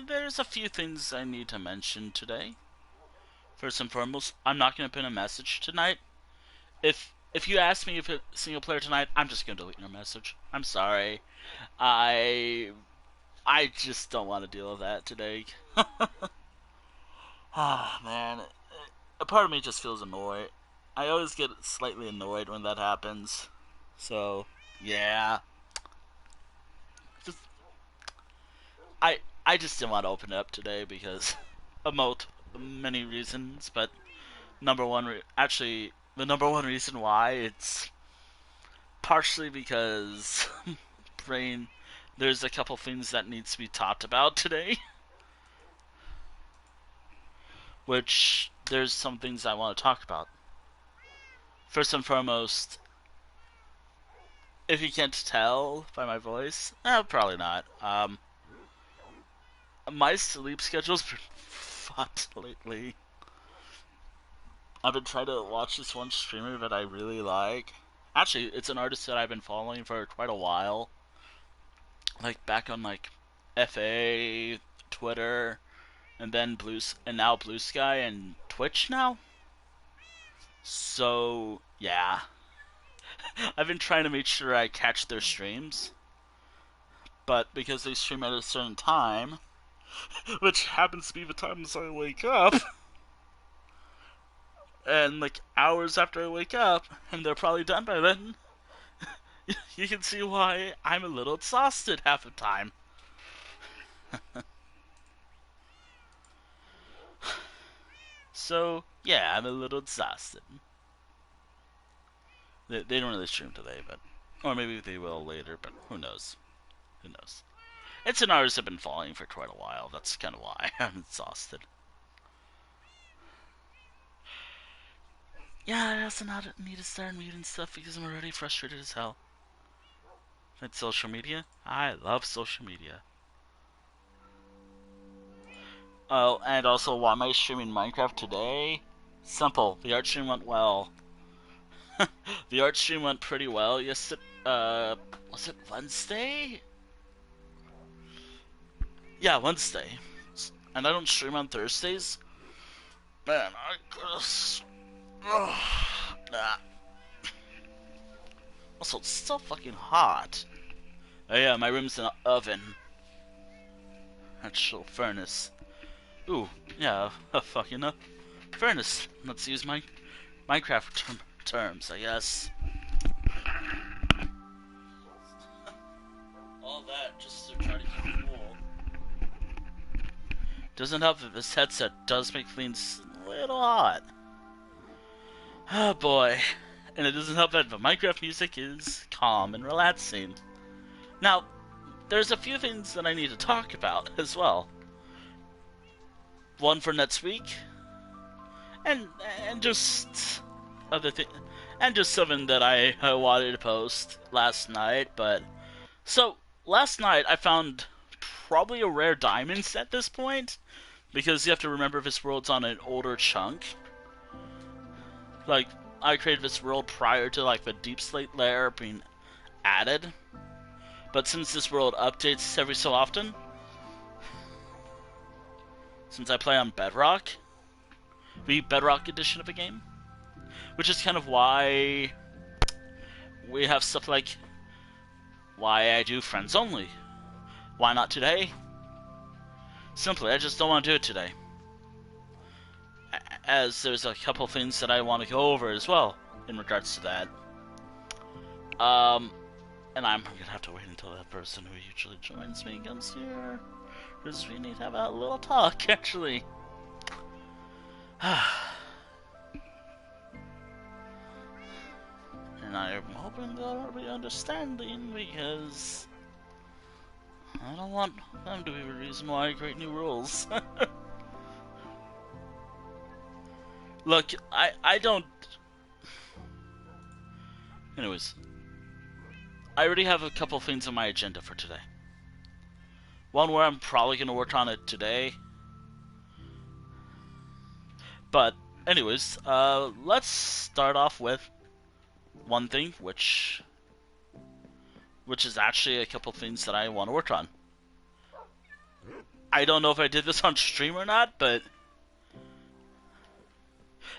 there's a few things I need to mention today. First and foremost, I'm not going to pin a message tonight. If you ask me if it's single player tonight, I'm just going to delete your message. I'm sorry. I I just don't want to deal with that today. Ah, man. A part of me just feels annoyed. I always get slightly annoyed when that happens. So, yeah. Just, I just didn't want to open it up today because of many reasons, but actually, the number one reason why, it's partially because brain there's a couple things that needs to be talked about today, which there's some things I want to talk about. First and foremost, if you can't tell by my voice, probably not. My sleep schedule's been fucked lately. I've been trying to watch this one streamer that I really like. Actually, it's an artist that I've been following for quite a while. Like back on like FA, Twitter, and then and now Blue Sky and Twitch now. So yeah, I've been trying to make sure I catch their streams, but because they stream at a certain time, which happens to be the times I wake up, and like hours after I wake up, and they're probably done by then, you can see why I'm a little exhausted half the time. So yeah, I'm a little exhausted. They don't really stream today, but or maybe they will later, but who knows? Who knows? It's an artist I've been following for quite a while. That's kind of why I'm exhausted. Yeah, I also need to start muting stuff because I'm already frustrated as hell. Like social media? I love social media. Oh, and also, why am I streaming Minecraft today? Simple. The art stream went well. The art stream went pretty well. Yes, was it Wednesday? Yeah, Wednesday. And I don't stream on Thursdays. Man, I just... nah. Also, it's so fucking hot. Oh yeah, my room's an oven. Actual furnace. Ooh, yeah, a fucking furnace. Let's use my Minecraft terms, I guess. All that just to try to keep cool. Doesn't help if this headset does make things a little hot. Oh boy. And it doesn't help that the Minecraft music is calm and relaxing. Now, there's a few things that I need to talk about as well. One for next week, and just other thing, and just something that I wanted to post last night. But so last night I found probably a rare diamonds at this point, because you have to remember this world's on an older chunk. Like, I created this world prior to like the deep slate layer being added, but since this world updates every so often, since I play on Bedrock, the Bedrock edition of the game, which is kind of why we have stuff like why I do friends only. Why not today? Simply, I just don't want to do it today. As there's a couple things that I want to go over as well in regards to that. And I'm gonna have to wait until that person who usually joins me comes here, because we need to have a little talk, actually. And I'm hoping they'll be understanding, because I don't want them to be the reason why I create new rules. Look, I don't... Anyways, I already have a couple things on my agenda for today. One where I'm probably going to work on it today. But, anyways, let's start off with one thing, which is actually a couple things that I want to work on. I don't know if I did this on stream or not, but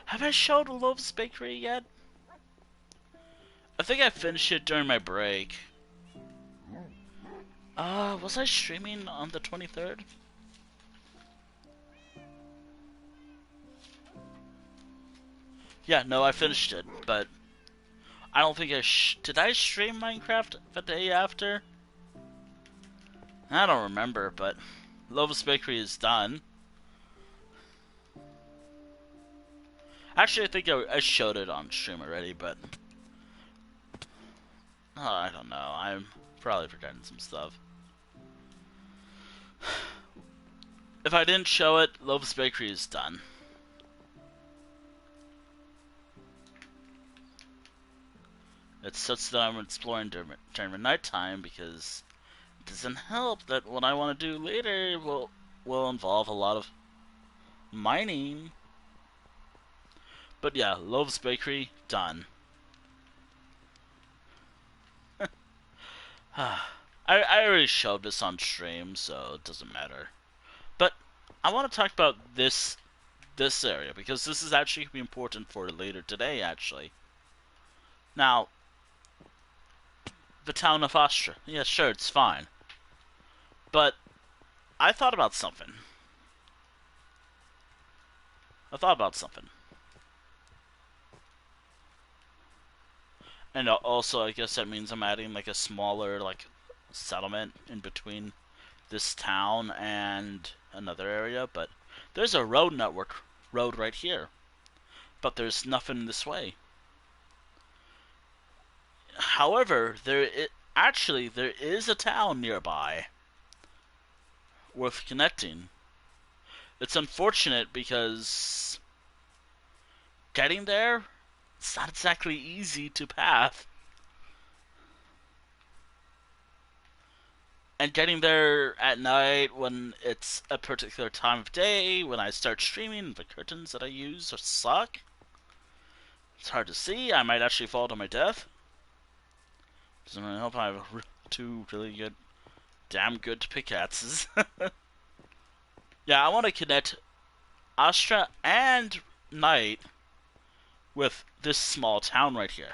have I showed Love's Bakery yet? I think I finished it during my break. Was I streaming on the 23rd? Yeah, no, I finished it, but I don't think did I stream Minecraft the day after? I don't remember, but Love's Bakery is done. Actually, I think I showed it on stream already, but I don't know. I'm probably forgetting some stuff. If I didn't show it, Love's Bakery is done. It's such that I'm exploring during the nighttime because it doesn't help that what I want to do later will involve a lot of mining. But yeah, Love's Bakery, done. I already showed this on stream, so it doesn't matter. But I want to talk about this area because this is actually going to be important for later today, actually. Now, the town of Astra. Yeah, sure, it's fine. But I thought about something. And also, I guess that means I'm adding like a smaller like settlement in between this town and another area. But there's a road right here. But there's nothing this way. However, there is a town nearby worth connecting. It's unfortunate because getting there, it's not exactly easy to path. And getting there at night when it's a particular time of day, when I start streaming, the curtains that I use suck. It's hard to see. I might actually fall to my death. Doesn't really help I have two really good, damn good pickaxes. Yeah, I want to connect Astra and Night with this small town right here.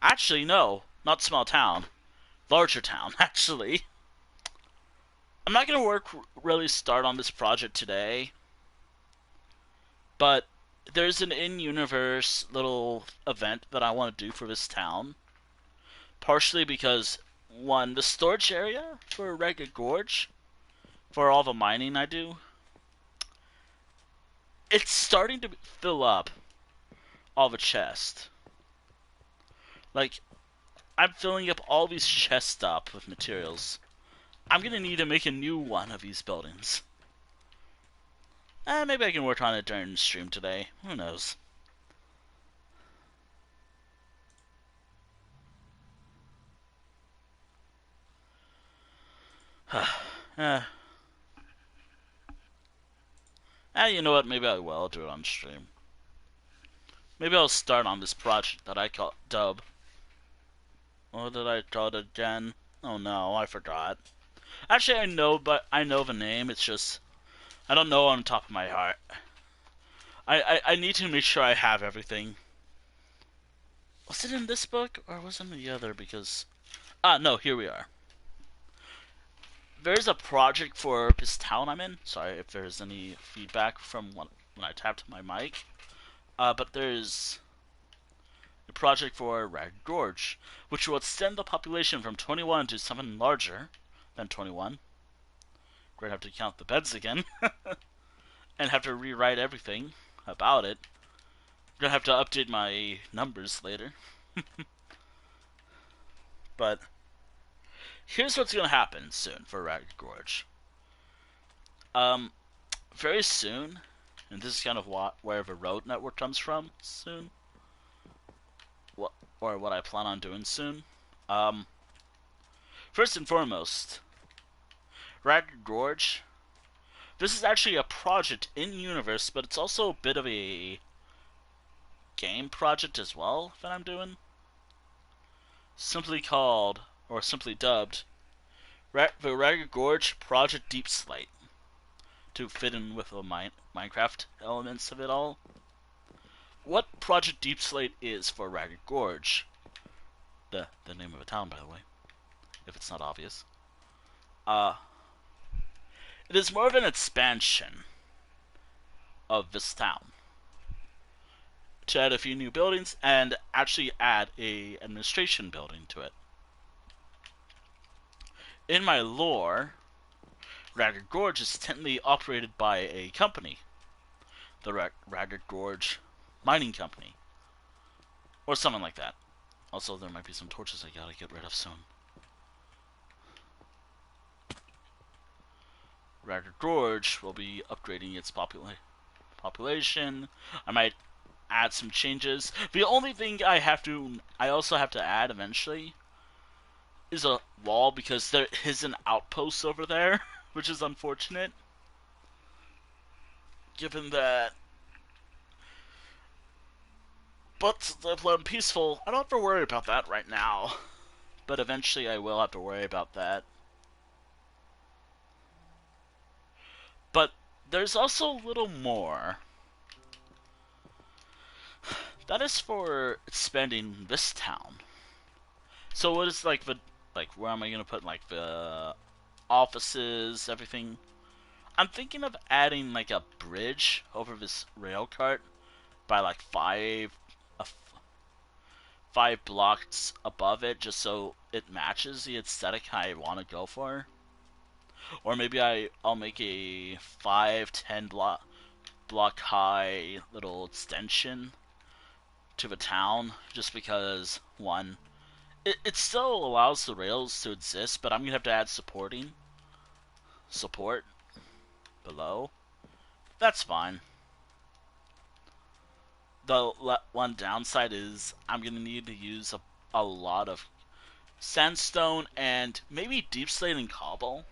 Actually, no, not small town. Larger town, actually. I'm not going to really start on this project today. But there's an in-universe little event that I want to do for this town. Partially because, one, the storage area for Ragged Gorge, for all the mining I do, it's starting to fill up all the chests. Like, I'm filling up all these chests up with materials. I'm gonna need to make a new one of these buildings. Maybe I can work on it during the stream today. Who knows? You know what? Maybe I will do it on stream. Maybe I'll start on this project that I call Dub. What did I call it again? Oh no, I forgot. Actually, I know the name. It's just I don't know on top of my heart. I need to make sure I have everything. Was it in this book or was it in the other? Because no, here we are. There's a project for this town I'm in. Sorry if there's any feedback from when I tapped my mic. But there's a project for Ragged Gorge, which will extend the population from 21 to something larger than 21. We're gonna have to count the beds again. And have to rewrite everything about it. I'm gonna have to update my numbers later. But here's what's gonna happen soon for Ragged Gorge. Very soon, and this is kind of where the road network comes from soon. What I plan on doing soon. First and foremost, Ragged Gorge. This is actually a project in universe, but it's also a bit of a game project as well that I'm doing. Simply called, or simply dubbed, the Ragged Gorge Project Deep Slate. to fit in with the Minecraft elements of it all. What Project Deep Slate is for Ragged Gorge, the name of a town, by the way, if it's not obvious, it is more of an expansion of this town to add a few new buildings and actually add a administration building to it. In my lore, Ragged Gorge is technically operated by a company, the Ragged Gorge Mining Company, or something like that. Also, there might be some torches I gotta get rid of soon. Ragged Gorge will be upgrading its population. I might add some changes. The only thing I also have to add eventually is a wall, because there is an outpost over there, which is unfortunate, given that. But I'm peaceful. I don't have to worry about that right now, but eventually I will have to worry about that. But there's also a little more. That is for expanding this town. So what is like where am I gonna put like the offices, everything? I'm thinking of adding like a bridge over this rail cart by like five blocks above it, just so it matches the aesthetic I want to go for. Or maybe I'll make a 5-10 block high little extension to the town, just because one, it still allows the rails to exist, but I'm gonna have to add support below. That's fine. The one downside is I'm gonna need to use a lot of sandstone and maybe deep slate and cobble.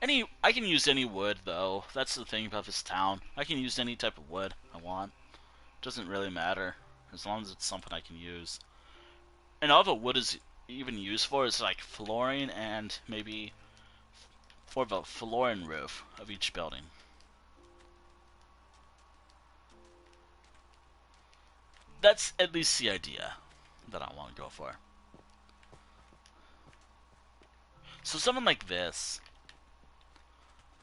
I can use any wood though. That's the thing about this town. I can use any type of wood I want. Doesn't really matter as long as it's something I can use. And all the wood is even used for is like flooring and maybe for the flooring roof of each building. That's at least the idea that I want to go for. So something like this,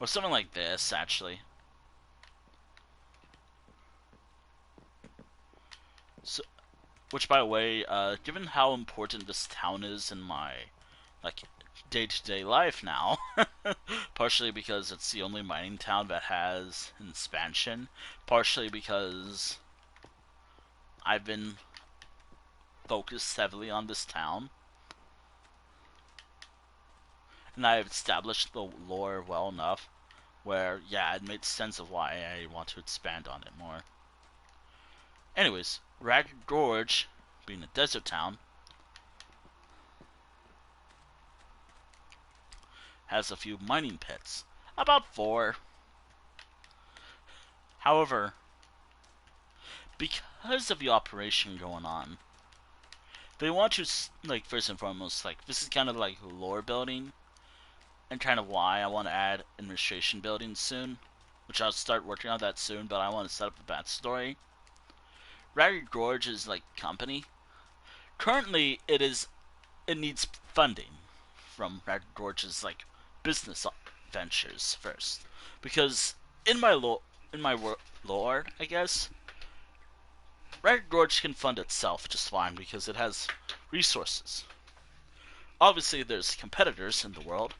or something like this actually. So, which by the way, given how important this town is in my like day-to-day life now, partially because it's the only mining town that has an expansion, partially because I've been focused heavily on this town, and I've established the lore well enough where, yeah, it makes sense of why I want to expand on it more. Anyways, Ragged Gorge, being a desert town, has a few mining pits. About 4. However, because of the operation going on, they want to, like, first and foremost, like, this is kind of like lore building, and kind of why I want to add administration buildings soon, which I'll start working on that soon, but I want to set up the backstory. Ragged Gorge is like company. Currently, it needs funding from Ragged Gorge's like business ventures first, because in my lore, I guess, Ragged Gorge can fund itself just fine because it has resources. Obviously, there's competitors in the world.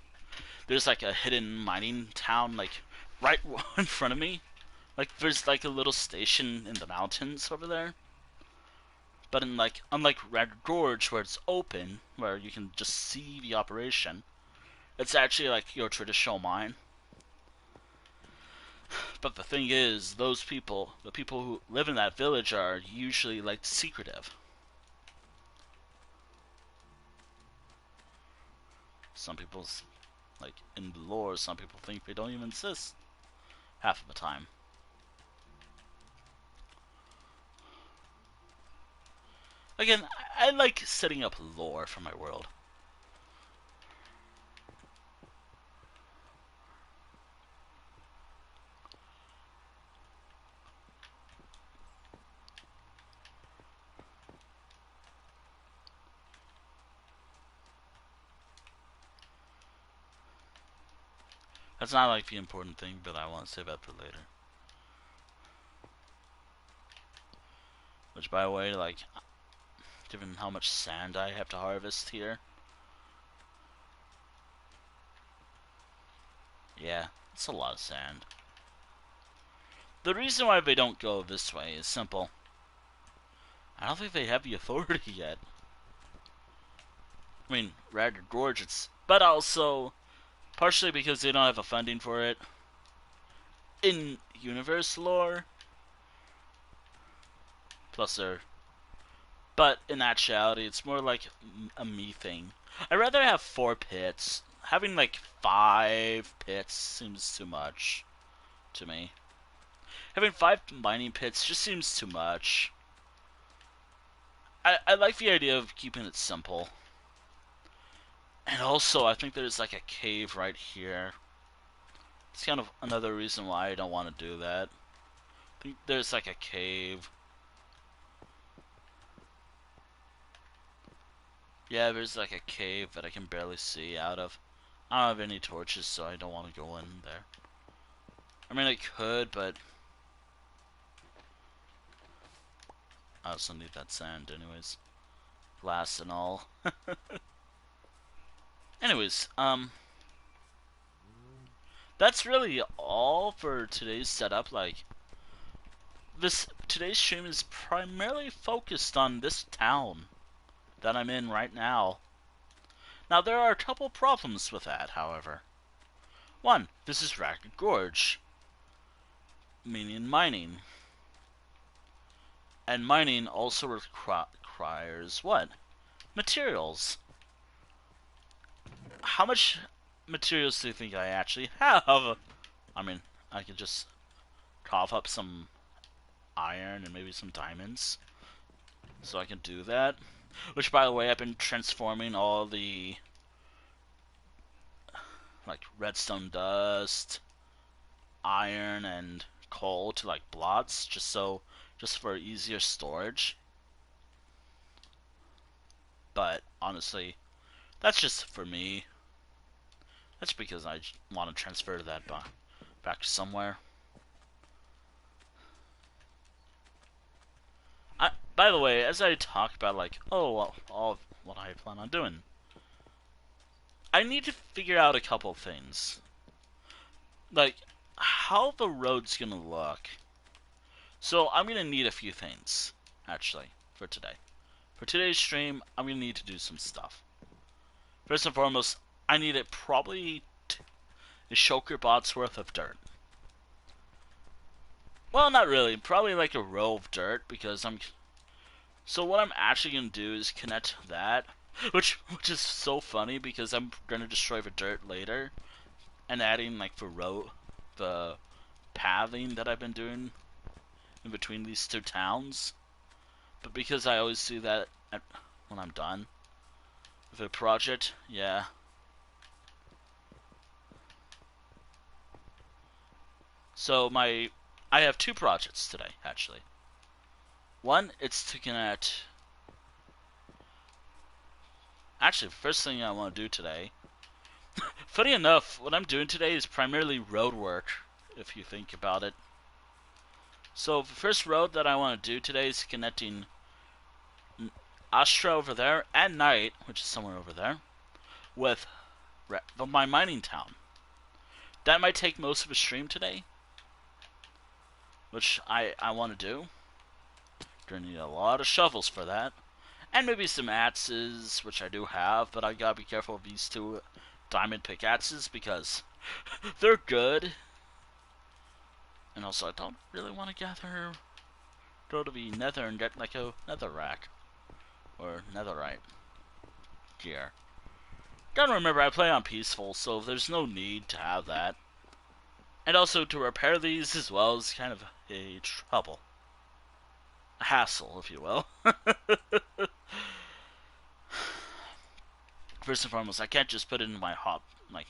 There's like a hidden mining town like right in front of me. Like there's like a little station in the mountains over there. But unlike Ragged Gorge where it's open, where you can just see the operation, it's actually like your traditional mine. But the thing is, the people who live in that village are usually like secretive. Some people's like in the lore, some people think they don't even exist half of the time. Again, I like setting up lore for my world. That's not like the important thing, but I want to save that for later. Which, by the way, like, given how much sand I have to harvest here, yeah, it's a lot of sand. The reason why they don't go this way is simple. I don't think they have the authority yet. I mean, Ragged Gorge, but also partially because they don't have the funding for it. In universe lore, plus they're, but in actuality, it's more like a me thing. I'd rather have 4 pits. Having like 5 pits seems too much to me. Having 5 mining pits just seems too much. I like the idea of keeping it simple. And also, I think there's like a cave right here. It's kind of another reason why I don't want to do that. I think there's like a cave. Yeah, there's like a cave that I can barely see out of. I don't have any torches, so I don't want to go in there. I mean, I could, but I also need that sand anyways. Glass and all. Anyways, that's really all for today's setup. Like, today's stream is primarily focused on this town that I'm in right now. Now, there are a couple problems with that, however. One, this is Ragged Gorge, meaning mining. And mining also requires what? Materials. How much materials do you think I actually have? I mean, I could just cough up some iron and maybe some diamonds. So I can do that. Which, by the way, I've been transforming all the like redstone dust, iron, and coal to like blots, just for easier storage. But honestly, that's just for me. That's because I want to transfer that back somewhere. By the way, as I talk about like, all what I plan on doing, I need to figure out a couple things. Like, how the road's gonna look. So I'm gonna need a few things, actually, for today. For today's stream, I'm gonna need to do some stuff. First and foremost, I need probably a shulker bot's worth of dirt. Well, not really. Probably like a row of dirt, because So what I'm actually gonna do is connect that, which is so funny because I'm gonna destroy the dirt later, and adding like the pathing that I've been doing in between these two towns. But because I always do that when I'm done with a project, yeah. So I have 2 projects today, actually. One, it's to connect. Actually, the first thing I want to do today. Funny enough, what I'm doing today is primarily road work, if you think about it. So the first road that I want to do today is connecting Astra over there and Night, which is somewhere over there, with my mining town. That might take most of a stream today, which I want to do. Gonna need a lot of shovels for that, and maybe some axes, which I do have, but I gotta be careful of these 2 diamond pickaxes because they're good. And also, I don't really want to go to the nether and get like a nether rack or netherite gear. Gotta remember, I play on peaceful, so there's no need to have that. And also, to repair these as well is kind of a trouble. A hassle, if you will. First and foremost, I can't just put it in my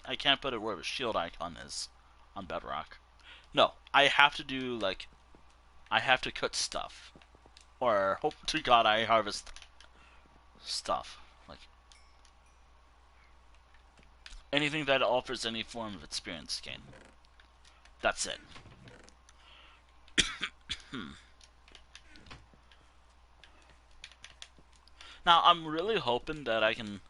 I can't put it where the shield icon is on Bedrock. No, I have to do, like, I have to cut stuff. Or, hope to God I harvest stuff. Like, anything that offers any form of experience gain. That's it. Now, I'm really hoping that I can...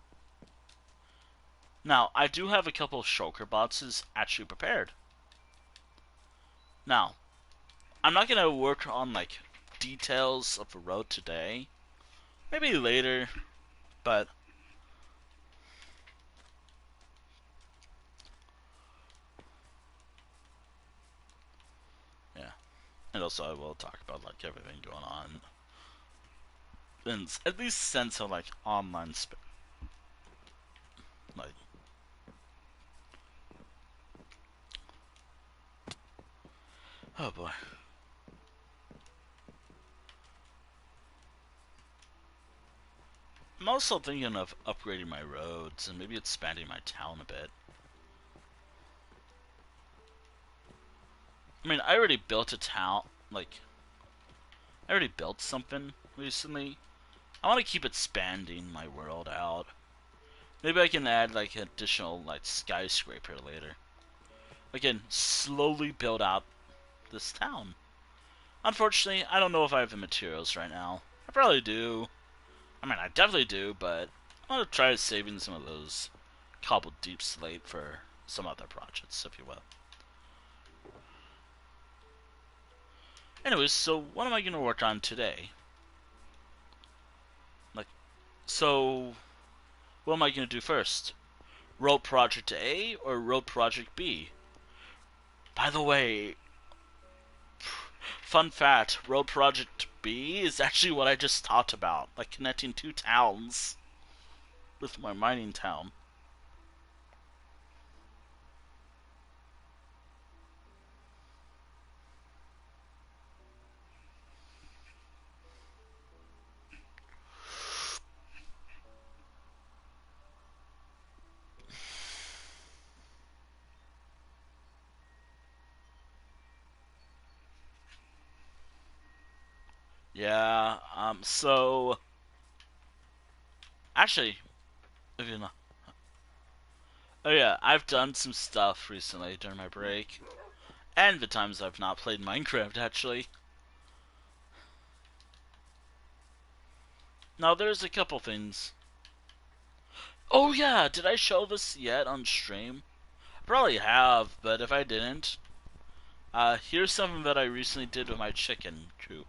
Now, I do have a couple of shulker boxes actually prepared. Now, I'm not going to work on, like, details of the road today. Maybe later, but... Yeah. And also I will talk about, like, everything going on. And at least sense of, like, online... like... Oh, boy. I'm also thinking of upgrading my roads and maybe expanding my town a bit. I mean, I already built a town, like, I already built something recently. I want to keep expanding my world out. Maybe I can add, like, additional, like, skyscraper later. I can slowly build out this town. Unfortunately, I don't know if I have the materials right now. I probably do. I mean, I definitely do, but I want to try saving some of those cobbled deep slate for some other projects, if you will. Anyways, so what am I going to work on today? Like, so what am I going to do first? Road Project A or Road Project B? By the way, fun fact, Road Project B is actually what I just talked about, like connecting two towns with my mining town. Yeah, so... Actually, if you know... Oh yeah, I've done some stuff recently during my break. And the times I've not played Minecraft, actually. Now, there's a couple things. Oh yeah, did I show this yet on stream? I probably have, but if I didn't... here's something that I recently did with my chicken coop.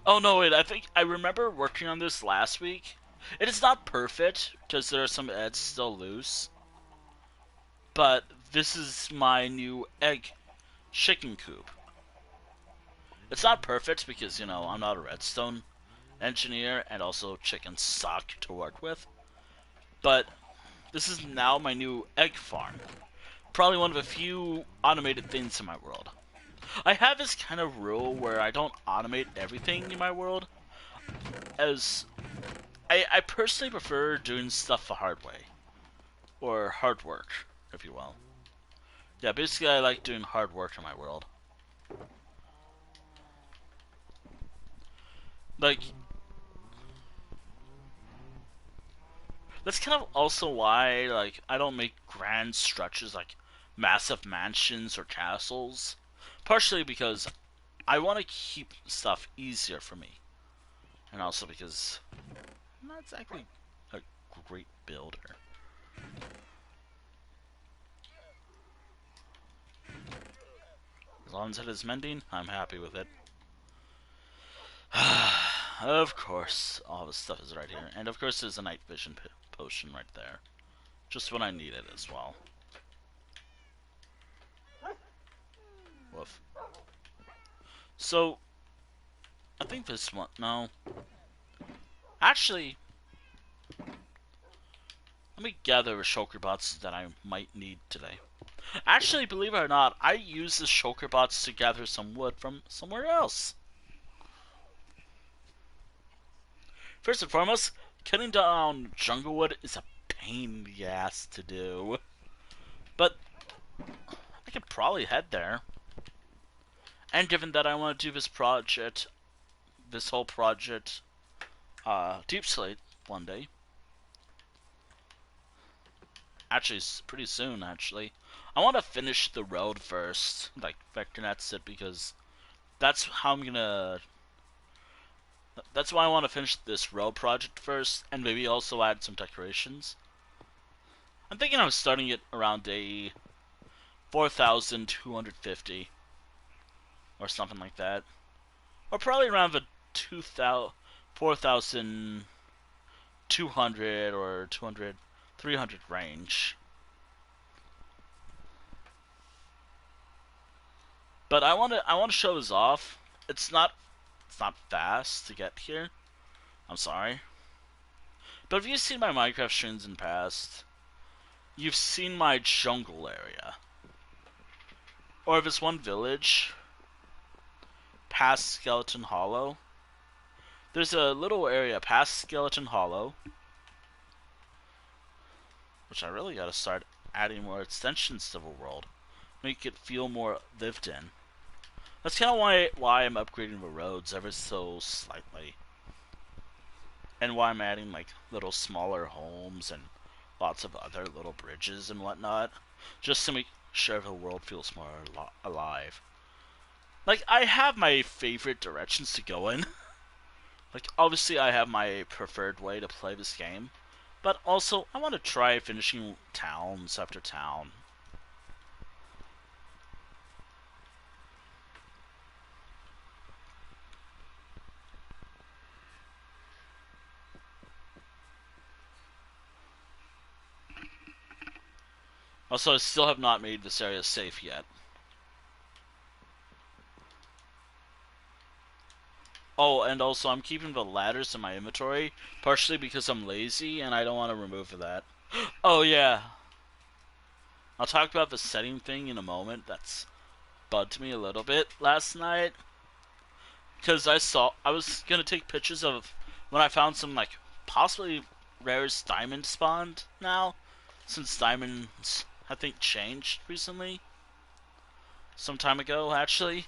Oh no, wait, I think I remember working on this last week. It is not perfect, because there are some eggs still loose. But this is my new egg chicken coop. It's not perfect because, you know, I'm not a redstone engineer, and also chickens suck to work with. But this is now my new egg farm. Probably one of a few automated things in my world. I have this kind of rule where I don't automate everything in my world, as I personally prefer doing stuff the hard way. Or hard work, if you will. Yeah, basically I like doing hard work in my world. Like, that's kind of also why, like, I don't make grand structures like massive mansions or castles. Partially because I want to keep stuff easier for me. And also because I'm not exactly a great builder. As long as it is mending, I'm happy with it. Of course, all this stuff is right here. And of course there's a night vision potion right there. Just when I need it as well. Woof. So, I think this one... No. Actually, let me gather the shulker bots that I might need today. Actually, believe it or not, I use the shulker bots to gather some wood from somewhere else. First and foremost, cutting down jungle wood is a pain in the ass to do. But I could probably head there. And given that I want to do this project, this whole project, Deep Slate, one day, actually pretty soon. Actually, I want to finish the road first, like vector nets it, because that's how I'm gonna. That's why I want to finish this road project first, and maybe also add some decorations. I'm thinking of starting it around day 4,250 or something like that, or probably around the 4,200 or 200, 300 range. But I want to show this off. It's not fast to get here. I'm sorry. But if you've seen my Minecraft streams in the past, you've seen my jungle area. Or if it's one village past Skeleton Hollow, there's a little area past Skeleton Hollow, which I really gotta start adding more extensions to the world. Make it feel more lived in. That's kind of why I'm upgrading the roads ever so slightly. And why I'm adding like little smaller homes and lots of other little bridges and whatnot. Just to make sure the world feels more alive. Like, I have my favorite directions to go in. Like, obviously I have my preferred way to play this game. But also, I want to try finishing towns after town. Also, I still have not made this area safe yet. Oh, and also I'm keeping the ladders in my inventory, partially because I'm lazy and I don't want to remove that. Oh yeah, I'll talk about the setting thing in a moment. That's bugged me a little bit last night. Because I was gonna take pictures of when I found some, like, possibly rarest diamond spawned now. Since diamonds, I think, changed recently. Some time ago, actually.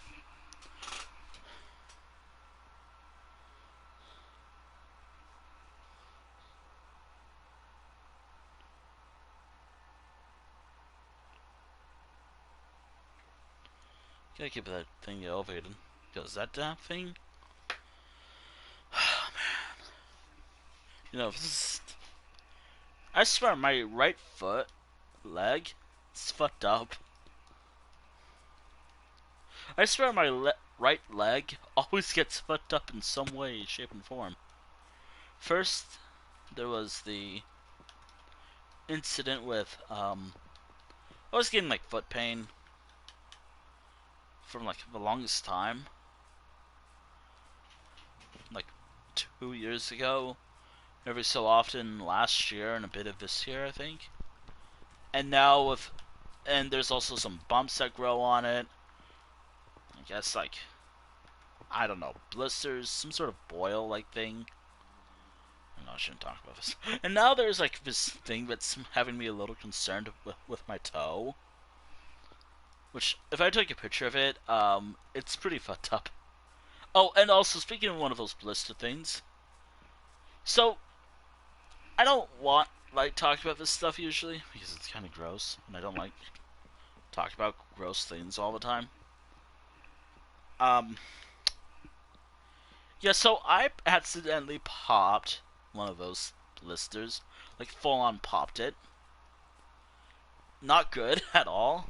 Gotta keep that thing elevated. Because that damn thing. Oh, man. You know, this is, I swear my right leg, it's fucked up. I swear my right leg always gets fucked up in some way, shape, and form. First, there was the incident with, I was getting, like, foot pain from, like, the longest time. Like, 2 years ago. Every so often last year and a bit of this year, I think. And now and there's also some bumps that grow on it. I guess, like, I don't know, blisters, some sort of boil-like thing. No, I shouldn't talk about this. And now there's, like, this thing that's having me a little concerned with my toe. Which, if I take a picture of it, it's pretty fucked up. Oh, and also, speaking of one of those blister things. So, I don't like talking about this stuff usually, because it's kind of gross, and I don't like talking about gross things all the time. Yeah, so I accidentally popped one of those blisters. Like, full on popped it. Not good at all.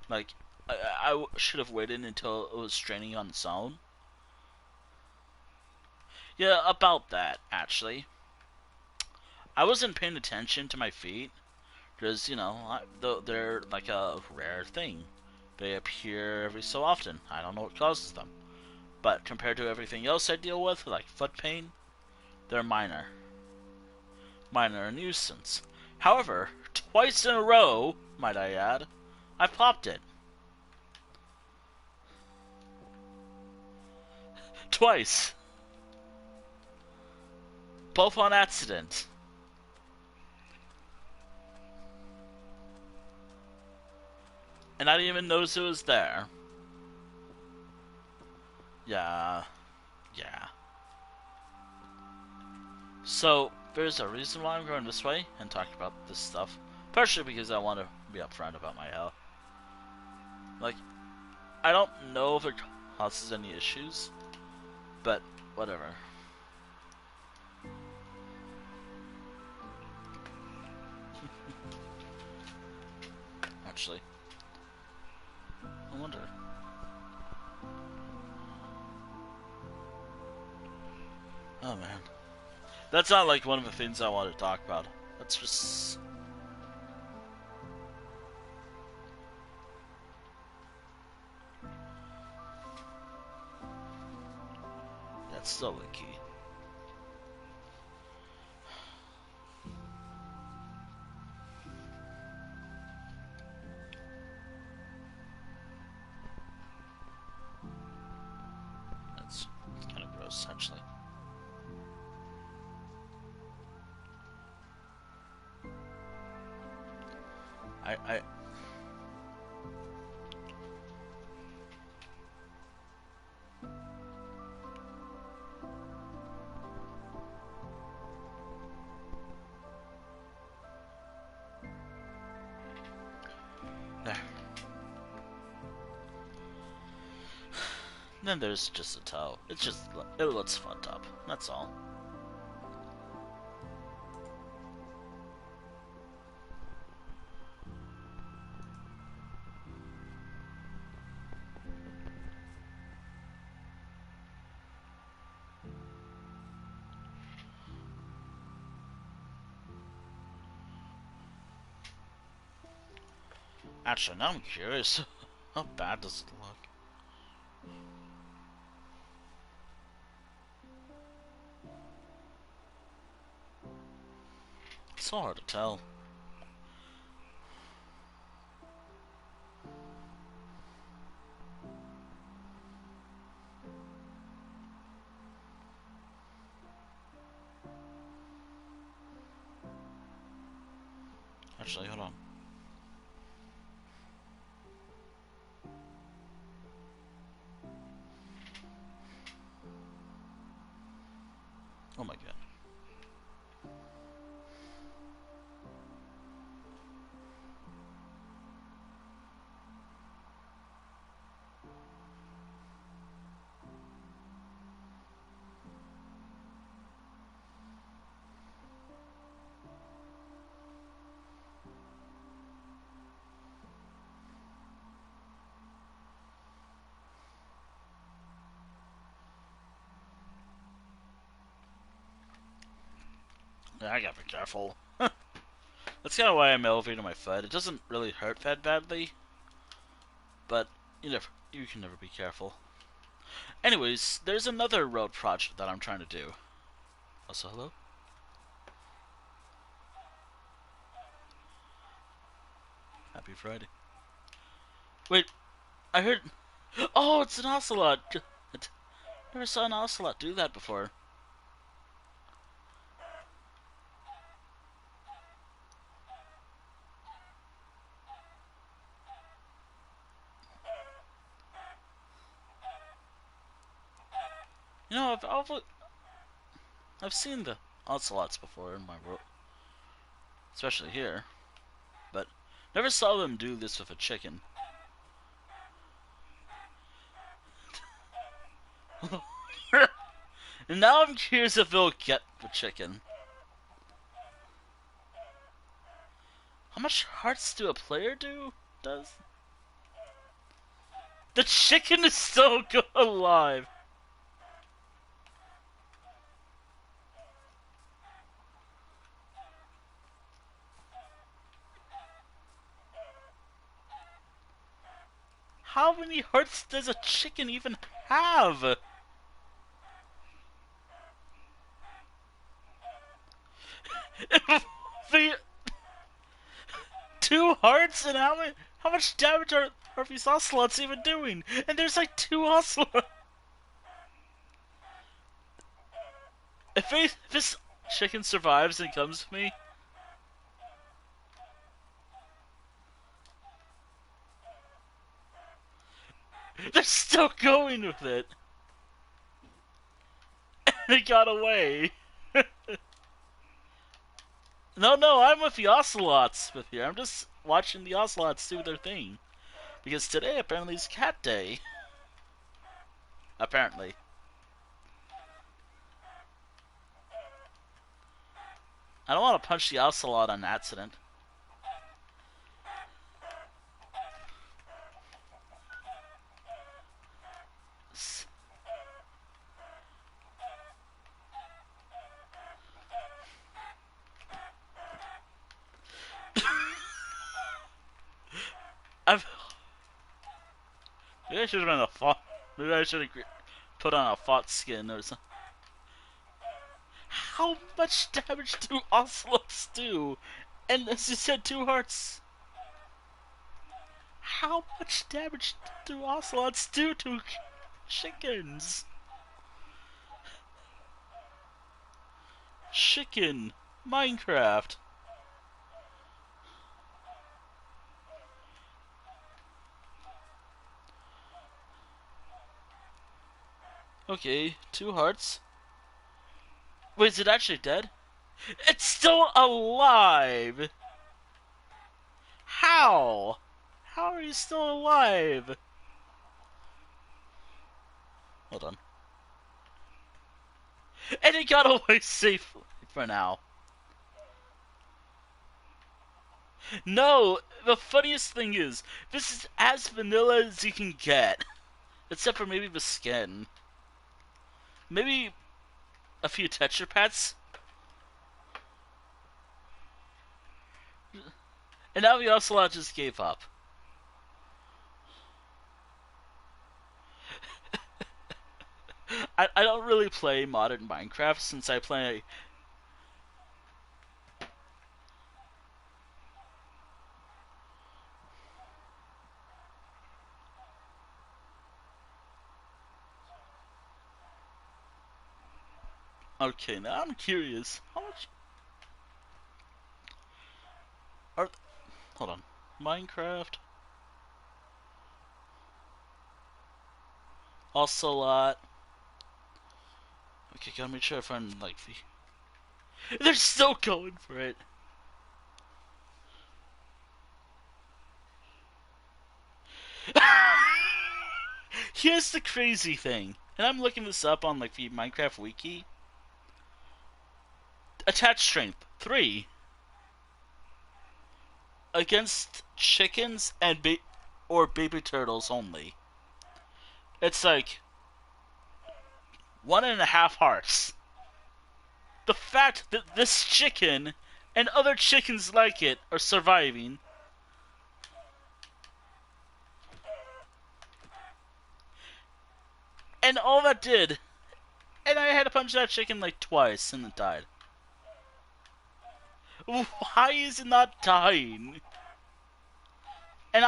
Like, I should have waited until it was draining on its own. Yeah, about that, actually. I wasn't paying attention to my feet, because, you know, they're like a rare thing. They appear every so often. I don't know what causes them. But compared to everything else I deal with, like foot pain, they're minor. Minor nuisance. However, twice in a row, might I add, I popped it. Twice. Both on accident. And I didn't even notice it was there. Yeah. Yeah. So there's a reason why I'm going this way and talking about this stuff. Partially because I want to be upfront about my health. Like, I don't know if it causes any issues, but whatever. Actually, I wonder. Oh man, that's not like one of the things I want to talk about. That's just. That's still the key. That's kind of gross, actually. I there. Then there's just a toe. It's just it looks fucked up. That's all. Actually, now I'm curious. How bad does it look? It's so hard to tell. Actually, hold on. Oh my god. Yeah, I gotta be careful. That's kind of why I'm elevating my foot. It doesn't really hurt that badly, but you can never be careful. Anyways, there's another road project that I'm trying to do. Also, hello? Happy Friday. Wait, I heard. Oh, it's an ocelot! Never saw an ocelot do that before. You know, I've seen the ocelots before in my world, especially here, but never saw them do this with a chicken. And now I'm curious if they'll get the chicken. How much hearts do a player does? The chicken is still alive. How many hearts does a chicken even have? the 2 hearts, and how much damage are these ocelots even doing? And there's like 2 ocelots. If this chicken survives and comes to me, they're still going with it. And it got away. No, I'm with the ocelots with here. I'm just watching the ocelots do their thing. Because today apparently is cat day. Apparently. I don't want to punch the ocelot on accident. I've... Maybe I should have been a fox. Maybe I should have put on a fox skin or something. How much damage do ocelots do? And as you said, 2 hearts. How much damage do ocelots do to chickens? Chicken. Minecraft. Okay, 2 hearts. Wait, is it actually dead? It's still alive! How? How are you still alive? Hold on. And it got away safely for now. No, the funniest thing is, this is as vanilla as you can get. Except for maybe the skin. Maybe a few texture packs. And now the ocelot just gave up. I don't really play modern Minecraft since I play... Okay, now I'm curious. How much... Are... Hold on. Minecraft. Ocelot. Okay, gotta make sure I find, like, the... They're still going for it. Here's the crazy thing. And I'm looking this up on, like, the Minecraft wiki. Attach strength 3 against chickens and or baby turtles only. It's like 1.5 hearts. The fact that this chicken and other chickens like it are surviving. And all that did, and I had to punch that chicken like twice and it died. Why is it not dying? And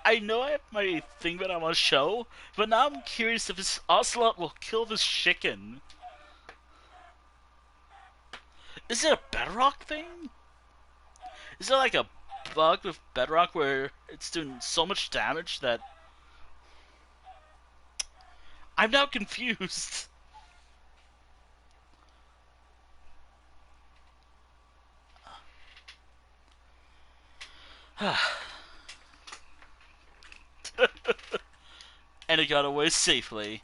I know I have my thing that I want to show, but now I'm curious if this ocelot will kill this chicken. Is it a Bedrock thing? Is it like a bug with Bedrock where it's doing so much damage that... I'm now confused. And it got away safely.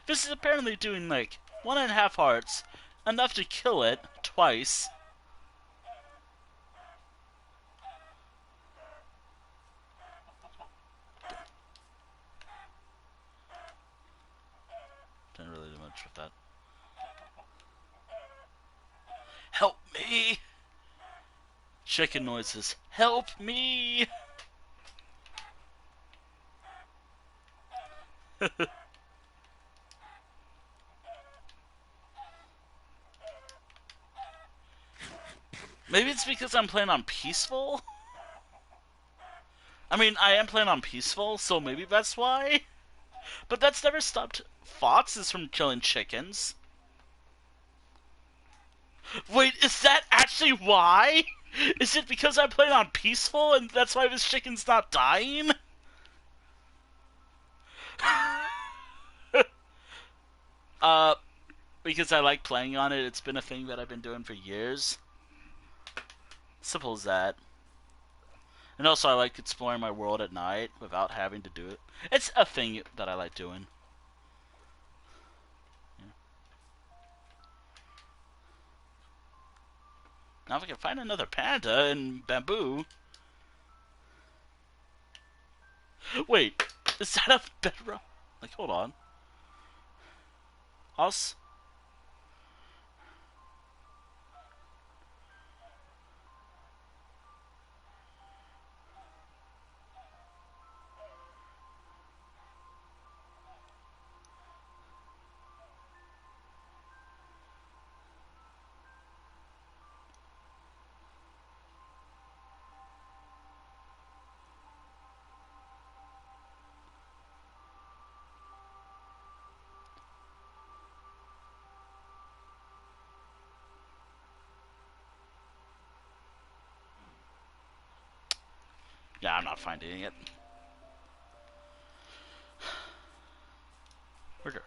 This is apparently doing like 1.5 hearts, enough to kill it twice. Didn't really do much with that. Help me! Chicken noises. Help me! Maybe it's because I'm playing on peaceful? I mean, I am playing on peaceful, so maybe that's why? But that's never stopped foxes from killing chickens. Wait, is that actually why? Is it because I'm playing on peaceful and that's why this chicken's not dying? Uh, because I like playing on it. It's been a thing that I've been doing for years. Simple as that. And also, I like exploring my world at night without having to do it. It's a thing that I like doing. Yeah. Now, if I can find another panda in bamboo. Wait, is that a bedrock? Like, hold on. Us? Yeah, I'm not finding it. Forget.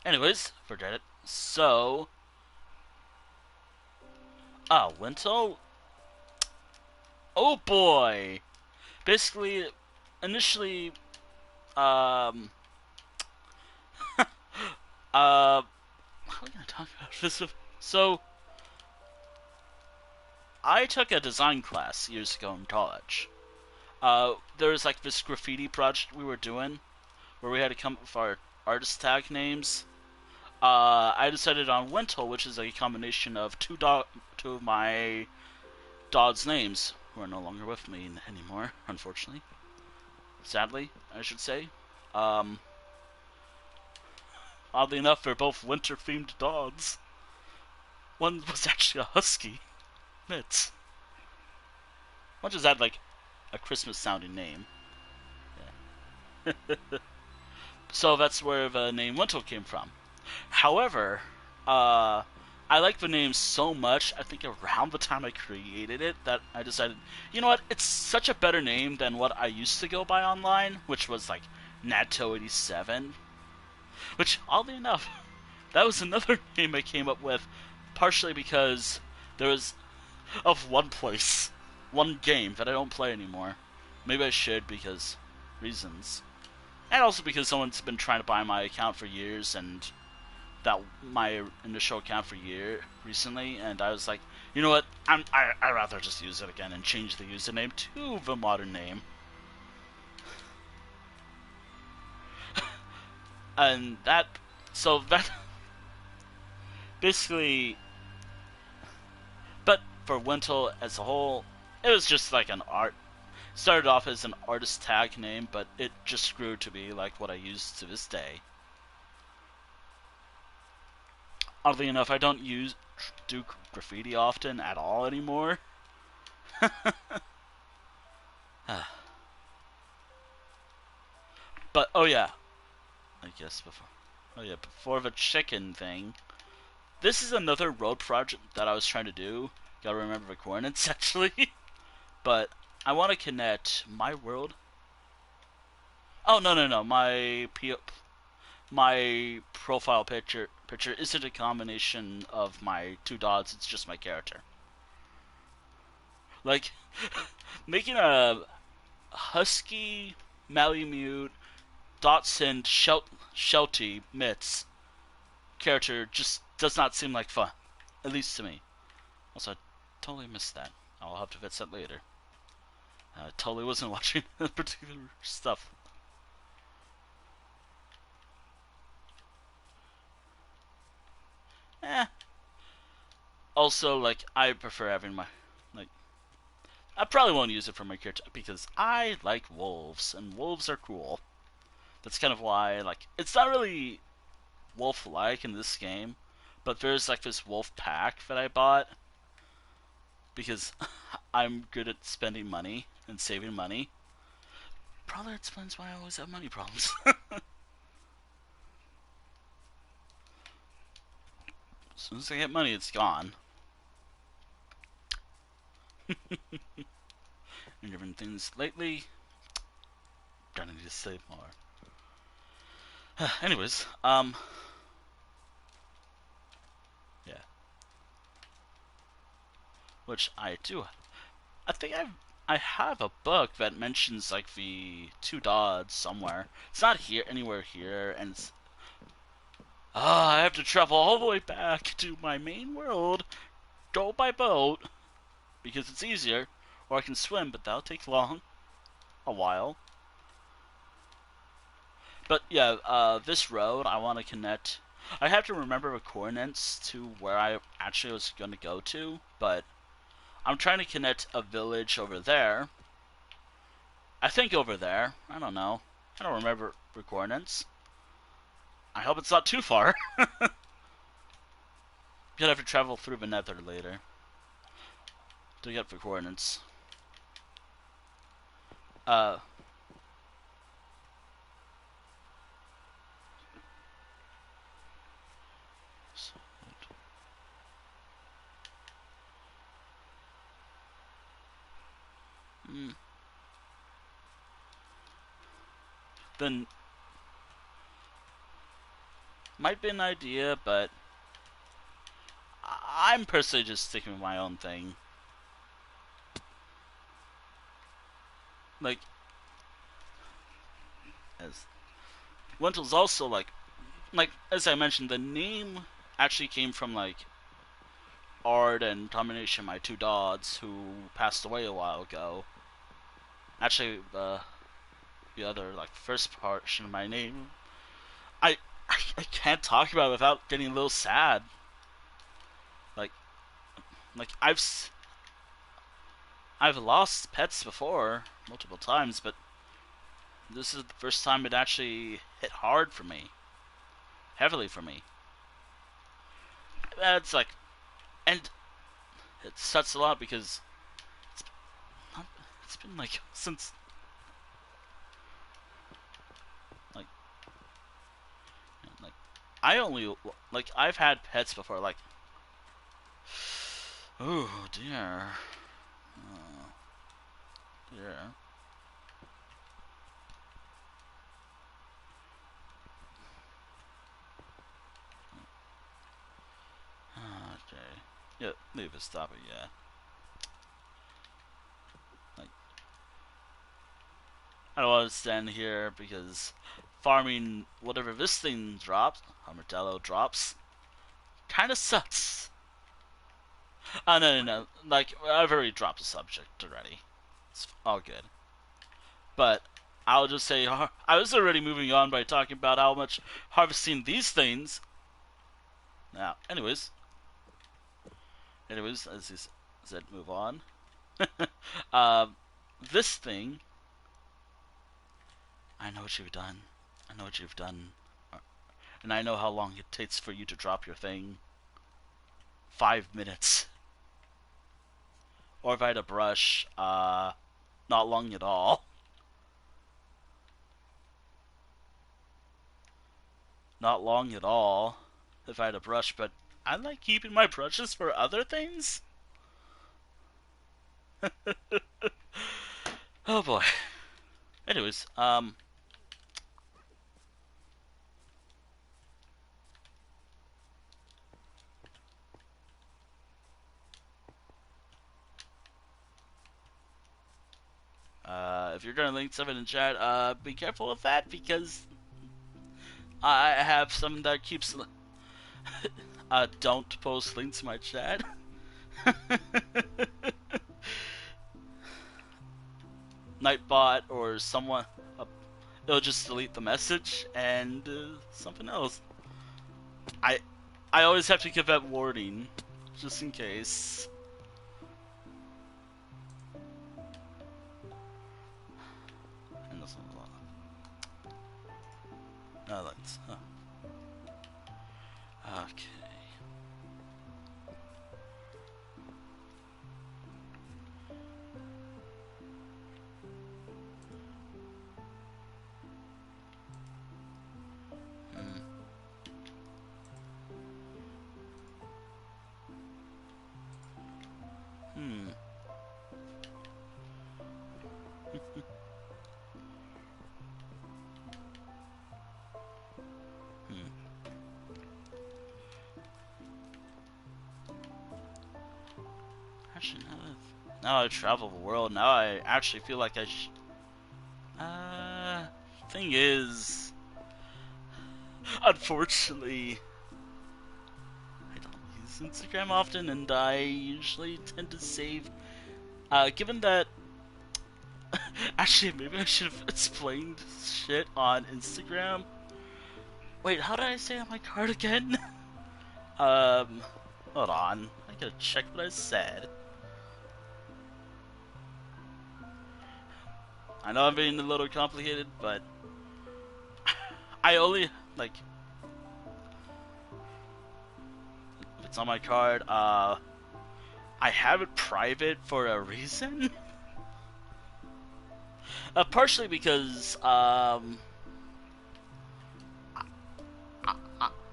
Anyways, forget it. So, Wintel. Oh boy. Basically, initially, um, how are we gonna talk about this? So, I took a design class years ago in college. There was like this graffiti project we were doing where we had to come up with our artist tag names. I decided on Wintel, which is a combination of two of my dog's names, who are no longer with me anymore, unfortunately. Sadly, I should say. Um, Oddly enough, they're both winter-themed dogs. One was actually a husky, Mitz. One just had like a Christmas-sounding name. Yeah. So that's where the name Wintel came from. However, uh, I like the name so much, I think around the time I created it, that I decided, you know what, it's such a better name than what I used to go by online, which was like Natto87. Which, oddly enough, that was another name I came up with, partially because there was of one place, one game that I don't play anymore. Maybe I should because reasons. And also because someone's been trying to buy my account for years, and that my initial account for year recently, and I was like, you know what? I'd rather just use it again and change the username to the modern name. And that basically, but for Wintel as a whole, it was just like an art. Started off as an artist tag name, but it just grew to be like what I use to this day. Oddly enough, I don't do graffiti often at all anymore. But oh yeah, I guess before. Oh yeah, before the chicken thing. This is another road project that I was trying to do. Gotta remember the coordinates actually. But I want to connect my world. Oh no! My profile picture isn't a combination of my two dots. It's just my character. Like making a husky Malamute Dotson Shelty Mitz character just does not seem like fun, at least to me. Also, I totally missed that. I'll have to fix that later. I totally wasn't watching particular stuff. Eh. Also, like, I prefer having my, like, I probably won't use it for my character because I like wolves, and wolves are cool. That's kind of why, like, it's not really wolf-like in this game, but there's, like, this wolf pack that I bought because I'm good at spending money and saving money. Probably explains why I always have money problems. As soon as I get money, it's gone. And different things lately. Gonna need to save more. Anyways, yeah, which I do. I think I have a book that mentions like the two dots somewhere. It's not here anywhere here, and it's I have to travel all the way back to my main world, go by boat because it's easier, or I can swim, but that'll take a while. But yeah, this road I want to connect. I have to remember the coordinates to where I actually was going to go to, but I'm trying to connect a village over there. I think over there. I don't know. I don't remember the coordinates. I hope it's not too far. Gonna have to travel through the nether later to get the coordinates. Uh, mm, then might be an idea, but I'm personally just sticking with my own thing. Like, as Lentils also like as I mentioned, the name actually came from like Ard and Domination, my two dogs who passed away a while ago. Actually, the other like first portion of my name, I I can't talk about it without getting a little sad. Like like I've lost pets before multiple times, but this is the first time it actually hit hard for me, heavily for me. It's like, and it sucks a lot because it's not, it's been like since like like I only like I've had pets before. Like, oh dear, oh dear. Okay, yeah, leave it. Stop it. Yeah, like I don't want to stand here because farming whatever this thing drops, Armadillo drops, kind of sucks. No. Like, I've already dropped the subject already. It's all good. But I'll just say, I was already moving on by talking about how much harvesting these things. Now, as he said, move on. um, this thing, I know what you've done. I know what you've done. And I know how long it takes for you to drop your thing. 5 minutes. Or if I had a brush, not long at all. Not long at all if I had a brush, but I like keeping my brushes for other things. Oh boy. Anyways, if you're gonna link something in chat, be careful with that because I have something that keeps. Don't post links in my chat. Nightbot or someone, it'll just delete the message and something else. I I always have to give that warning, just in case. And this one's on. No, that's okay. Hmm. Hmm. Now I travel the world. Now I actually feel like I thing is, unfortunately, I don't use Instagram often, and I usually tend to save. Given that, actually, maybe I should have explained shit on Instagram. Wait, how did I say on my card again? um, hold on. I gotta check what I said. I know I'm being a little complicated, but I only like if it's on my card. I have it private for a reason. Partially because I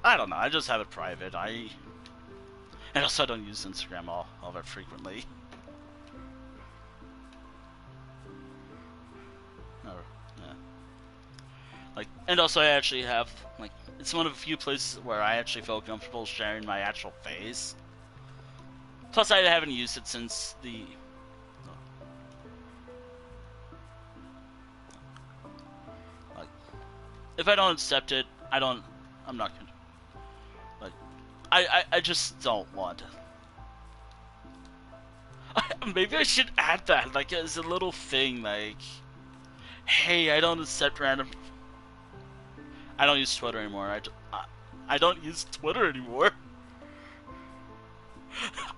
don't know. I just have it private. And also I don't use Instagram all that frequently. Or, yeah. Like, and also I actually have like it's one of the few places where I actually feel comfortable sharing my actual face. Plus, I haven't used it since the. Like, if I don't accept it, I don't. I'm not gonna. Like, I just don't want. Maybe I should add that, like, as a little thing, like, hey, I don't accept random. I don't use Twitter anymore. I don't use Twitter anymore.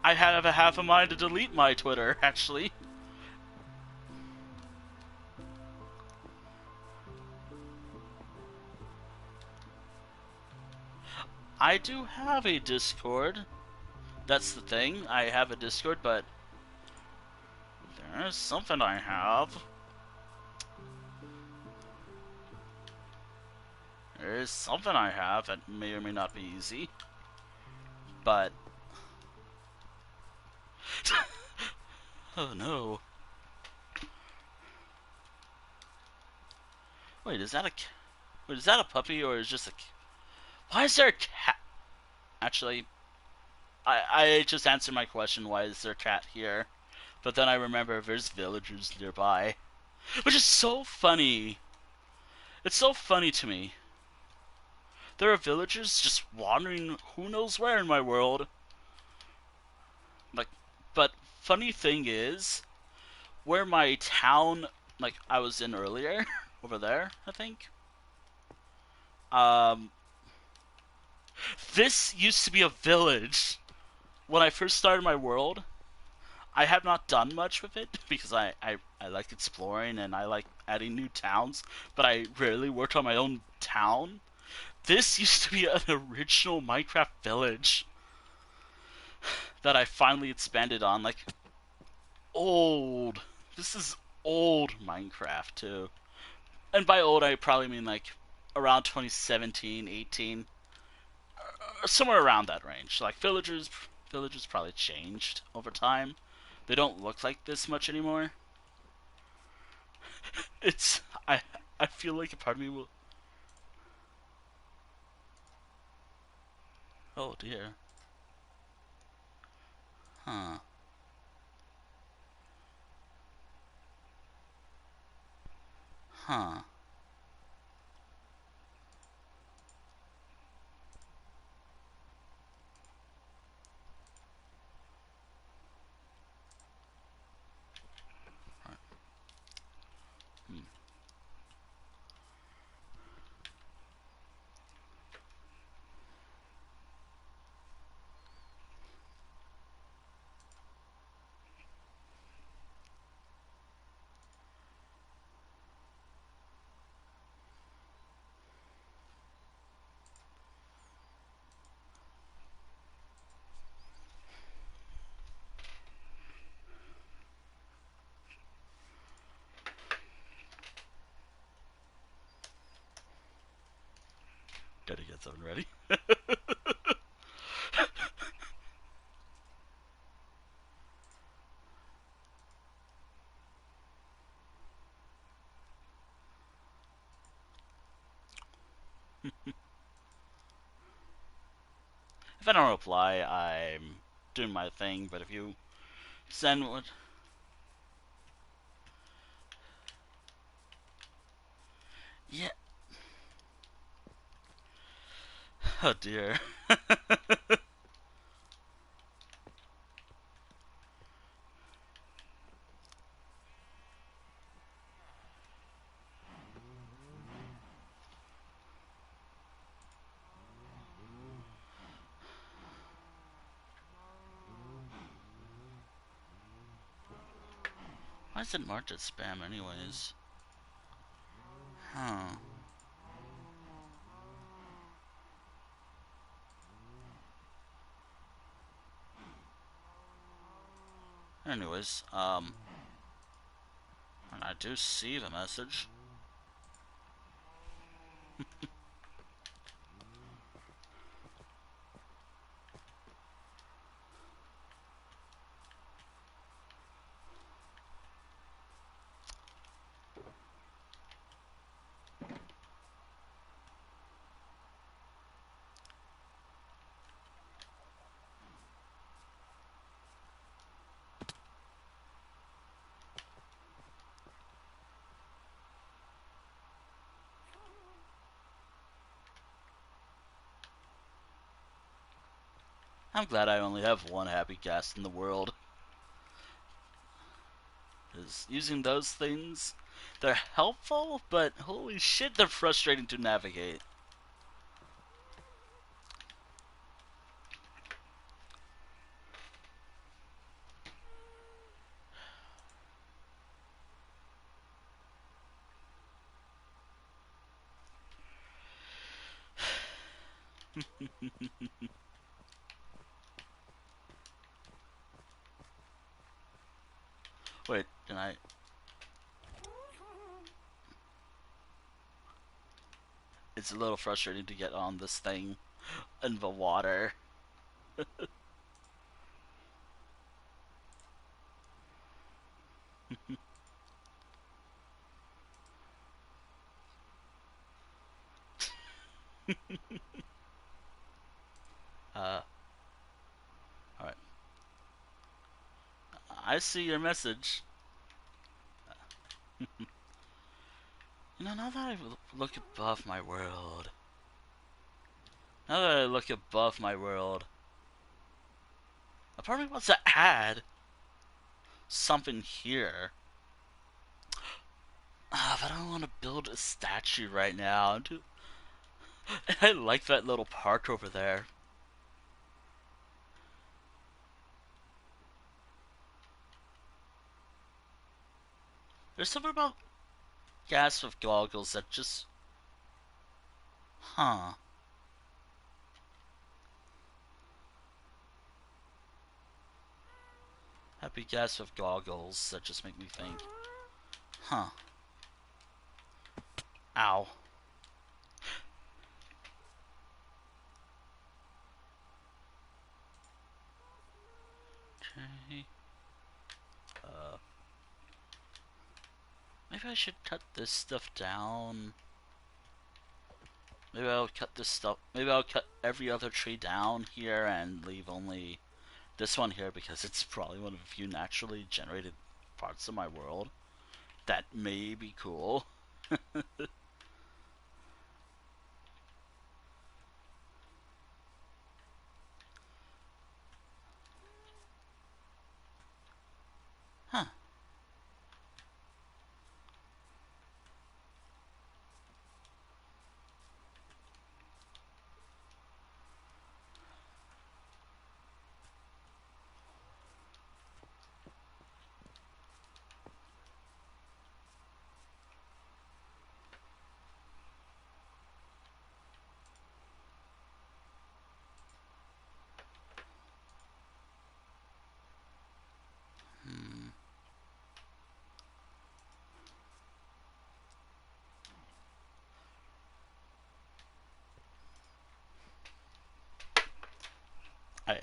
I have a half a mind to delete my Twitter, actually. I do have a Discord. That's the thing. I have a Discord, but there's something I have. There's something I have that may or may not be easy. But. Oh no. Wait, is that a. Wait, is that a puppy or is just a. Why is there a cat? Actually, I just answered my question, why is there a cat here? But then I remember there's villagers nearby. Which is so funny. It's so funny to me. There are villagers just wandering who knows where in my world. Like, but funny thing is, where my town, like I was in earlier, over there, I think. Um, this used to be a village. When I first started my world, I have not done much with it because I like exploring and I like adding new towns, but I rarely worked on my own town. This used to be an original Minecraft village that I finally expanded on. Like, old. This is old Minecraft, too. And by old, I probably mean like around 2017, 18, somewhere around that range. Like, villagers probably changed over time. They don't look like this much anymore. It's I feel like a part of me will. Oh dear. Huh. Huh. Hmm. Gotta get something ready. If I don't reply, I'm doing my thing. But if you send one, Yeah. Oh dear. Why is it marked as spam anyways? Huh. Anyways, and I do see the message. I'm glad I only have one happy guest in the world. Is using those things, they're helpful, but holy shit, they're frustrating to navigate. Wait, can I? It's a little frustrating to get on this thing in the water. Uh, alright. I see your message. You know, now that I look above my world, now that I look above my world, a part of me wants to add something here. But I don't want to build a statue right now. I like that little park over there. There's something about gas with goggles that just... Huh. Happy gas with goggles that just make me think. Huh. Ow. Okay. Maybe I should cut this stuff down. Maybe I'll cut this stuff. Maybe I'll cut every other tree down here and leave only this one here because it's probably one of the few naturally generated parts of my world that may be cool. Huh. Hmm. I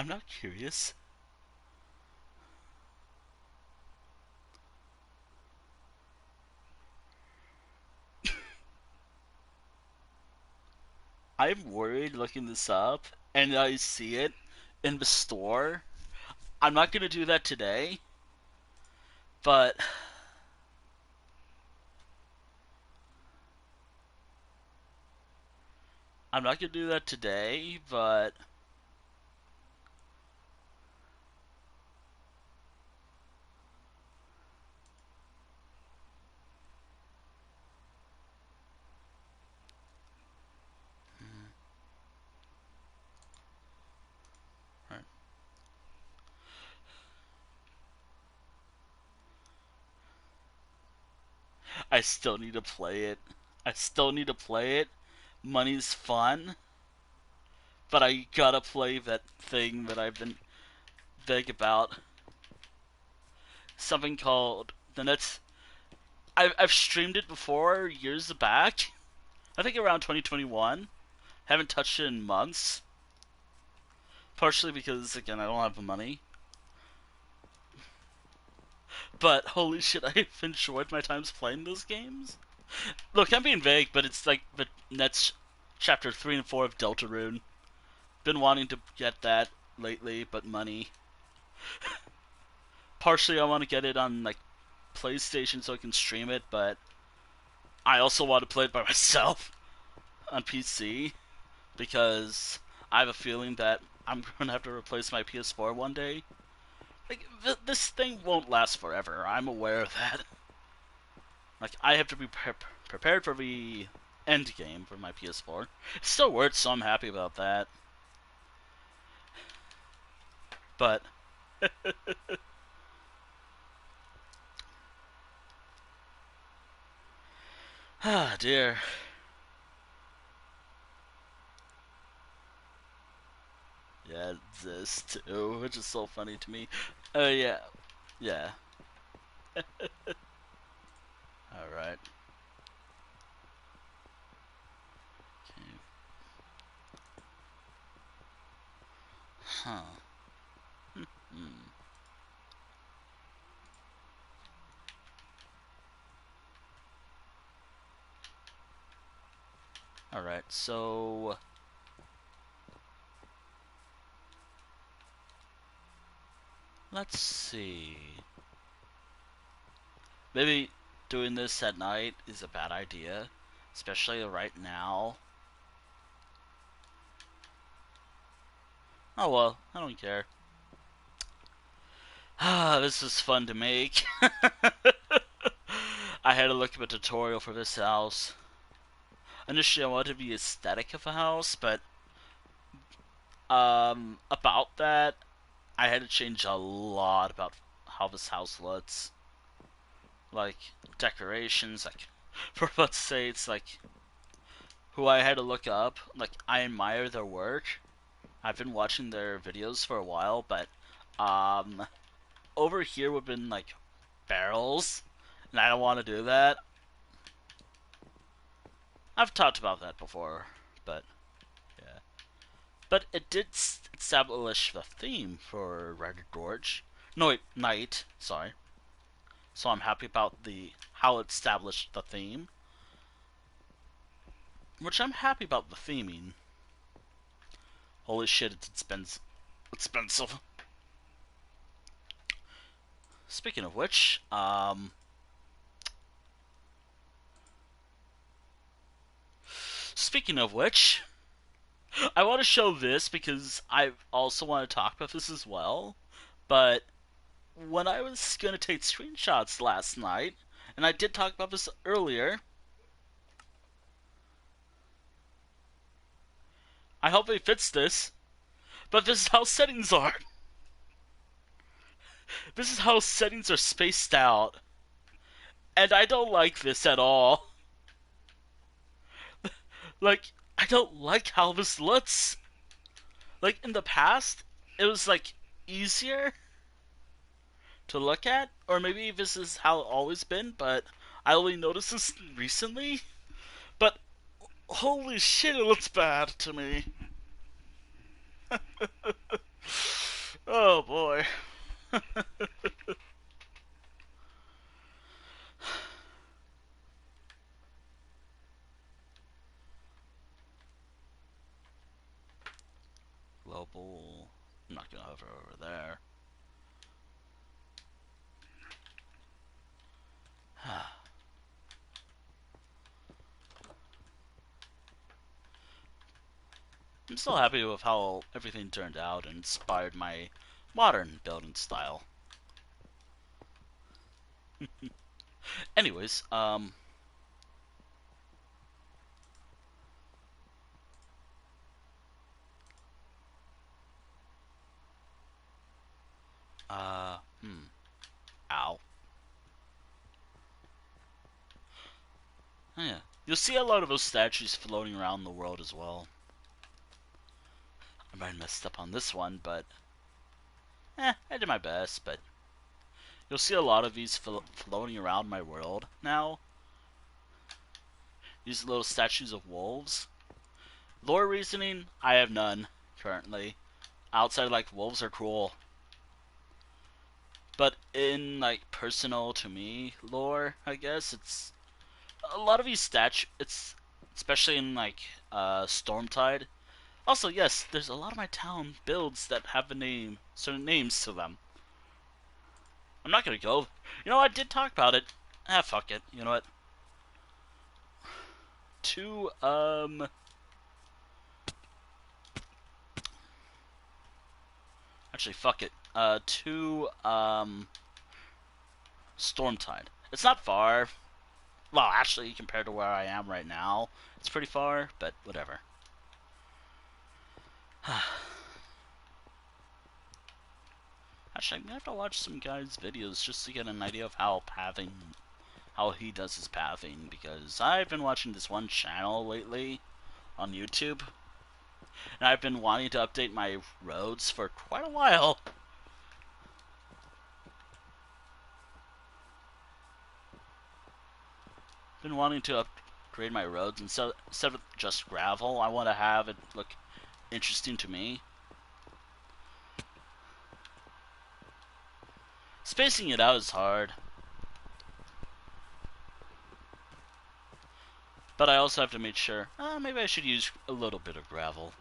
I'm not curious. I'm worried looking this up and I see it in the store. I'm not gonna do that today, but I'm not gonna do that today, but I still need to play it. I still need to play it. Money's fun, but I gotta play that thing that I've been vague about. Something called the Nets. I've streamed it before years back. I think around 2021. Haven't touched it in months. Partially because again I don't have the money. But holy shit, I've enjoyed my times playing those games. Look, I'm being vague, but it's like the Nets chapter 3 and 4 of Deltarune. Been wanting to get that lately, but money. Partially, I want to get it on like PlayStation so I can stream it, but I also want to play it by myself on PC because I have a feeling that I'm gonna have to replace my PS4 one day. Like this thing won't last forever. I'm aware of that. Like I have to be prepared for the end game for my PS4. It still works, so I'm happy about that. But ah dear. Yeah, this too, which is so funny to me. Oh yeah, yeah. All right. Okay. Huh. Hmm. All right. So let's see. Maybe doing this at night is a bad idea, especially right now. Oh well, I don't care. Ah, this is fun to make. I had to look up a tutorial for this house. Initially, I wanted the aesthetic of a house, but about that, I had to change a lot about how this house looks. Like decorations, like for let's say it's like who I had to look up. Like I admire their work. I've been watching their videos for a while, but um, over here would have been like barrels, and I don't want to do that. I've talked about that before, but yeah. But it did establish the theme for Red Gorge. No, wait, Night. Sorry. So I'm happy about the how it established the theme, which I'm happy about the theming. Holy shit, it's expensive. Speaking of which, speaking of which, I want to show this because I also want to talk about this as well. But when I was gonna take screenshots last night, and I did talk about this earlier, I hope it fits this. But this is how settings are. This is how settings are spaced out. And I don't like this at all. Like, I don't like how this looks. Like, in the past, it was, like, easier to look at. Or maybe this is how it's always been, but I only noticed this recently. But, holy shit, it looks bad to me. Oh boy. Global. I'm not gonna hover over there. I'm still happy with how everything turned out and inspired my modern building style. Anyways, uh, hmm, ow. Oh, yeah, you'll see a lot of those statues floating around the world as well. I might have messed up on this one, but I did my best. But you'll see a lot of these floating around my world now. These little statues of wolves. Lore reasoning, I have none currently. Outside, like, wolves are cool. But in, like, personal to me lore, I guess, it's a lot of these statues, it's especially in, like, Stormtide. Also, yes, there's a lot of my town builds that have a name, certain names to them. I'm not gonna go. You know, I did talk about it. Fuck it. You know what? Two, actually, fuck it. To, Stormtide. It's not far. Well, actually, compared to where I am right now, it's pretty far, but whatever. Actually, I'm gonna have to watch some guy's videos just to get an idea of how he does his pathing, because I've been watching this one channel lately on YouTube, and I've been wanting to update my roads for quite a while. Been wanting to upgrade my roads instead of just gravel. I want to have it look interesting to me. Spacing it out is hard, but I also have to make sure. Maybe I should use a little bit of gravel.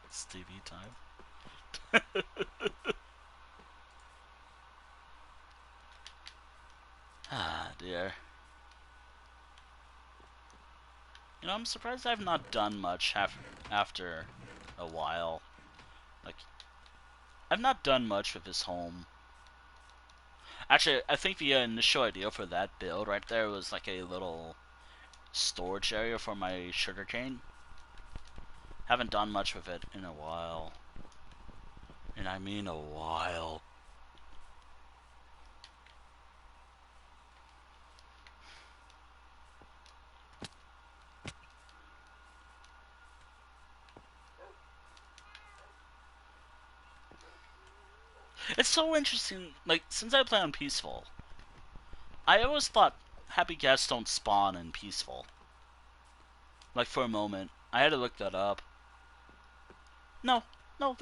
It's TV time. Ah, dear. You know, I'm surprised I've not done much after a while. Like, I've not done much with this home. Actually, I think the initial idea for that build right there was like a little storage area for my sugarcane. Haven't done much with it in a while. And I mean a while. It's so interesting, like, since I play on Peaceful, I always thought happy guests don't spawn in Peaceful. Like, for a moment. I had to look that up. No, no,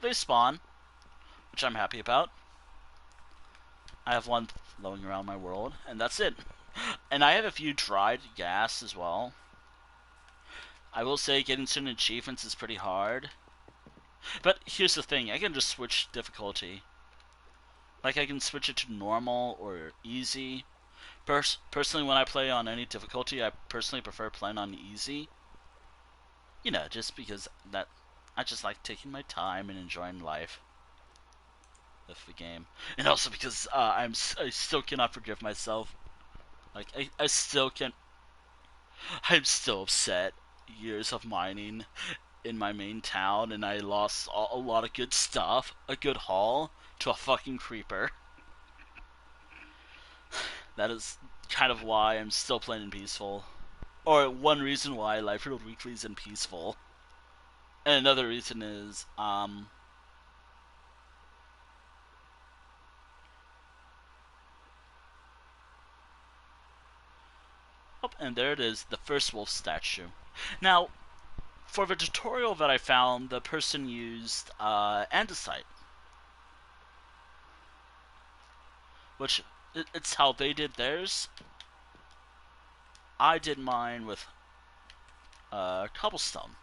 they spawn, which I'm happy about. I have one flowing around my world, and that's it. And I have a few dried gas as well. I will say getting certain achievements is pretty hard. But here's the thing, I can just switch difficulty. Like, I can switch it to normal or easy. Personally, when I play on any difficulty, I personally prefer playing on easy. You know, just because that I just like taking my time and enjoying life with the game. And also because I still cannot forgive myself. Like, I still can't. I'm still upset. Years of mining in my main town, and I lost a lot of good stuff, a good haul, to a fucking creeper. That is kind of why I'm still playing in Peaceful. Or one reason why Life Real Weekly is in Peaceful. And another reason is, and there it is, the first wolf statue. Now, for the tutorial that I found, the person used andesite, which it's how they did theirs. I did mine with cobblestone.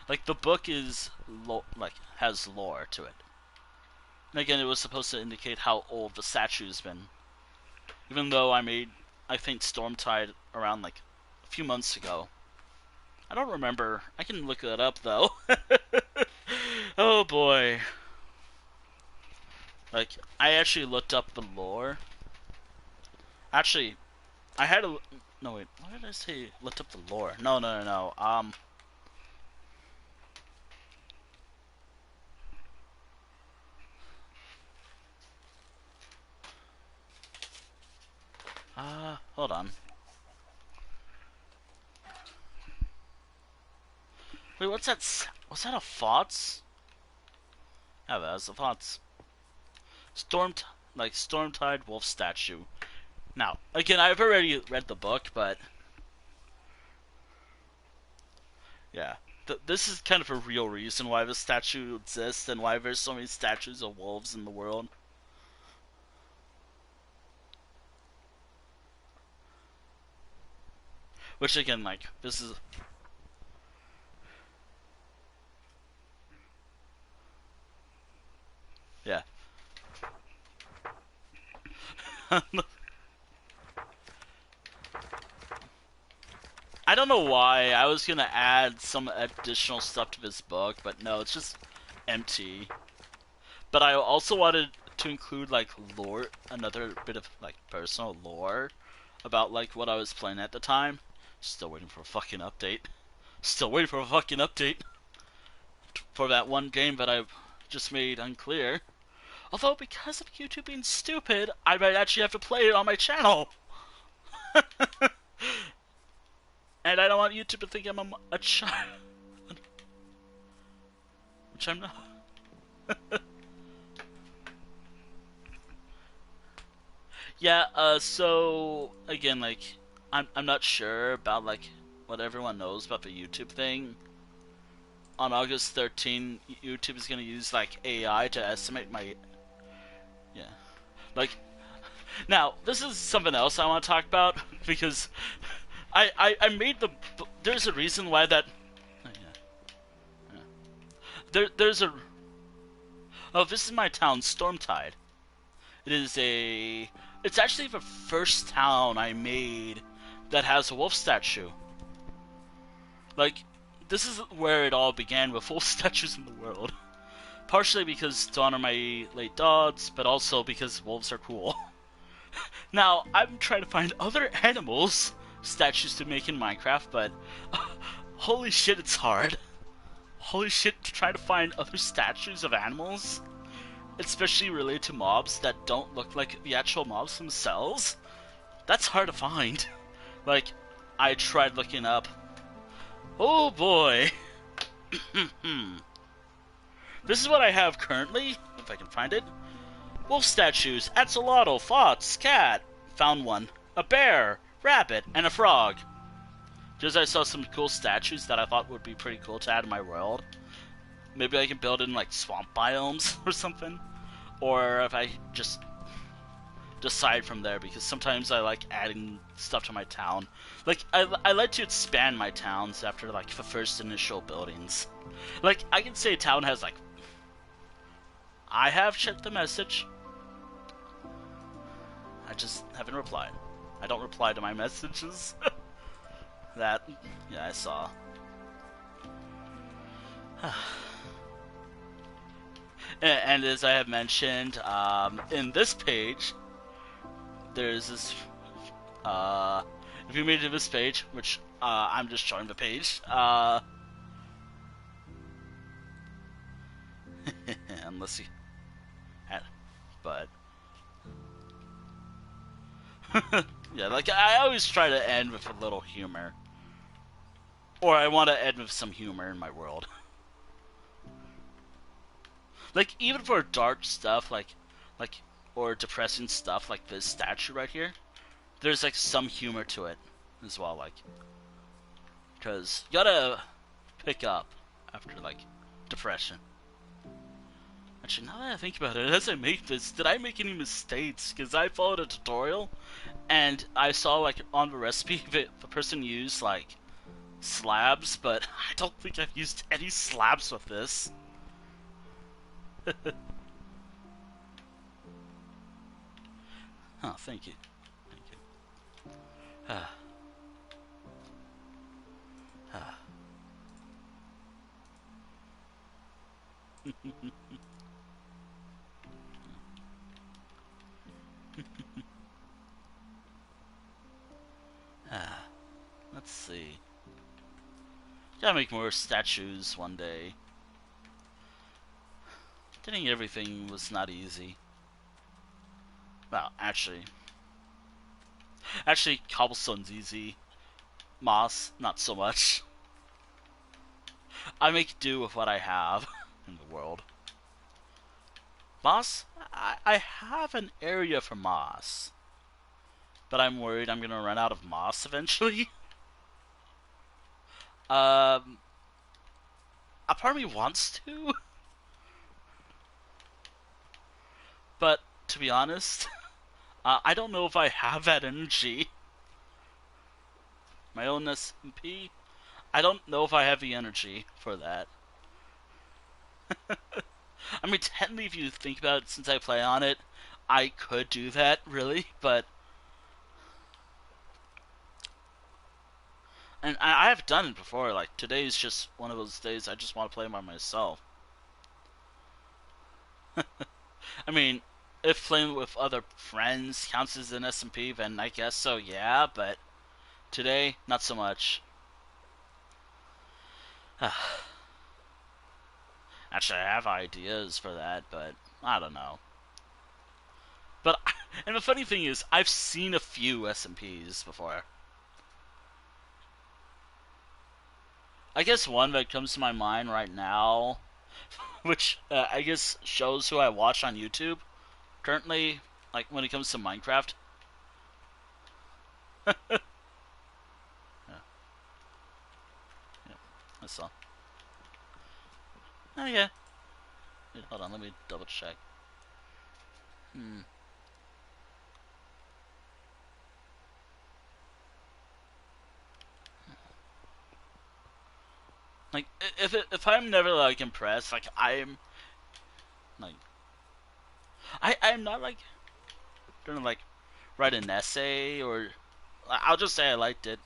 Like, the book is has lore to it. And again, it was supposed to indicate how old the statue's been. Even though I made, I think, Stormtide around like a few months ago. I don't remember. I can look that up though. Oh boy. Like, I actually looked up the lore. Actually, I had a... No, wait. Why did I say looked up the lore? No. Hold on. Wait, what's that? Was that a Fots? Yeah, that was a Fots. Stormtide Wolf statue. Now, again, I've already read the book, but yeah, this is kind of a real reason why the statue exists and why there's so many statues of wolves in the world. Which again, like, this is... Yeah. I don't know why. I was gonna add some additional stuff to this book, but no, it's just empty. But I also wanted to include, like, lore, another bit of, like, personal lore about, like, what I was playing at the time. Still waiting for a fucking update. Still waiting for a fucking update for that one game that I just made unclear. Although, because of YouTube being stupid, I might actually have to play it on my channel. And I don't want YouTube to think I'm a child. Which I'm not. Yeah, so, again, like, I'm not sure about, like, what everyone knows about the YouTube thing. On August 13th, YouTube is gonna use, like, AI to estimate my... Yeah. Like, now, this is something else I want to talk about, because I made the... There's a reason why that... There's a... Oh, this is my town, Stormtide. It is a... It's actually the first town I made that has a wolf statue. Like, this is where it all began, with wolf statues in the world. Partially because to honor my late dogs, but also because wolves are cool. Now, I'm trying to find other animals statues to make in Minecraft, but holy shit, it's hard. Holy shit, to try to find other statues of animals, especially related to mobs that don't look like the actual mobs themselves. That's hard to find. Like, I tried looking up. Oh boy. This is what I have currently, if I can find it. Wolf statues, axolotl, fox, cat. Found one. A bear, rabbit, and a frog. Just I saw some cool statues that I thought would be pretty cool to add in my world. Maybe I can build in, like, swamp biomes or something. Or if I just decide from there, because sometimes I like adding stuff to my town. Like, I like to expand my towns after, like, the first initial buildings. Like, I can say a town has, like... I have checked the message. I just haven't replied. I don't reply to my messages. That, yeah, I saw. And as I have mentioned, in this page, there's this, if you made it to this page, which, I'm just showing the page, unless you, but, yeah, like, I always try to end with a little humor, or I want to end with some humor in my world. Like, even for dark stuff, like, or depressing stuff, like this statue right here, there's, like, some humor to it. as well, like, because you gotta pick up after, like, depression. Actually, now that I think about it, as I make this, did I make any mistakes? Because I followed a tutorial, and I saw, like, on the recipe, the person used, like, slabs, but I don't think I've used any slabs with this. Oh, thank you. Thank you. Ah. Ah. Ah. Let's see. Gotta make more statues one day. Getting everything was not easy. Well, actually, cobblestone's easy. Moss, not so much. I make do with what I have in the world. Moss, I have an area for moss, but I'm worried I'm gonna run out of moss eventually. A part of me wants to, but to be honest, I don't know if I have that energy. My own SMP, I don't know if I have the energy for that. I mean, technically, if you think about it, since I play on it, I could do that, really, but... And I have done it before, like, today's just one of those days I just want to play by myself. I mean, if playing with other friends counts as an SMP, then I guess so, yeah, but today, not so much. Actually, I have ideas for that, but I don't know. But, and the funny thing is, I've seen a few SMPs before. I guess one that comes to my mind right now, which I guess shows who I watch on YouTube currently, like when it comes to Minecraft. Yeah, yeah, I saw. Oh yeah. Wait, hold on, let me double check. Like if I'm never like impressed, like I'm like I'm not like gonna like write an essay or I'll just say I liked it.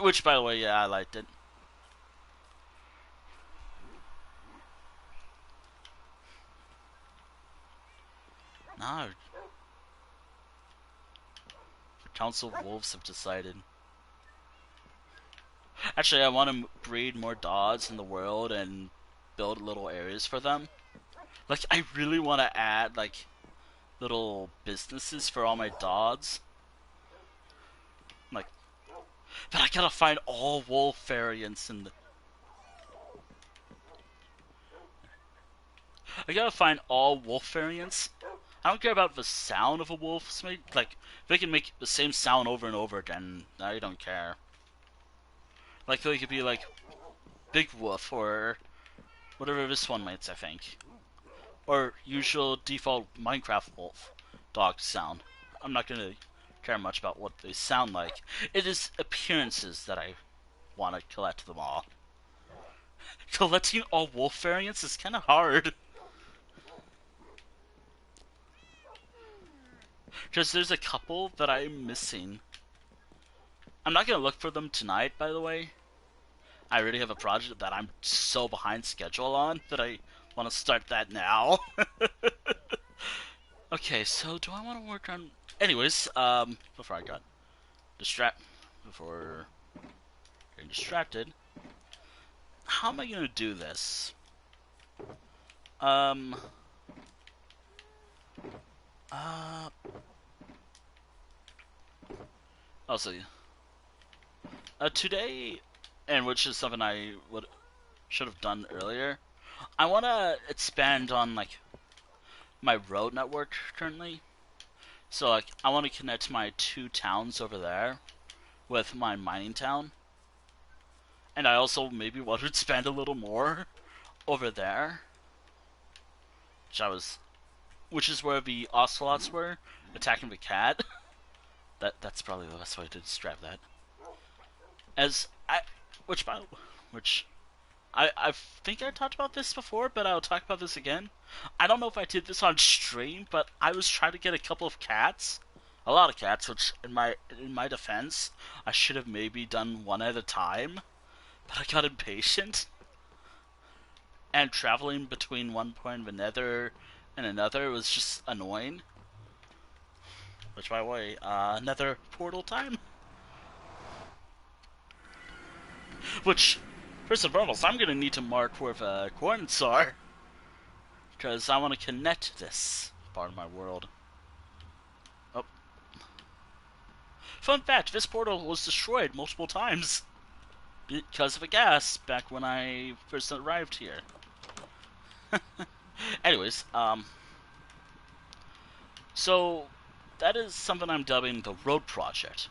Which by the way, yeah, I liked it. No, Council of Wolves have decided. Actually, I want to breed more dogs in the world and build little areas for them. Like, I really want to add, like, little businesses for all my dogs. Like, but I gotta find all wolf variants and I gotta find all wolf variants. I don't care about the sound of a wolf's make. Like, if they can make the same sound over and over again, I don't care. Like, they could be like Big Wolf or whatever this one makes, I think. Or usual default Minecraft wolf dog sound. I'm not gonna care much about what they sound like. It is appearances that I want to collect them all. Collecting all wolf variants is kind of hard. Because there's a couple that I'm missing. I'm not gonna look for them tonight, by the way. I already have a project that I'm so behind schedule on that I want to start that now. Okay, so do I want to work on... Anyways, before I got before getting distracted, how am I gonna do this? Uh, also, today, and which is something I should have done earlier, I want to expand on, like, my road network currently. So, like, I want to connect my two towns over there with my mining town. And I also maybe want to expand a little more over there. Which is where the ocelots were attacking the cat. That's probably the best way to describe that. As I, which by which I think I talked about this before, but I'll talk about this again. I don't know if I did this on stream, but I was trying to get a couple of cats, a lot of cats. Which in my defense, I should have maybe done one at a time, but I got impatient. And traveling between one point of the nether and another was just annoying. Which, by the way, nether portal time. Which, first and foremost, I'm gonna need to mark where the coordinates are, because I want to connect this part of my world. Oh. Fun fact, this portal was destroyed multiple times because of a gas back when I first arrived here. Anyways, so that is something I'm dubbing the road project.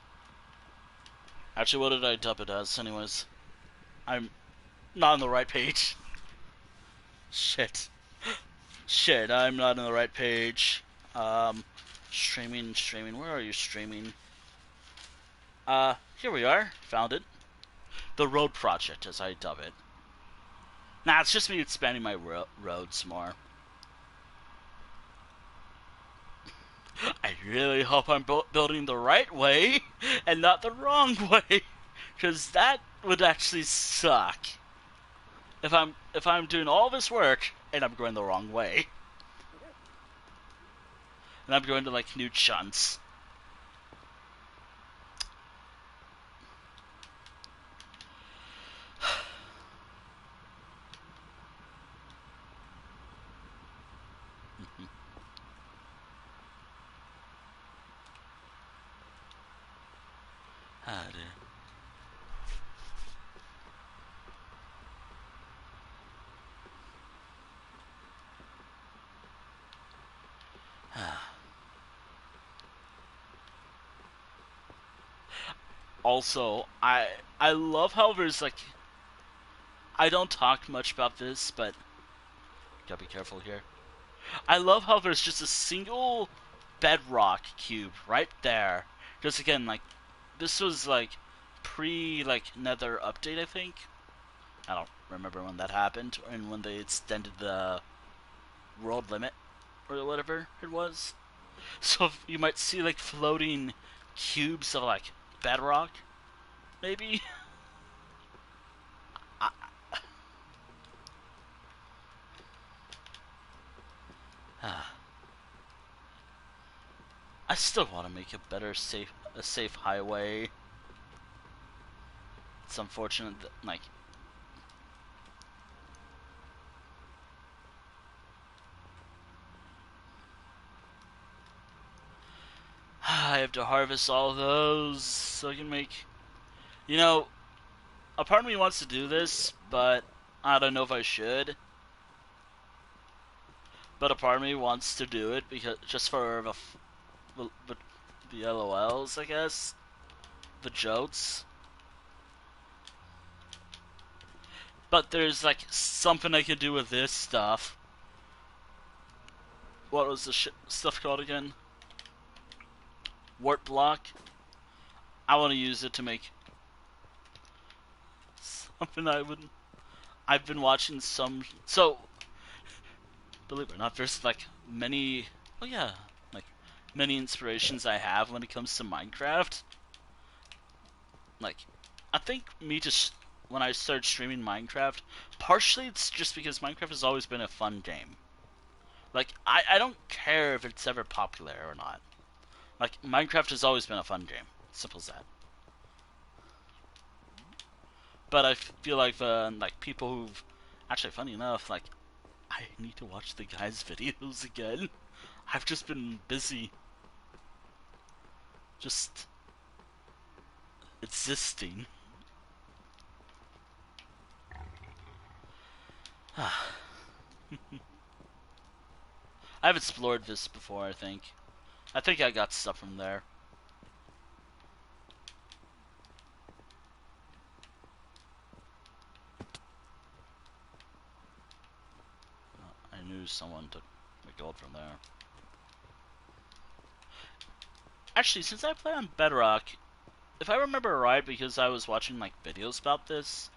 Actually, what did I dub it as anyways? I'm not on the right page. Shit, I'm not on the right page. Streaming, where are you streaming? Here we are, found it. The road project, as I dub it. Nah, it's just me expanding my roads more. I really hope I'm building the right way and not the wrong way, because that would actually suck. If I'm doing all this work and I'm going the wrong way, and I'm going to like new chunks. Ah, dear. Also, I love how there's like, I don't talk much about this, but gotta be careful here. I love how there's just a single bedrock cube right there. Just again, like, this was like pre Nether update, I think. I don't remember when that happened, and when they extended the world limit or whatever it was. So you might see like floating cubes of like bedrock, maybe. I, I still want to make a better safe highway. It's unfortunate that like I have to harvest all those so I can make. You know, a part of me wants to do this, but I don't know if I should. But a part of me wants to do it because just for the LOLs, I guess, the jokes. But there's like something I could do with this stuff. What was the stuff called again? Wart block. I want to use it to make something I've been watching some. So, believe it or not, there's like many. Oh yeah, like many inspirations I have when it comes to Minecraft. Like, I think me just when I started streaming Minecraft, partially it's just because Minecraft has always been a fun game. Like, I don't care if it's ever popular or not. Like, Minecraft has always been a fun game. Simple as that. But I feel like people who've actually, funny enough, like, I need to watch the guys' videos again. I've just been busy, just existing. I've explored this before, I think. I think I got stuff from there. to someone took my gold from there. Actually, since I play on Bedrock, if I remember right, because I was watching like videos about this,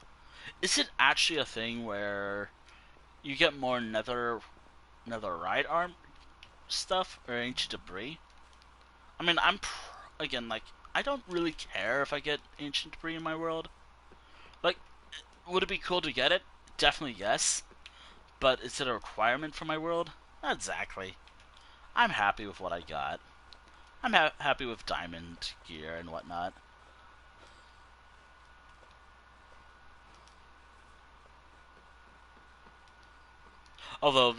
is it actually a thing where you get more netherite arm stuff or ancient debris? I mean, again, like, I don't really care if I get ancient debris in my world. Like, would it be cool to get it? Definitely yes. But is it a requirement for my world? Not exactly. I'm happy with what I got. I'm happy with diamond gear and whatnot. Although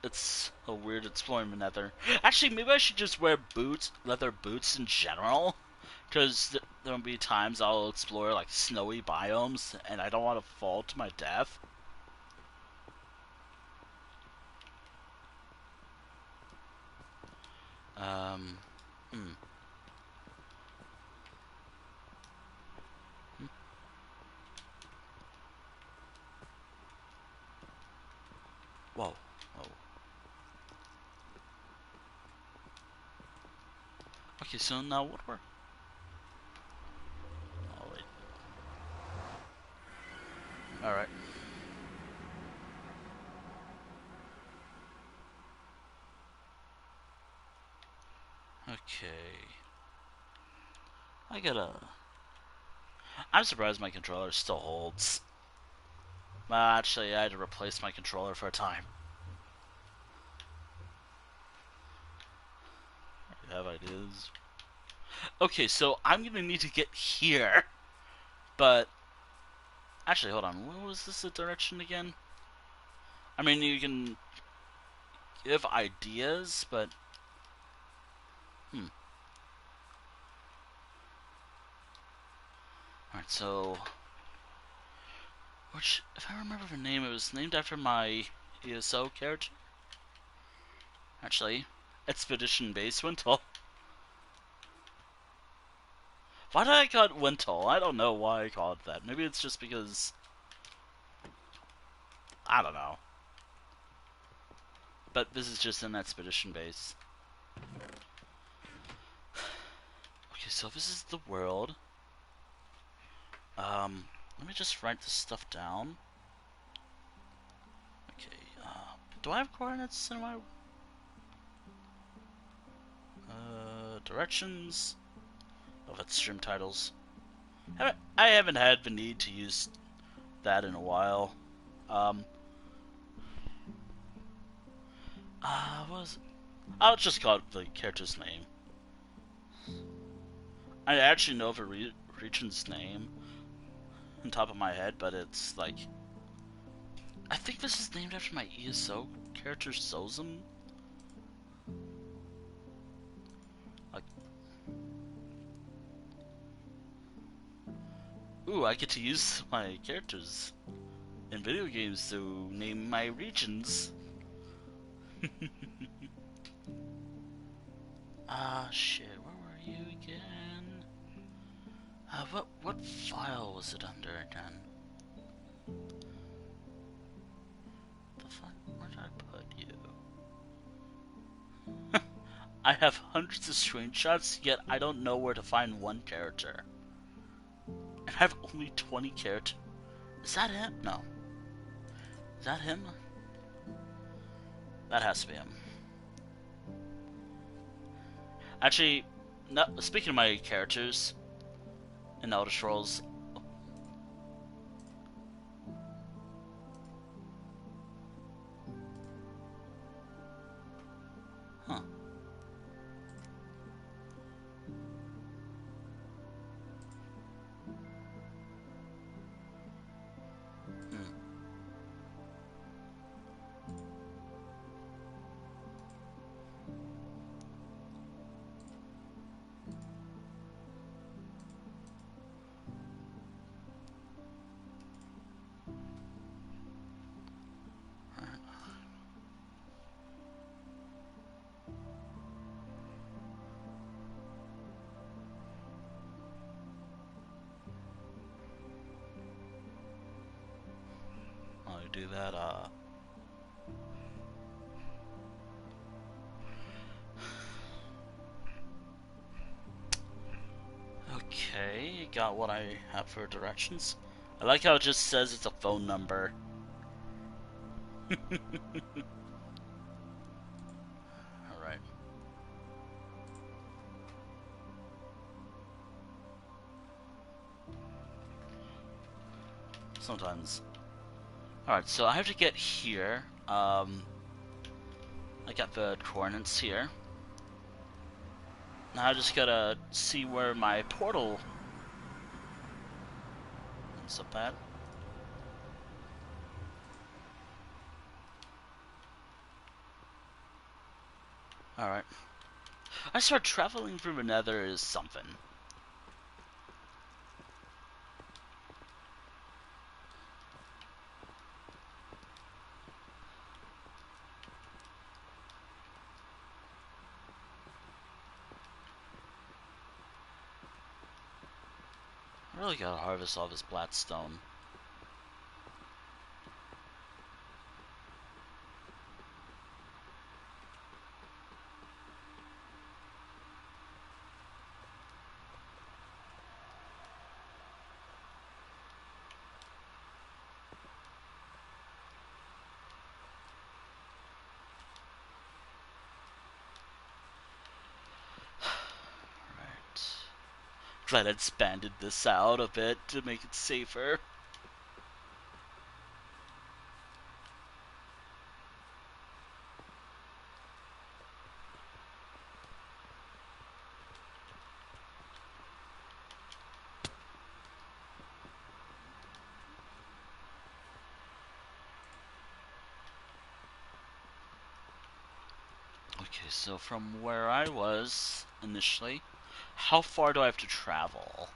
it's a weird exploring the nether. Actually, maybe I should just wear boots, leather boots in general. Because there'll be times I'll explore like snowy biomes and I don't want to fall to my death. Um, hmm. Hmm. Whoa. Whoa. Okay, so now what were... Oh, wait. Alright. Okay. I gotta... I'm surprised my controller still holds. Actually, I had to replace my controller for a time. I have ideas. Okay, so I'm gonna need to get here. But... Actually, hold on. What was this the direction again? I mean, you can give ideas, but... Hmm. Alright, so... Which, if I remember the name, it was named after my ESO character. Actually, Expedition Base Wintle. Why did I call it Wintle? I don't know why I called it that. Maybe it's just because... I don't know. But this is just an expedition base. Okay, so this is the world. Let me just write this stuff down. Okay, do I have coordinates in my... Directions? Oh, that's stream titles. I haven't had the need to use that in a while. What was... I'll just call it the character's name. I actually know the region's name on top of my head, but it's like... I think this is named after my ESO character, Sozum. Like... Ooh, I get to use my characters in video games to name my regions. Shit, where were you again? What file was it under again? The fuck? Where did I put you? I have hundreds of screenshots, yet I don't know where to find one character. And I have only 20 characters. Is that him? No. Is that him? That has to be him. Actually, no, speaking of my characters in Elder Scrolls, huh? Hmm. I'll do that. got what I have for directions. I like how it just says it's a phone number. Alright. Sometimes. Alright, so I have to get here. I got the coordinates here. Now I just gotta see where my portal ends up at. Alright. I start traveling through the nether is something. I really gotta harvest all this blackstone. Right. Glad I expanded this out a bit to make it safer. Okay, so from where I was initially, how far do I have to travel?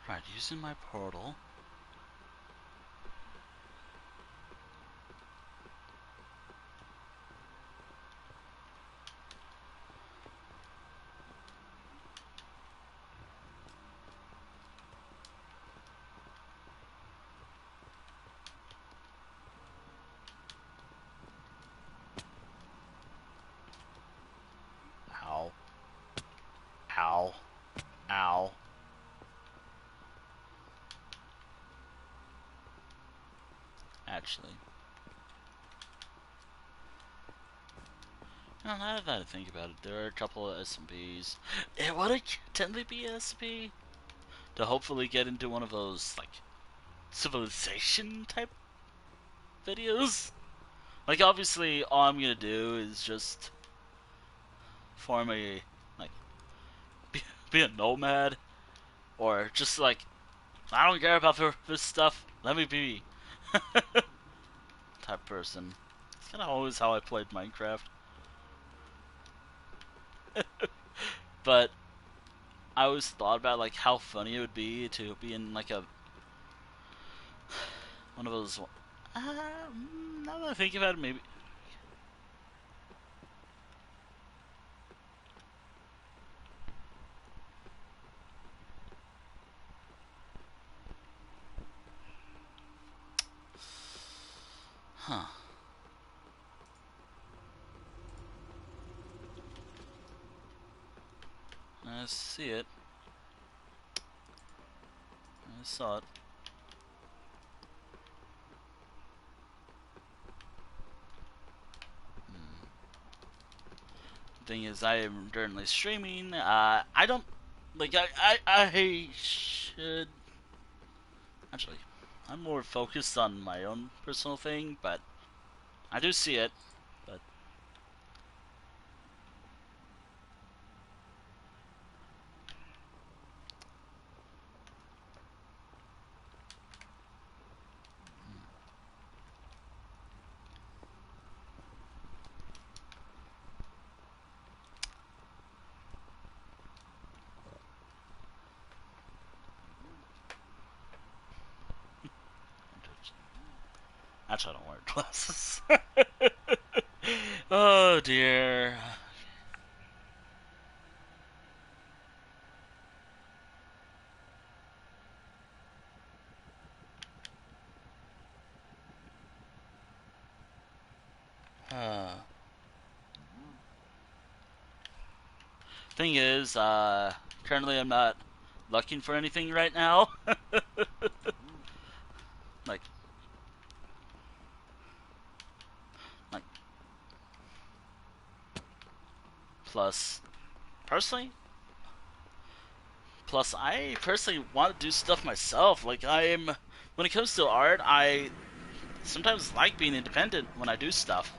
Right, using my portal. Ow. Ow. Ow. Actually. Now that I think about it, there are a couple of SMPs. It would technically be an SMP to hopefully get into one of those, like, civilization type videos. Like, obviously, all I'm gonna do is just form a, like, be a nomad, or just, like, I don't care about this stuff, let me be type person. It's kind of always how I played Minecraft. But I always thought about, like, how funny it would be to be in, like, a one of those. Now that I think about it, maybe. Huh. I see it. I saw it. Thing is, I am currently streaming. I don't like. I should actually. I'm more focused on my own personal thing, but I do see it. But actually, I don't wear glasses. Oh dear. Uh, Thing is, currently I'm not looking for anything right now. like, like, plus, personally, I personally want to do stuff myself. When it comes to art, I sometimes like being independent when I do stuff.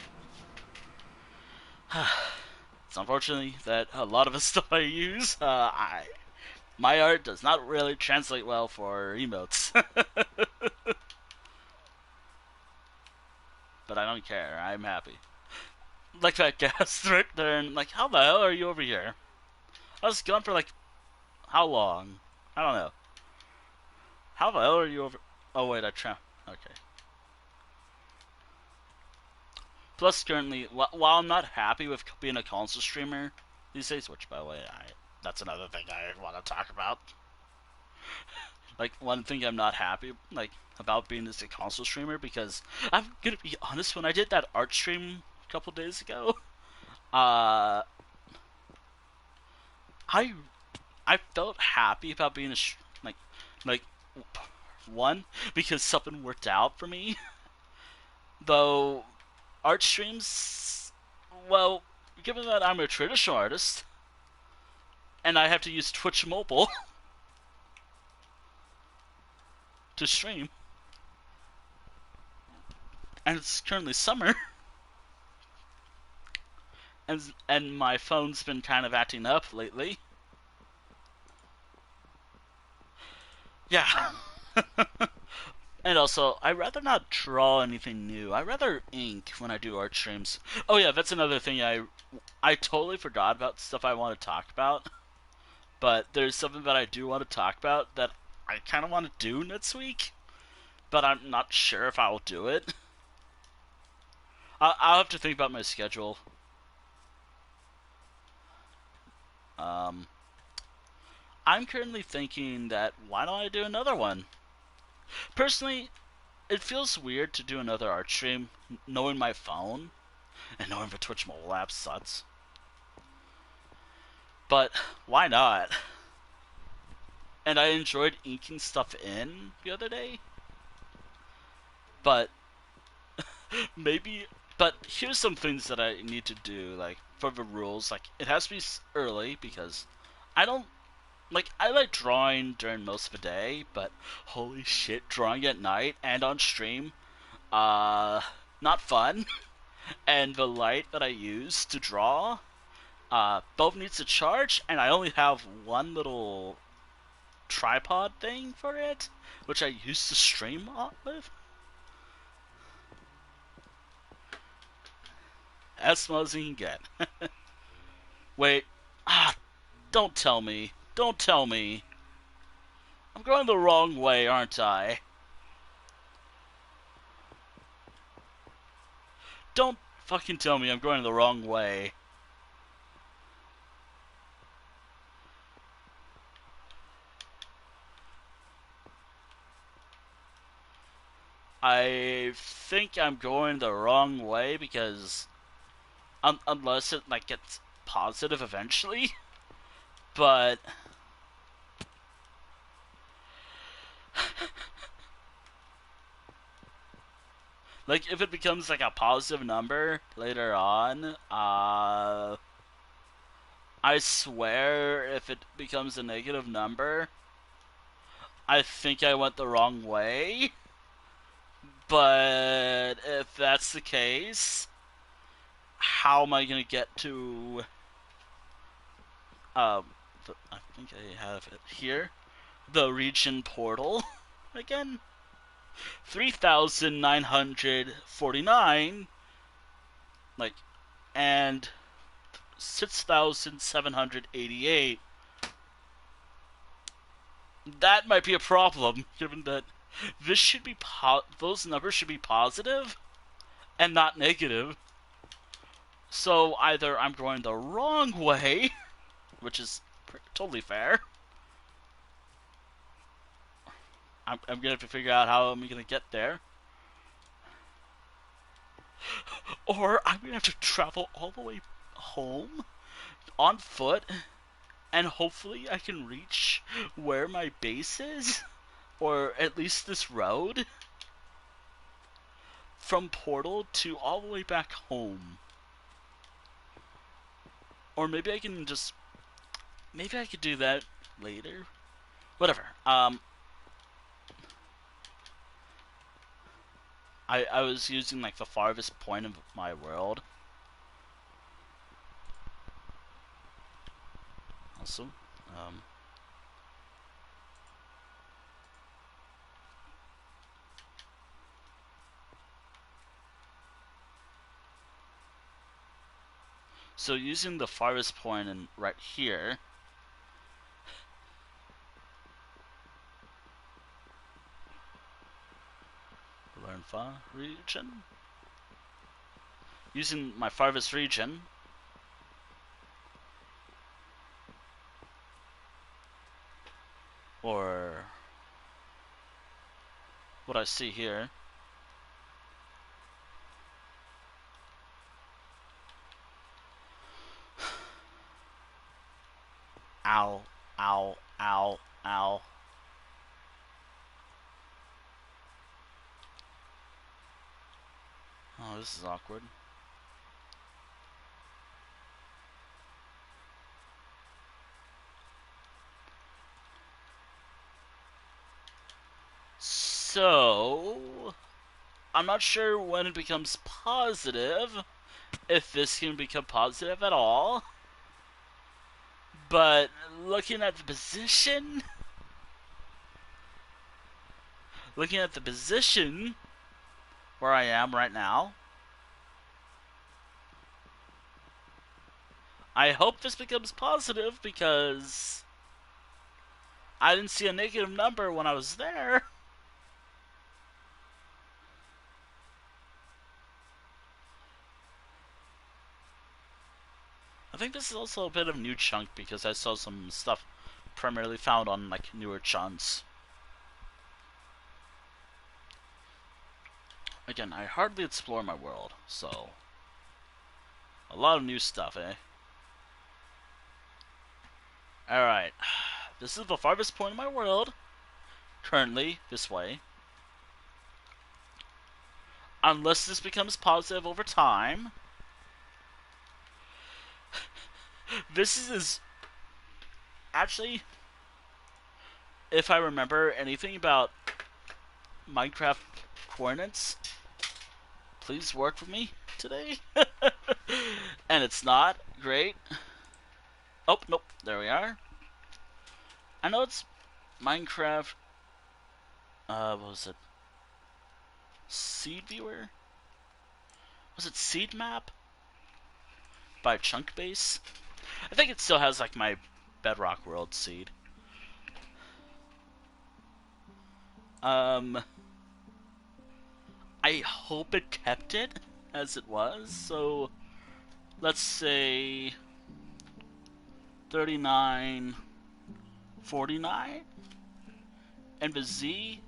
It's unfortunately that a lot of the stuff I use, my art does not really translate well for emotes. But I don't care. I'm happy. Like that gas right there, and like, how the hell are you over here? I was gone for like how long? I don't know. How the hell are you over? Oh wait, Okay. Plus, currently, while I'm not happy with being a console streamer these days, which by the way, that's another thing I want to talk about. Like one thing I'm not happy about being as a console streamer because I'm gonna be honest. When I did that art stream a couple days ago, uh, I I felt happy about being like one because something worked out for me. Though art streams, well, given that I'm a traditional artist and I have to use Twitch Mobile to stream, and it's currently summer, and my phone's been kind of acting up lately. Yeah. And also, I'd rather not draw anything new. I rather ink when I do art streams. Oh yeah, that's another thing I totally forgot about stuff I want to talk about. But there's something that I do want to talk about that I kind of want to do next week, but I'm not sure if I'll do it. I'll have to think about my schedule. Um, I'm currently thinking that why don't I do another one? Personally, it feels weird to do another art stream knowing my phone and knowing the Twitch mobile app sucks. But why not? And I enjoyed inking stuff in the other day. But maybe. But here's some things that I need to do, like for the rules. Like it has to be early because I don't I like drawing during most of the day, but holy shit, drawing at night and on stream, uh, not fun. And the light that I use to draw, both needs to charge, and I only have one little tripod thing for it, which I used to stream with. As small as you can get. Wait, don't tell me. Don't tell me. I'm going the wrong way, aren't I? Don't fucking tell me I'm going the wrong way. I think I'm going the wrong way because unless it gets positive eventually, but if it becomes a positive number later on, I swear if it becomes a negative number, I think I went the wrong way. But if that's the case, how am I gonna get to? I think I have it here. The region portal again. 3,949, and 6,788. That might be a problem, given that this should be those numbers should be positive and not negative. So either I'm going the wrong way, which is totally fair. I'm gonna have to figure out how I'm gonna get there. Or I'm gonna have to travel all the way home on foot, and hopefully I can reach where my base is, or at least this road, from Portal to all the way back home. Or maybe I can just... Maybe I could do that later. Whatever. I was using like the farthest point of my world. Also, so using the farthest point and right here. Learn far region. Using my farthest region. Or what I see here. Ow, ow, ow, ow. Oh, this is awkward. So, I'm not sure when it becomes positive, if this can become positive at all. But looking at the position, where I am right now, I hope this becomes positive because I didn't see a negative number when I was there. I think this is also a bit of new chunk because I saw some stuff primarily found on like newer chunks. Again, I hardly explore my world, so a lot of new stuff, eh? Alright, this is the farthest point of my world, currently this way. Unless this becomes positive over time. This is actually, if I remember anything about Minecraft coordinates, please work for me today. And it's not great. Oh, nope, there we are. I know it's Minecraft, what was it? Seed Viewer? Was it Seed Map? By Chunk Base? I think it still has like my Bedrock World seed. I hope it kept it as it was, so let's say 3949, and the Z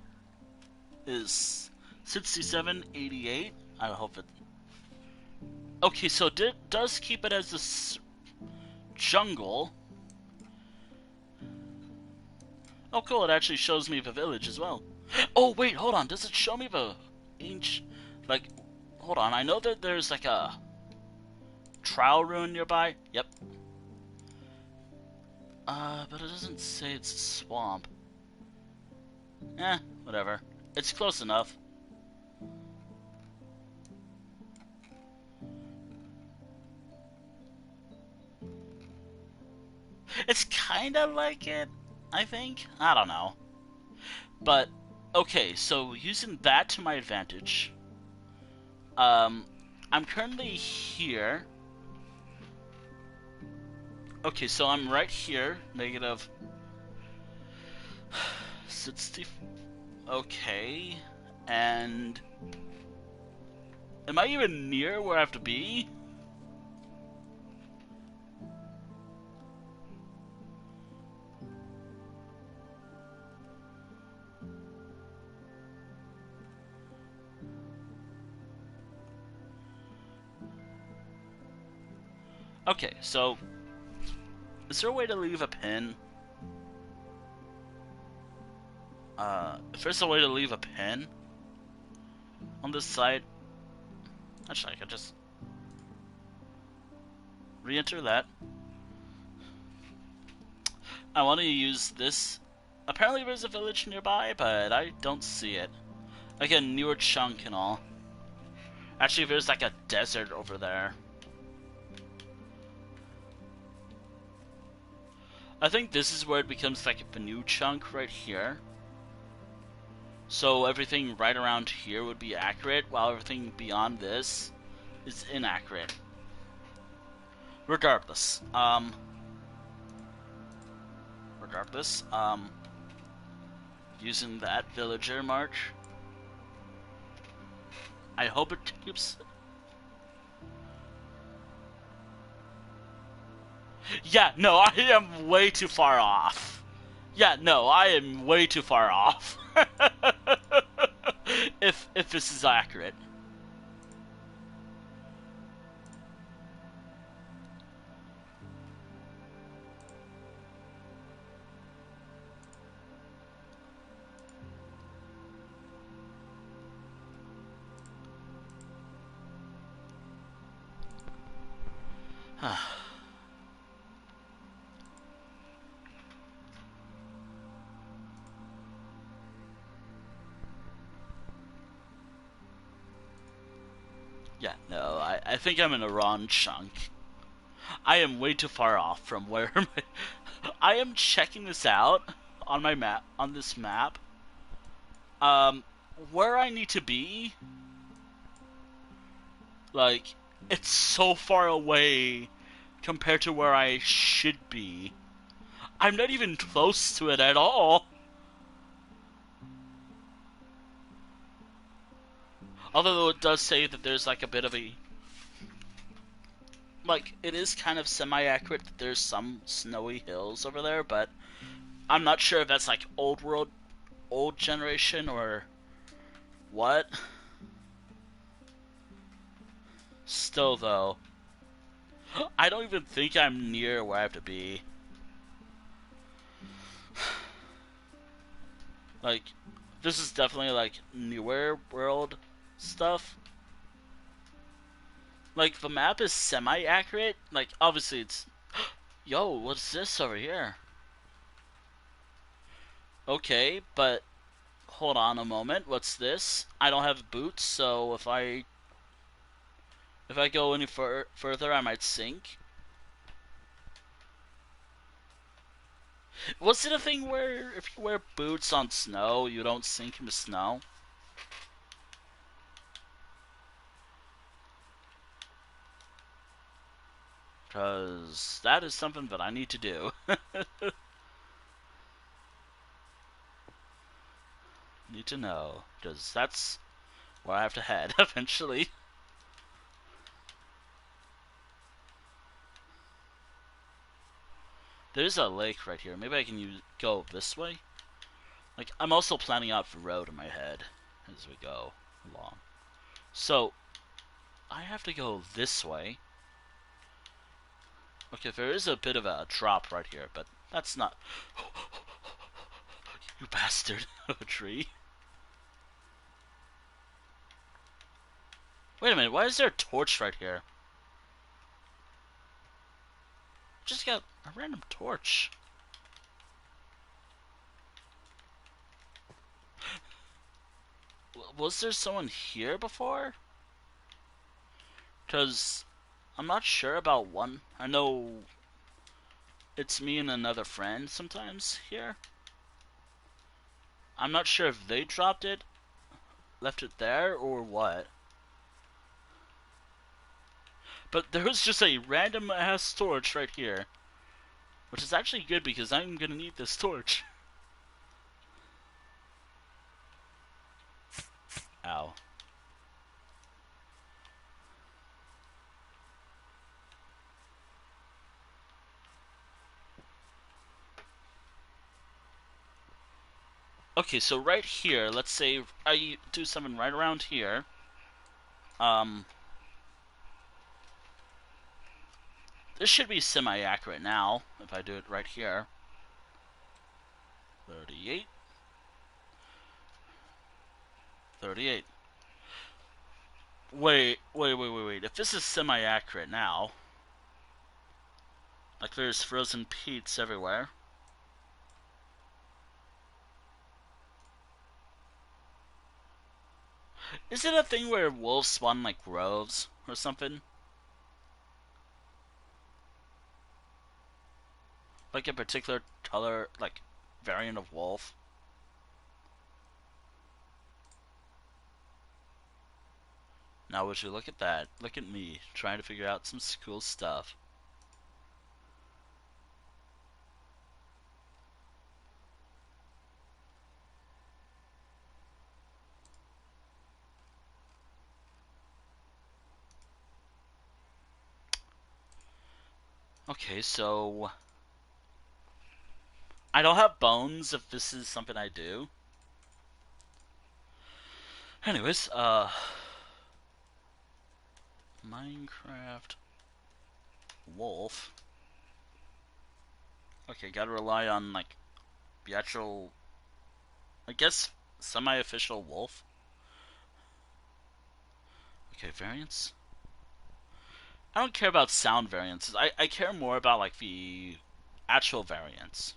is 6788. I hope it... Okay, so it does keep it as this jungle. Oh cool, it actually shows me the village as well. Oh wait, hold on, does it show me the ancient... Like, hold on, I know that there's like a trial ruin nearby. Yep. But it doesn't say it's a swamp. Eh, whatever. It's close enough. It's kinda like it, I think. I don't know. But, okay, so using that to my advantage, I'm currently here. Okay, so I'm right here, negative 60. Okay, and am I even near where I have to be? Okay, so is there a way to leave a pin? If there's a way to leave a pin on this side, actually I could just re-enter that. I want to use this. Apparently there's a village nearby, but I don't see it. Like a newer chunk and all. Actually, there's like a desert over there. I think this is where it becomes like the new chunk right here. So everything right around here would be accurate, while everything beyond this is inaccurate. Regardless, using that villager march, I hope it keeps. Yeah, no, I am way too far off. Yeah, no, I am way too far off. if this is accurate. Yeah, no, I think I'm in the wrong chunk. I am way too far off from where my... I am checking this out on my map, on this map. Where I need to be, like, it's so far away compared to where I should be. I'm not even close to it at all. Although it does say that there's like a bit of a... Like, it is kind of semi-accurate that there's some snowy hills over there, but I'm not sure if that's like old world, old generation, or what. Still though, I don't even think I'm near where I have to be. Like, this is definitely like newer world stuff. Like, the map is semi-accurate. Like, obviously it's... Yo, what's this over here? Okay, but hold on a moment. What's this? I don't have boots, so if I go any further, I might sink. Was it a thing where if you wear boots on snow, you don't sink in the snow? Because that is something that I need to do. Need to know, because that's where I have to head eventually. There's a lake right here. Maybe I can go this way? Like, I'm also planning out the road in my head as we go along. So, I have to go this way. Okay, there is a bit of a drop right here, but that's not... You bastard of a tree. Wait a minute, why is there a torch right here? Just got a random torch. Was there someone here before? Because I'm not sure about one. I know it's me and another friend sometimes here. I'm not sure if they dropped it, left it there, or what. But there was just a random ass torch right here. Which is actually good because I'm gonna need this torch. Ow. Okay, so right here, let's say I do something right around here. This should be semi-accurate now, if I do it right here. 38. 38. Wait. If this is semi-accurate now, like there's frozen peats everywhere. Is it a thing where wolves spawn like groves or something? Like a particular color, like variant of wolf? Now would you look at that? Look at me, trying to figure out some cool stuff. Okay, so I don't have bones if this is something I do. Anyways, Minecraft wolf. Okay, gotta rely on like the actual, I guess, semi-official wolf. Okay, variants. I don't care about sound variants. I care more about like the actual variants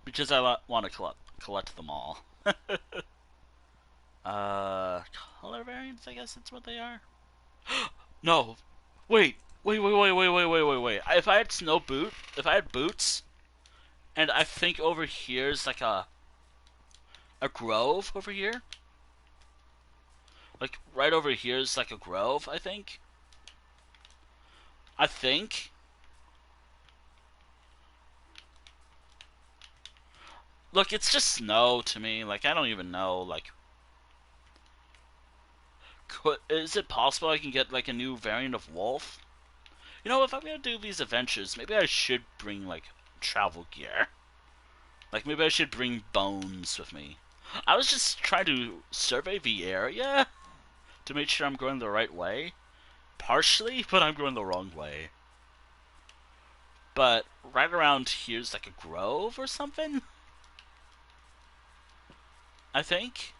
because I want to collect them all. Color variants. I guess that's what they are. No, wait. If I had if I had boots, and I think over here is like a grove over here. Like right over here is like a grove. I think. Look, it's just snow to me. Like I don't even know. Like, is it possible I can get like a new variant of wolf? You know, if I'm gonna do these adventures, maybe I should bring like travel gear. Like maybe I should bring bones with me. I was just trying to survey the area to make sure I'm going the right way. Partially, but I'm going the wrong way. But right around here's like a grove or something, I think.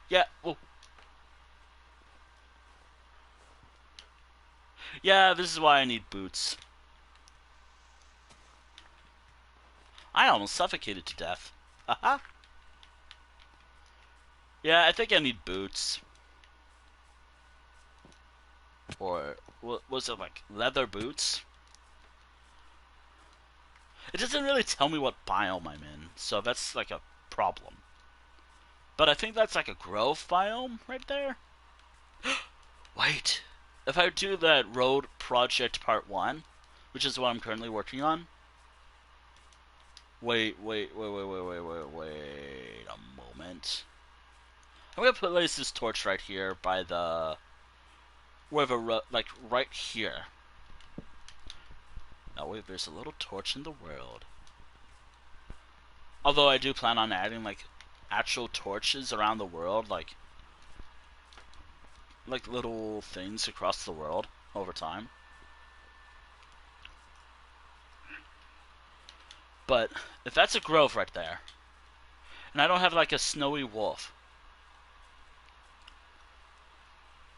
Yeah, well, yeah, this is why I need boots. I almost suffocated to death. Haha. Yeah, I think I need boots. Or, was it like leather boots? It doesn't really tell me what biome I'm in, so that's like a problem. But I think that's like a grove biome right there. Wait. If I do that road project part 1, which is what I'm currently working on. Wait a moment. I'm gonna place this torch right here by the wherever, like right here. That way there's a little torch in the world. Although I do plan on adding like actual torches around the world, like little things across the world over time. But if that's a grove right there, and I don't have like a snowy wolf,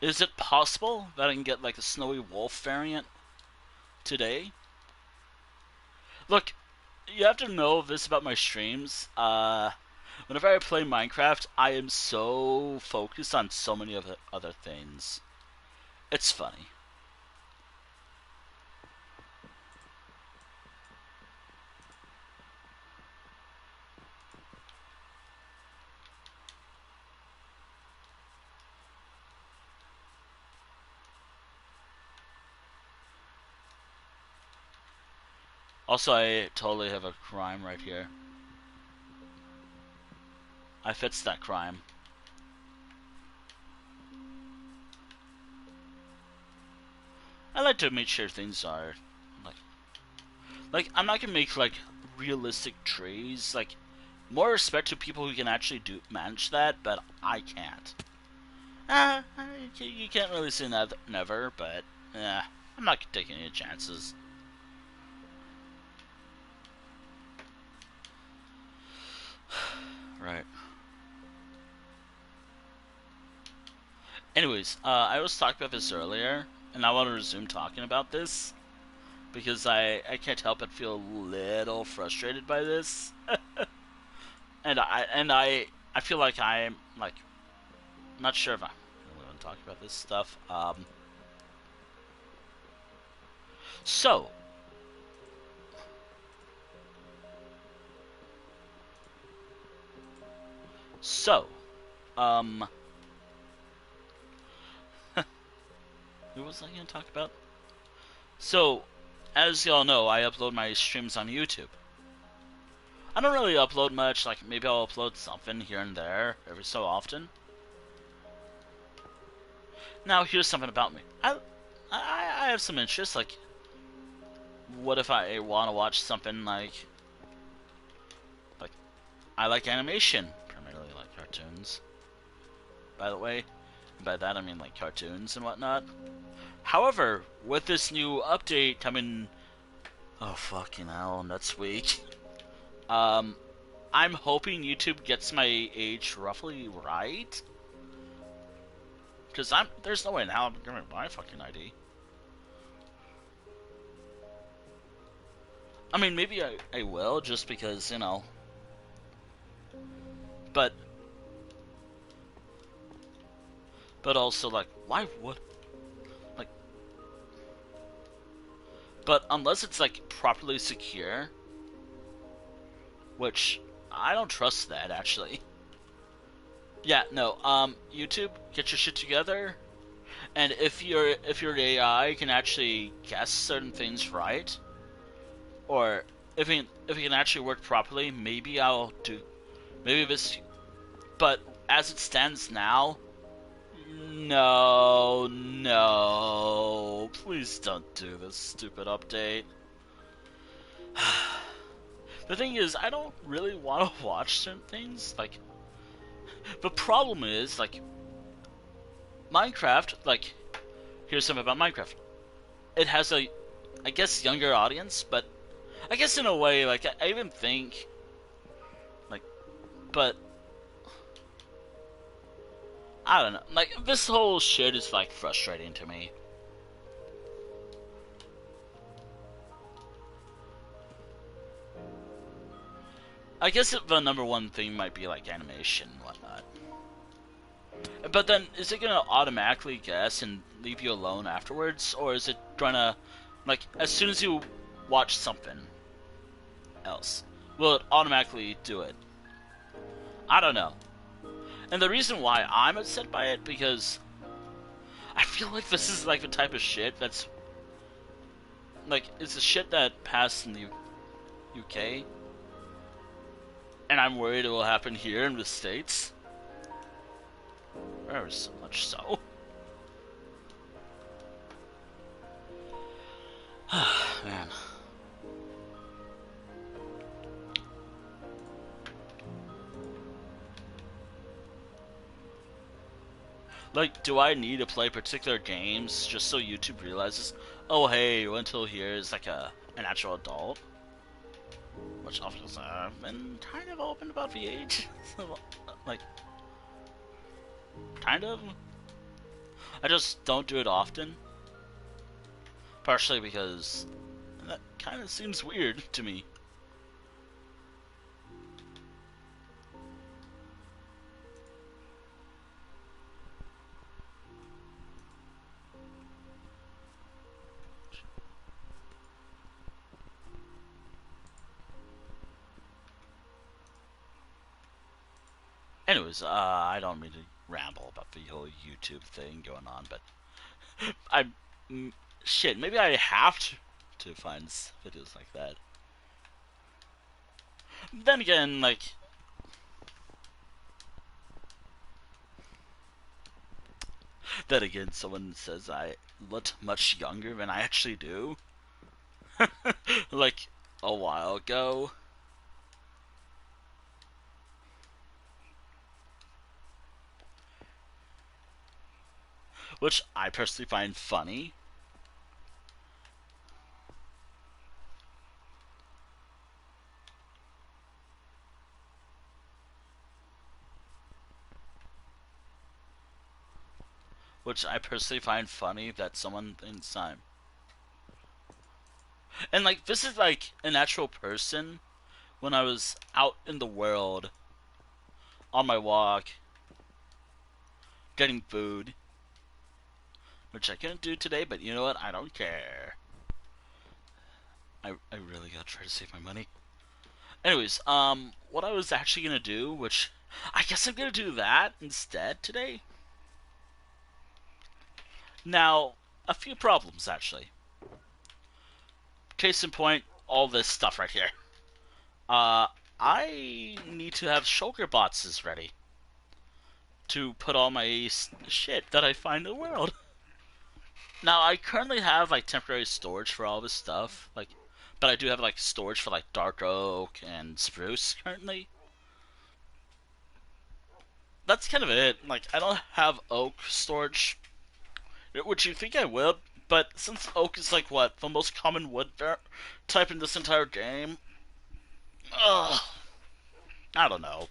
is it possible that I can get like a snowy wolf variant today? Look, you have to know this about my streams. Whenever I play Minecraft, I am so focused on so many other things. It's funny. Also, I totally have a crime right here. I fixed that crime. I like to make sure things are like I'm not gonna make like realistic trees. Like, more respect to people who can actually manage that, but I can't. Uh, you can't really say never, but I'm not taking any chances. Right. Anyways, I was talking about this earlier, and I want to resume talking about this because I can't help but feel a little frustrated by this, and I feel like I'm like not sure if I really want to talk about this stuff. So so um, who was I going to talk about? So, as y'all know, I upload my streams on YouTube. I don't really upload much. Like maybe I'll upload something here and there every so often. Now here's something about me. I have some interests. Like, what if I want to watch something like I like animation, primarily like cartoons. By the way, by that I mean like cartoons and whatnot. However, with this new update coming, oh fucking hell, next week, um, I'm hoping YouTube gets my age roughly right. Because there's no way in hell I'm giving my fucking ID. I mean, maybe I will, just because, you know. But also, like, why would... Like... But unless it's, like, properly secure, which I don't trust that, actually. Yeah, no, YouTube, get your shit together. And if your AI can actually guess certain things right, or if it can actually work properly, maybe I'll do... Maybe this... But as it stands now, no, please don't do this stupid update. The thing is, I don't really want to watch certain things. Like, the problem is, like, Minecraft, like, here's something about Minecraft. It has a, I guess, younger audience, but I guess in a way, like, I even think, like, but I don't know. Like, this whole shit is, like, frustrating to me. I guess the number one thing might be, like, animation and whatnot. But then, is it gonna automatically guess and leave you alone afterwards? Or is it gonna, like, as soon as you watch something else, will it automatically do it? I don't know. And the reason why I'm upset by it, because I feel like this is, like, the type of shit that's, like, it's the shit that passed in the UK. And I'm worried it will happen here in the States. Very so much so. Man. Like, do I need to play particular games just so YouTube realizes, oh hey, until here is like an actual adult? Which obviously I've been kind of open about the age. Like, kind of. I just don't do it often. Partially because that kind of seems weird to me. Anyways, I don't mean to ramble about the whole YouTube thing going on, but I, shit, maybe I have to find videos like that. Then again, like, then again, someone says I look much younger than I actually do. Like, a while ago. which I personally find funny. Which I personally find funny that someone thinks I'm. And like, this is like an actual person when I was out in the world on my walk, getting food, which I couldn't do today, but you know what? I don't care. I really gotta try to save my money. Anyways, what I was actually gonna do, which I guess I'm gonna do that instead today. Now, a few problems actually. Case in point, all this stuff right here. Uh, I need to have shulker boxes ready to put all my shit that I find in the world. Now, I currently have like temporary storage for all this stuff, like, but I do have like storage for like dark oak and spruce currently. That's kind of it. Like, I don't have oak storage, which you think I would, but since oak is like what the most common wood type in this entire game, ugh, I don't know.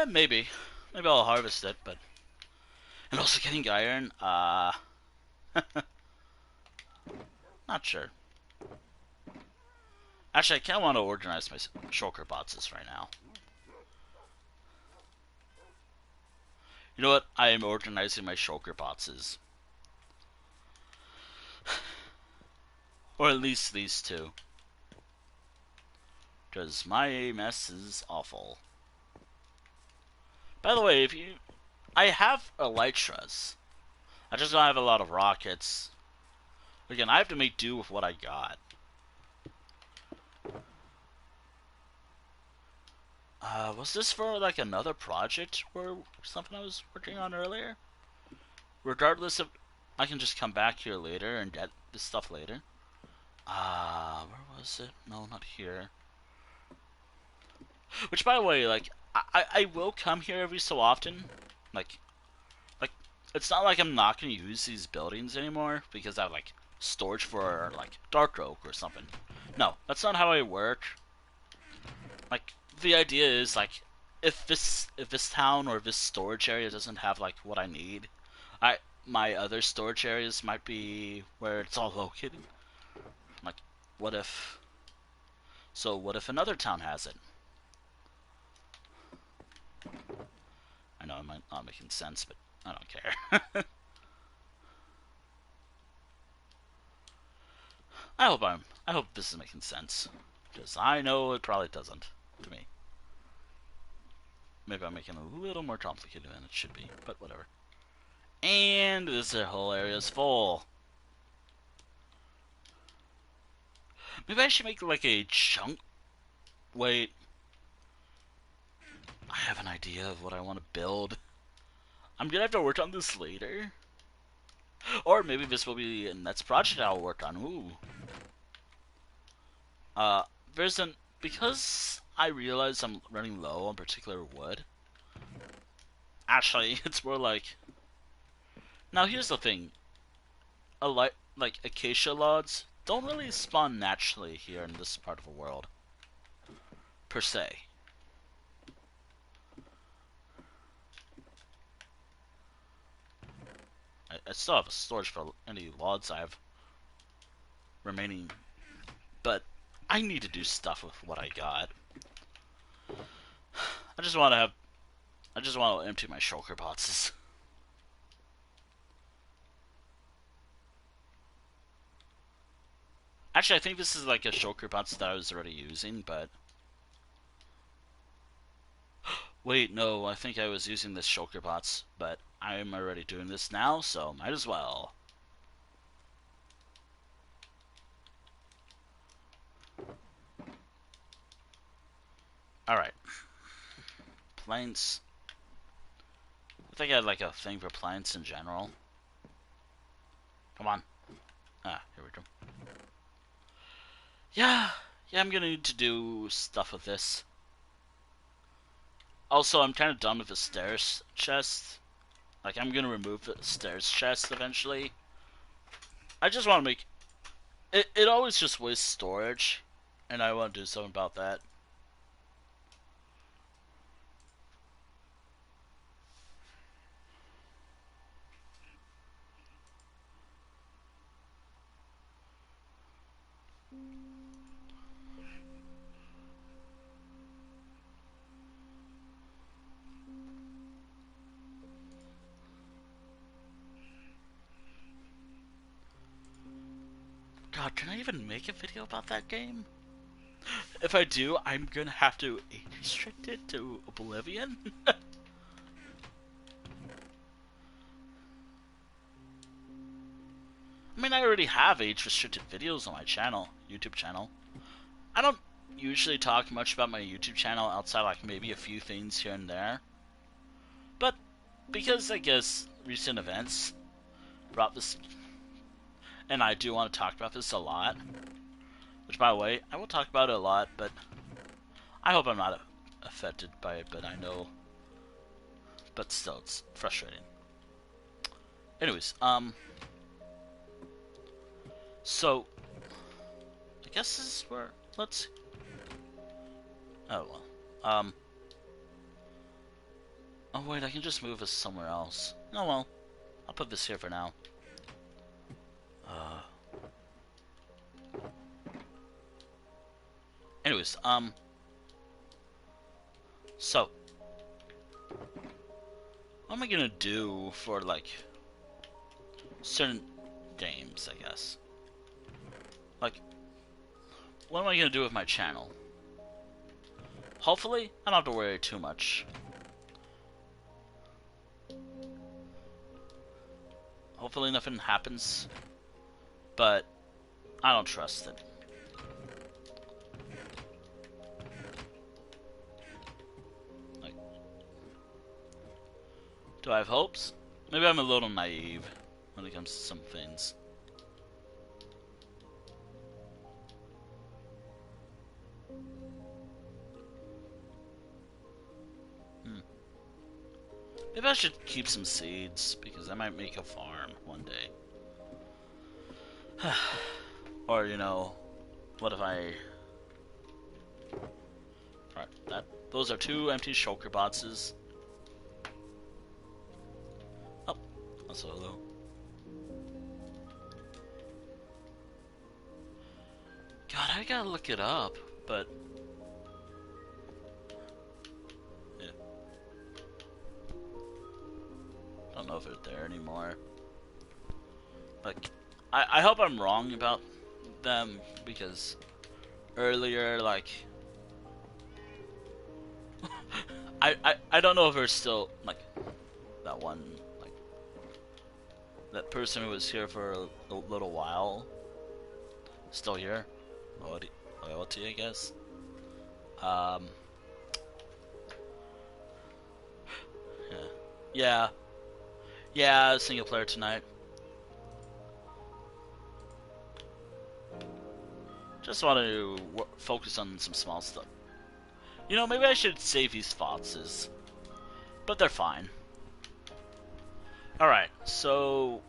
Maybe I'll harvest it, but and also getting iron, not sure. Actually, I kind of want to organize my shulker boxes right now. You know what? I am organizing my shulker boxes. Or at least these two. Because my mess is awful. By the way, if you... I have elytras. I just don't have a lot of rockets. Again, I have to make do with what I got. Was this for like another project or something I was working on earlier? Regardless of... I can just come back here later and get this stuff later. Where was it? No, not here. Which, by the way, like, I will come here every so often. Like, it's not like I'm not gonna use these buildings anymore because I have, like, storage for, like, dark oak or something. No, that's not how I work. Like, the idea is, like, if this town or this storage area doesn't have, like, what I need, my other storage areas might be where it's all located. Like, what if... So, what if another town has it? I know it might not making sense, but I don't care. I hope this is making sense. Because I know it probably doesn't, to me. Maybe I'm making it a little more complicated than it should be, but whatever. And this whole area is full. Maybe I should make like a chunk... Wait. I have an idea of what I want to build. I'm gonna have to work on this later. Or maybe this will be the next project I'll work on. Ooh. There's an... Because I realize I'm running low on particular wood. Actually, it's more like... Now here's the thing. Like acacia logs don't really spawn naturally here in this part of the world. Per se. I still have a storage for any logs I have remaining, but I need to do stuff with what I got. I just want to empty my shulker boxes. Actually, I think this is like a shulker box that I was already using, but... Wait, no, I think I was using this shulker box, but I'm already doing this now, so might as well. Alright. Planks. I think I had like a thing for planks in general. Come on. Ah, here we go. Yeah, I'm gonna need to do stuff with this. Also, I'm kind of done with the stairs chest. Like, I'm gonna remove the stairs chest eventually. I just want to make... It always just wastes storage, and I want to do something about that. God, can I even make a video about that game? If I do, I'm gonna have to age restrict it to oblivion. I mean, I already have age-restricted videos on my channel, YouTube channel. I don't usually talk much about my YouTube channel outside like maybe a few things here and there. But because I guess recent events brought this, and I do want to talk about this a lot, which by the way, I will talk about it a lot, but I hope I'm not affected by it, but I know, but still, it's frustrating. Anyways, so, I guess this is where, let's, oh well, oh wait, I can just move this somewhere else. Oh well, I'll put this here for now. Anyways, so, what am I gonna do for, like, certain games, I guess? Like, what am I gonna do with my channel? Hopefully, I don't have to worry too much. Hopefully nothing happens, but I don't trust it. Like, do I have hopes? Maybe I'm a little naive when it comes to some things. Maybe I should keep some seeds, because I might make a farm one day. Or, you know, what if I... Alright, those are 2 empty shulker boxes. Oh, also hello. God, I gotta look it up, but... yeah. Don't know if it's there anymore. Like, I hope I'm wrong about them, because earlier, like... I don't know if there's still, like, that one, like, that person who was here for a little while, still here, loyalty, I guess, yeah, single player tonight. Just want to focus on some small stuff. You know, maybe I should save these foxes, but they're fine. Alright, so...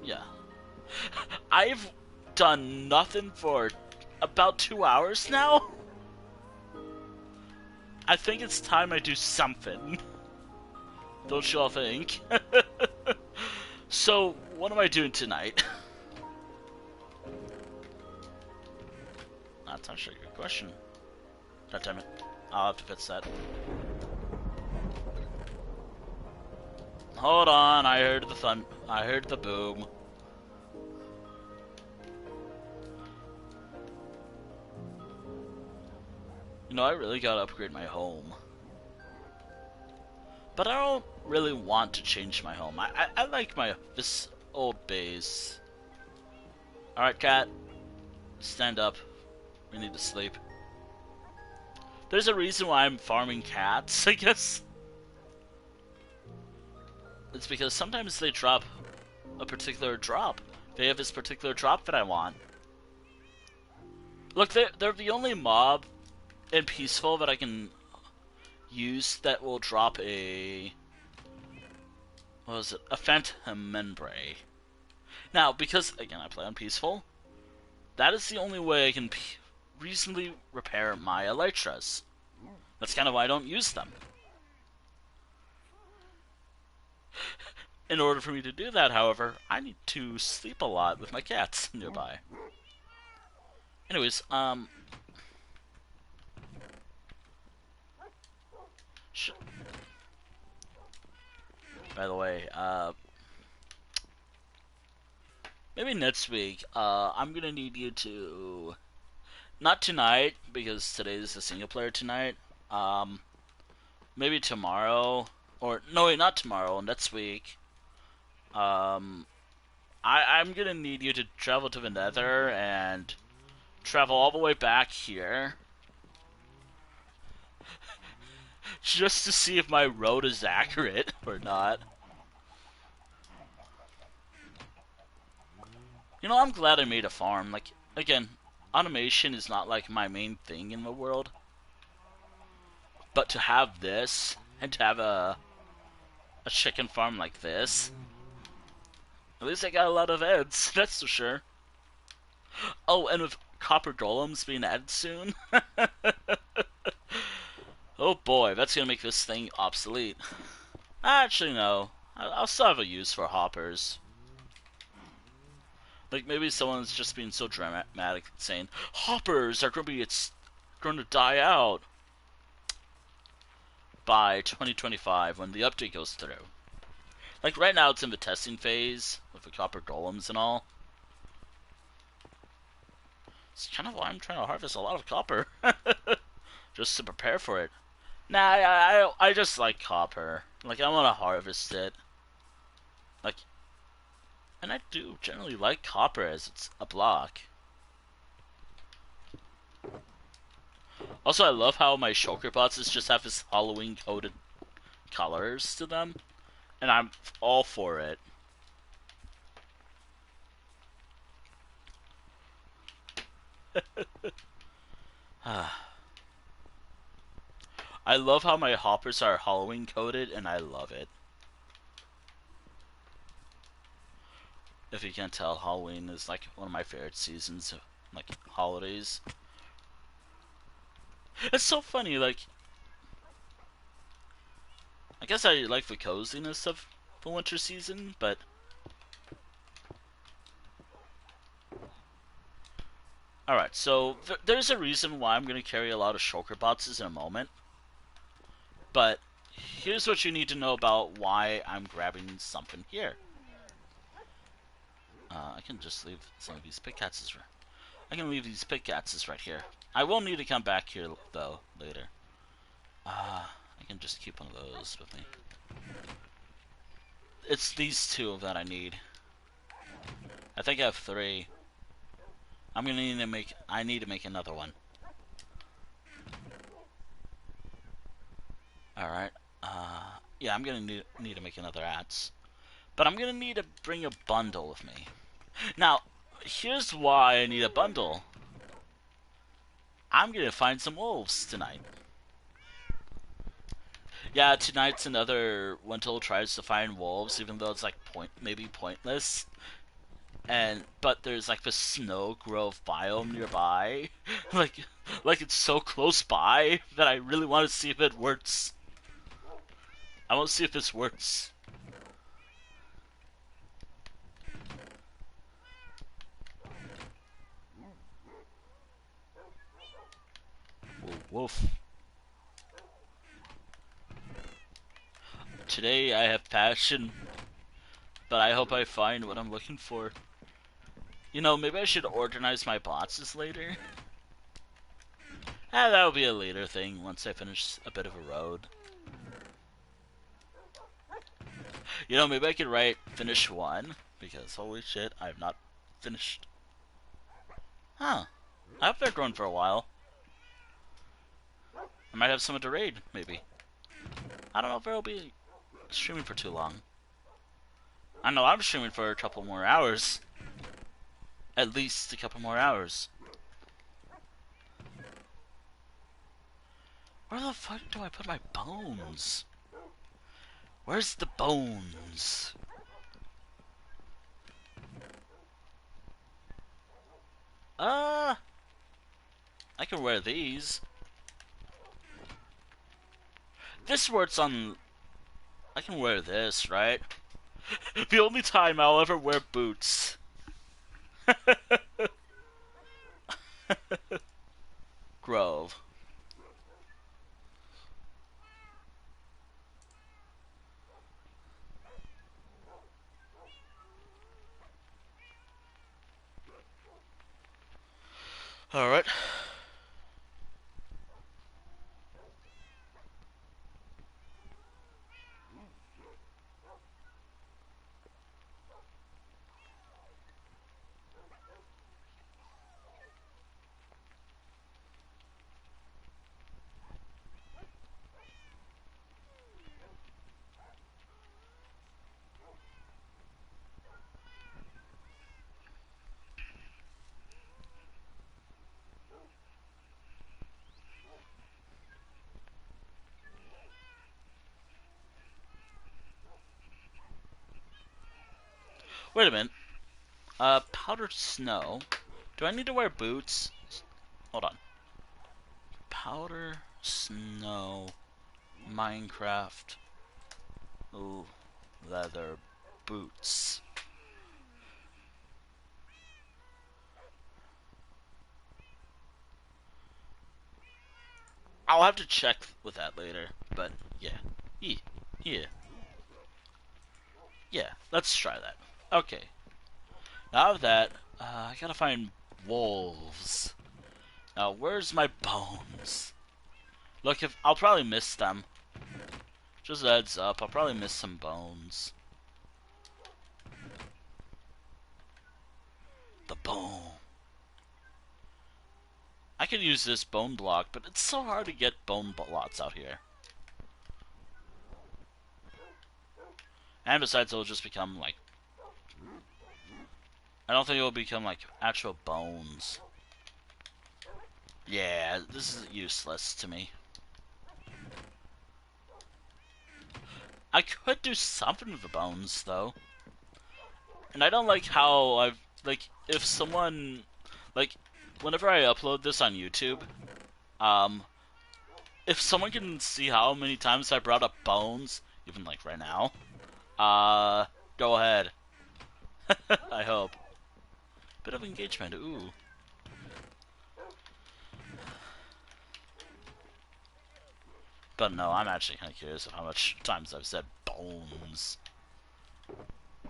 yeah. I've done nothing for about 2 hours now? I think it's time I do something. Don't you all think? So, what am I doing tonight? That's actually a good question. God damn it. I'll have to fix that. Hold on, I heard the I heard the boom. You know, I really gotta upgrade my home. But I don't really want to change my home. I like this old base. Alright, cat. Stand up. We need to sleep. There's a reason why I'm farming cats, I guess. It's because sometimes they drop a particular drop. They have this particular drop that I want. Look, they're the only mob in Peaceful that I can use that will drop a what was it? A phantom membrane. Now, because again I play on peaceful, that is the only way I can reasonably repair my elytras. That's kind of why I don't use them. In order for me to do that, however, I need to sleep a lot with my cats nearby. Anyways, by the way, maybe next week, I'm gonna need you to, not tonight, because today is the single player tonight, maybe tomorrow, or, no wait, not tomorrow, next week, I'm gonna need you to travel to the Nether and travel all the way back here just to see if my road is accurate or not. You know, I'm glad I made a farm. Like, again, automation is not like my main thing in the world, but to have this and to have a chicken farm like this, at least I got a lot of eggs, that's for sure. Oh, and with copper golems being added soon, oh boy, that's gonna make this thing obsolete. Actually, no. I'll still have a use for hoppers. Like, maybe someone's just being so dramatic saying, hoppers are going to die out by 2025 when the update goes through. Like, right now it's in the testing phase with the copper golems and all. It's kind of why I'm trying to harvest a lot of copper. Just to prepare for it. Nah, I just like copper. Like, I want to harvest it. Like, and I do generally like copper as it's a block. Also, I love how my shulker bots just have this Halloween coded colors to them. And I'm all for it. I love how my hoppers are Halloween coded, and I love it. If you can't tell, Halloween is like one of my favorite seasons, like holidays. It's so funny, like, I guess I like the coziness of the winter season, but alright, so there's a reason why I'm going to carry a lot of shulker boxes in a moment. But here's what you need to know about why I'm grabbing something here. I can just leave some of these pickaxes. I can leave these pickaxes right here. I will need to come back here, though, later. I can just keep one of those with me. It's these two that I need. I think I have 3. I'm gonna need to make. I need to make another one. Alright. Yeah, I'm gonna need to make another axe. But I'm gonna need to bring a bundle with me. Now, here's why I need a bundle. I'm gonna find some wolves tonight. Yeah, tonight's another Wintle tries to find wolves, even though it's like maybe pointless. But there's like the snow grove biome nearby, like it's so close by that I really want to see if it works. I want to see if this works. Wolf. Today I have passion, but I hope I find what I'm looking for. You know, maybe I should organize my boxes later. That'll be a later thing once I finish a bit of a road. You know, maybe I could write finish 1, because holy shit, I have not finished. Huh. I hope they're growing for a while. I might have someone to raid, maybe. I don't know if I'll be streaming for too long. I know I'm streaming for a couple more hours. At least a couple more hours. Where the fuck do I put my bones? Where's the bones? I can wear these. This works on... I can wear this, right? The only time I'll ever wear boots. Grove. Alright. Wait a minute. Powdered snow. Do I need to wear boots? Hold on. Powder snow. Minecraft. Ooh. Leather boots. I'll have to check with that later, but yeah. Yeah. Yeah, let's try that. Okay. Now that, I gotta find wolves. Now, where's my bones? Look, if I'll probably miss them. Just a heads up, I'll probably miss some bones. The bone. I could use this bone block, but it's so hard to get bone blocks out here. And besides, it'll just become like... I don't think it'll become like actual bones. Yeah, this is useless to me. I could do something with the bones, though. And I don't like how I've... Like, if someone... Like, whenever I upload this on YouTube, if someone can see how many times I brought up bones, even like right now, go ahead. I hope. Bit of engagement, ooh. But no, I'm actually kind of curious of how much times I've said bones.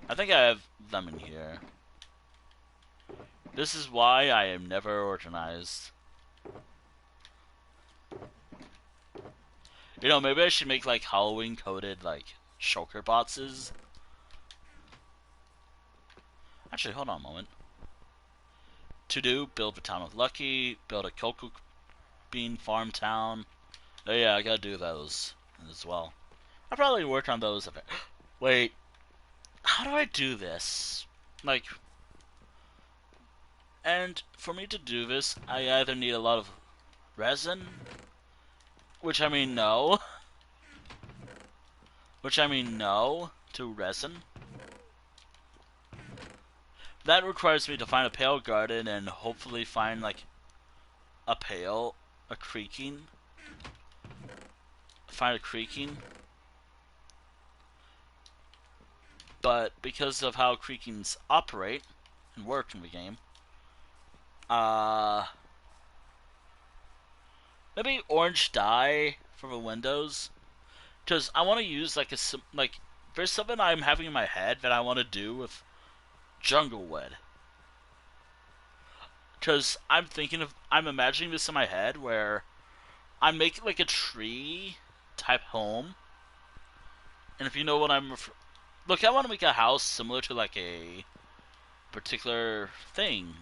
I think I have them in here. This is why I am never organized. You know, maybe I should make like Halloween coded like shulker boxes. Actually, hold on a moment. To do, build a town with Lucky, build a cocoa bean farm town. Oh yeah, I gotta do those as well. I'll probably work on those a bit. Wait, how do I do this? Like, and for me to do this, I either need a lot of resin, which I mean no, to resin. That requires me to find a pale garden and hopefully find like a creaking. Find a creaking. But because of how creakings operate and work in the game, maybe orange dye for the windows. Because I want to use like there's something I'm having in my head that I want to do with jungle wood. Because I'm imagining this in my head where I'm making like a tree type home. And if you know what look, I want to make a house similar to like a particular thing.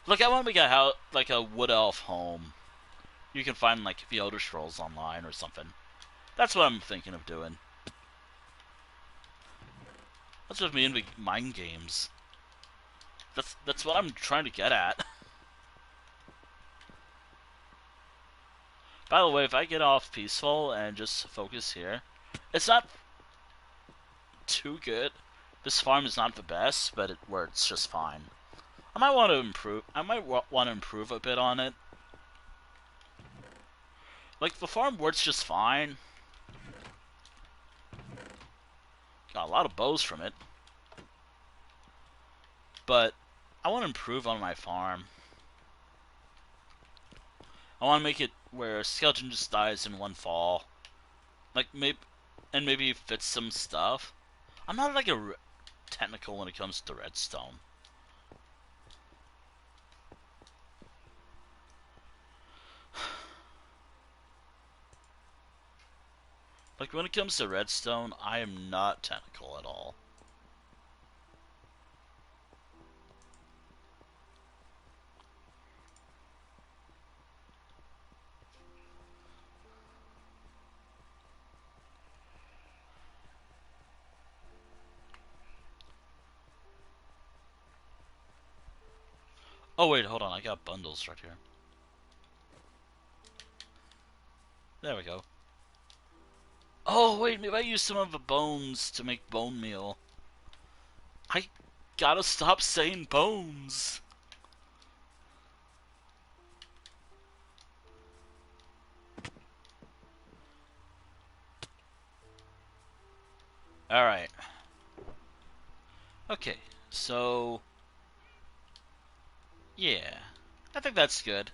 Look, I want to make a house like a wood elf home. You can find like the Elder Scrolls online or something. That's what I'm thinking of doing. That's with me in the mind games. That's what I'm trying to get at. By the way, if I get off peaceful and just focus here, It's not too good. This farm is not the best, but it works just fine. I might want to improve. I might want to improve a bit on it. Like, the farm works just fine. Got a lot of bows from it. But I want to improve on my farm. I want to make it where a skeleton just dies in one fall. Like, maybe fits some stuff. I'm not like a technical when it comes to redstone. Like, when it comes to redstone, I am not technical at all. Oh wait, hold on, I got bundles right here. There we go. Oh wait, maybe I used some of the bones to make bone meal. I gotta stop saying bones. Alright. Okay, so... yeah. I think that's good.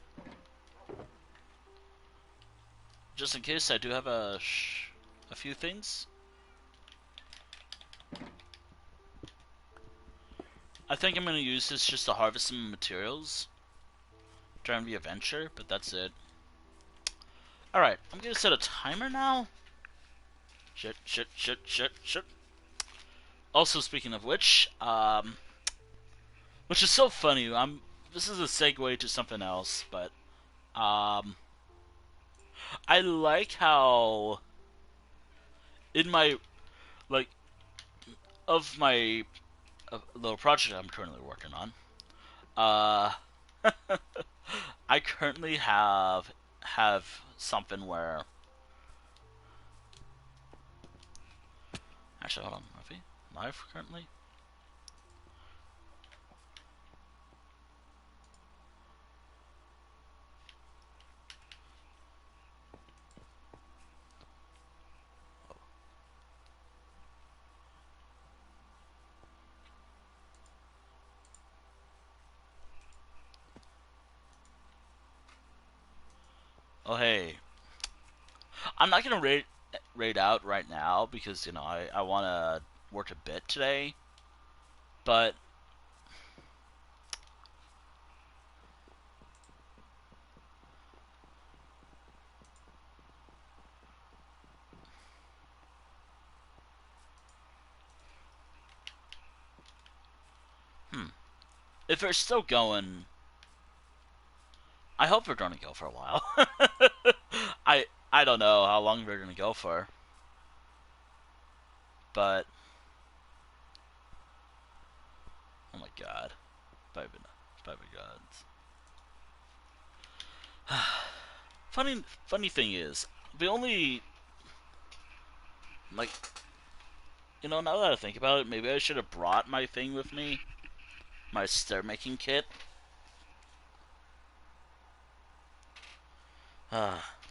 Just in case, I do have a few things. I think I'm gonna use this just to harvest some materials during the adventure, but that's it. Alright, I'm gonna set a timer now. Shit, shit, shit, shit, shit. Also, speaking of which is so funny, this is a segue to something else, but, I like how, in my, like, of my little project I'm currently working on, uh, I currently have something where, actually, hold on, Murphy, live currently? Oh, hey. I'm not gonna raid out right now because, I want to work a bit today. But if they're still going, I hope they're gonna go for a while. I don't know how long they're gonna go for, but oh my god, five gods. Funny thing is, the only like now that I think about it, maybe I should have brought my thing with me, my stair making kit.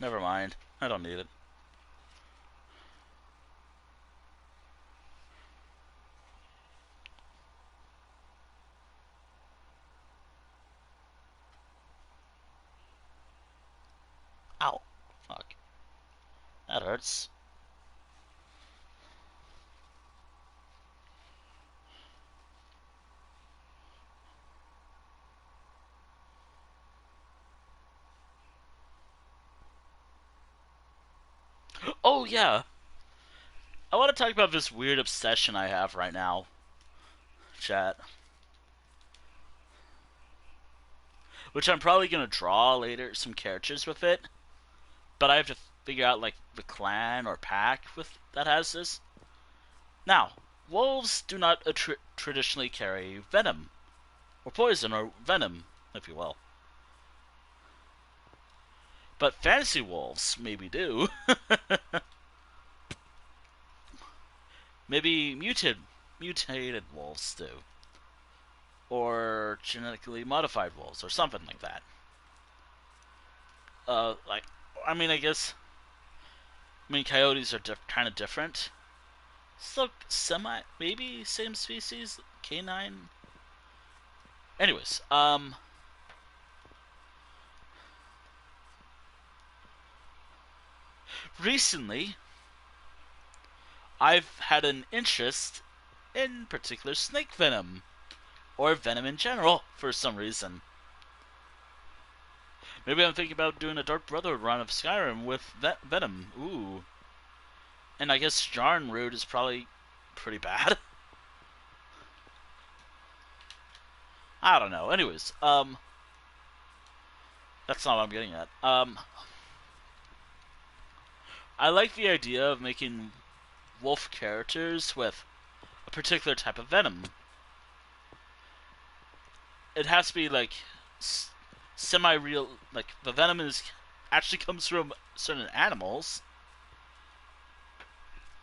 Never mind. I don't need it. Ow. Fuck. That hurts. Oh yeah. I want to talk about this weird obsession I have right now, chat. Which I'm probably gonna draw later, some characters with it. But I have to figure out like the clan or pack with that has this. Now, wolves do not traditionally carry venom or poison or venom, if you will. But fantasy wolves maybe do. Maybe mutated wolves do, or genetically modified wolves, or something like that. Like, I mean, I guess, coyotes are kind of different. Still maybe same species, canine. Anyways, recently I've had an interest in particular snake venom, or venom in general, for some reason. Maybe I'm thinking about doing a Dark Brotherhood run of Skyrim with venom. Ooh. And I guess Jarn Root is probably pretty bad. I don't know. Anyways, that's not what I'm getting at. I like the idea of making wolf characters with a particular type of venom. It has to be like semi-real. Like the venom is actually comes from certain animals.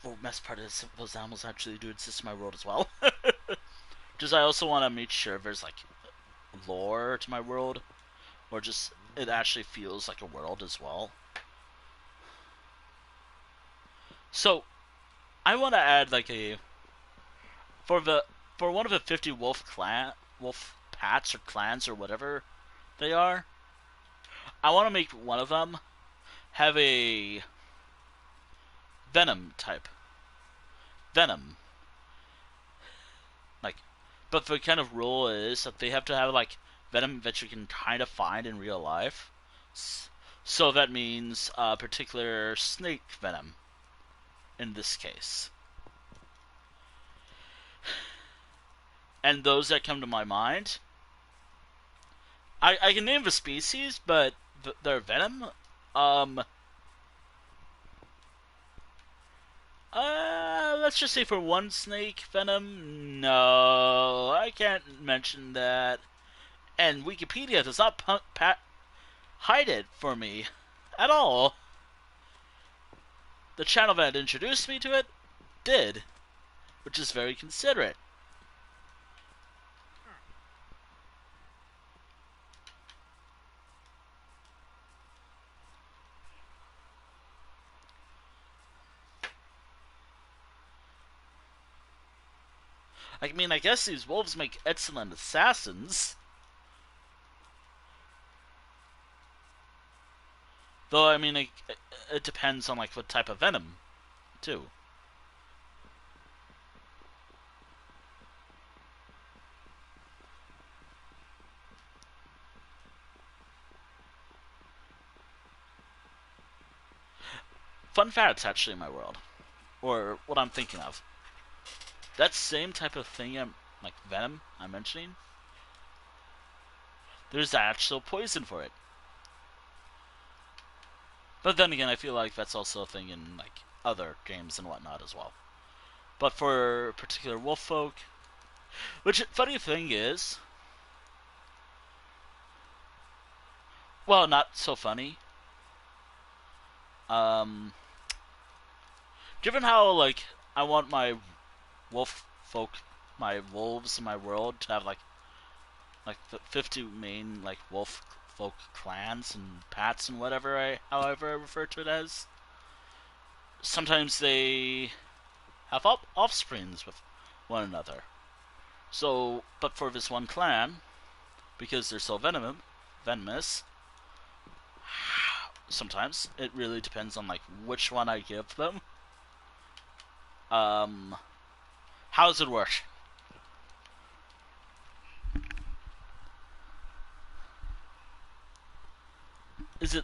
Well, best part is those animals actually do exist in my world as well. Just I also want to make sure there's like lore to my world, or just it actually feels like a world as well. So I want to add like a for the for one of the 50 wolf pats or clans or whatever they are. I want to make one of them have a venom type. Venom. Like, but the kind of rule is that they have to have like venom that you can kind of find in real life. So that means particular snake venom in this case. And those that come to my mind, I can name the species, but their venom, let's just say for one snake venom, no, I can't mention that. And Wikipedia does not hide it for me at all. The channel that introduced me to it did, which is very considerate. I mean, I guess these wolves make excellent assassins. Though, I mean, it depends on, like, what type of venom, too. Fun facts, actually, in my world. Or what I'm thinking of. That same type of thing, like venom, I'm mentioning, there's actual poison for it. But then again, I feel like that's also a thing in, like, other games and whatnot as well. But for particular wolf folk, which, funny thing is, well, not so funny. Given how, like, I want my wolf folk, my wolves in my world to have, like the 50 main, like, wolf folk clans and pats and whatever however I refer to it as. Sometimes they have offsprings with one another. So, but for this one clan, because they're so venomous, sometimes it really depends on, like, which one I give them. How does it work? Is it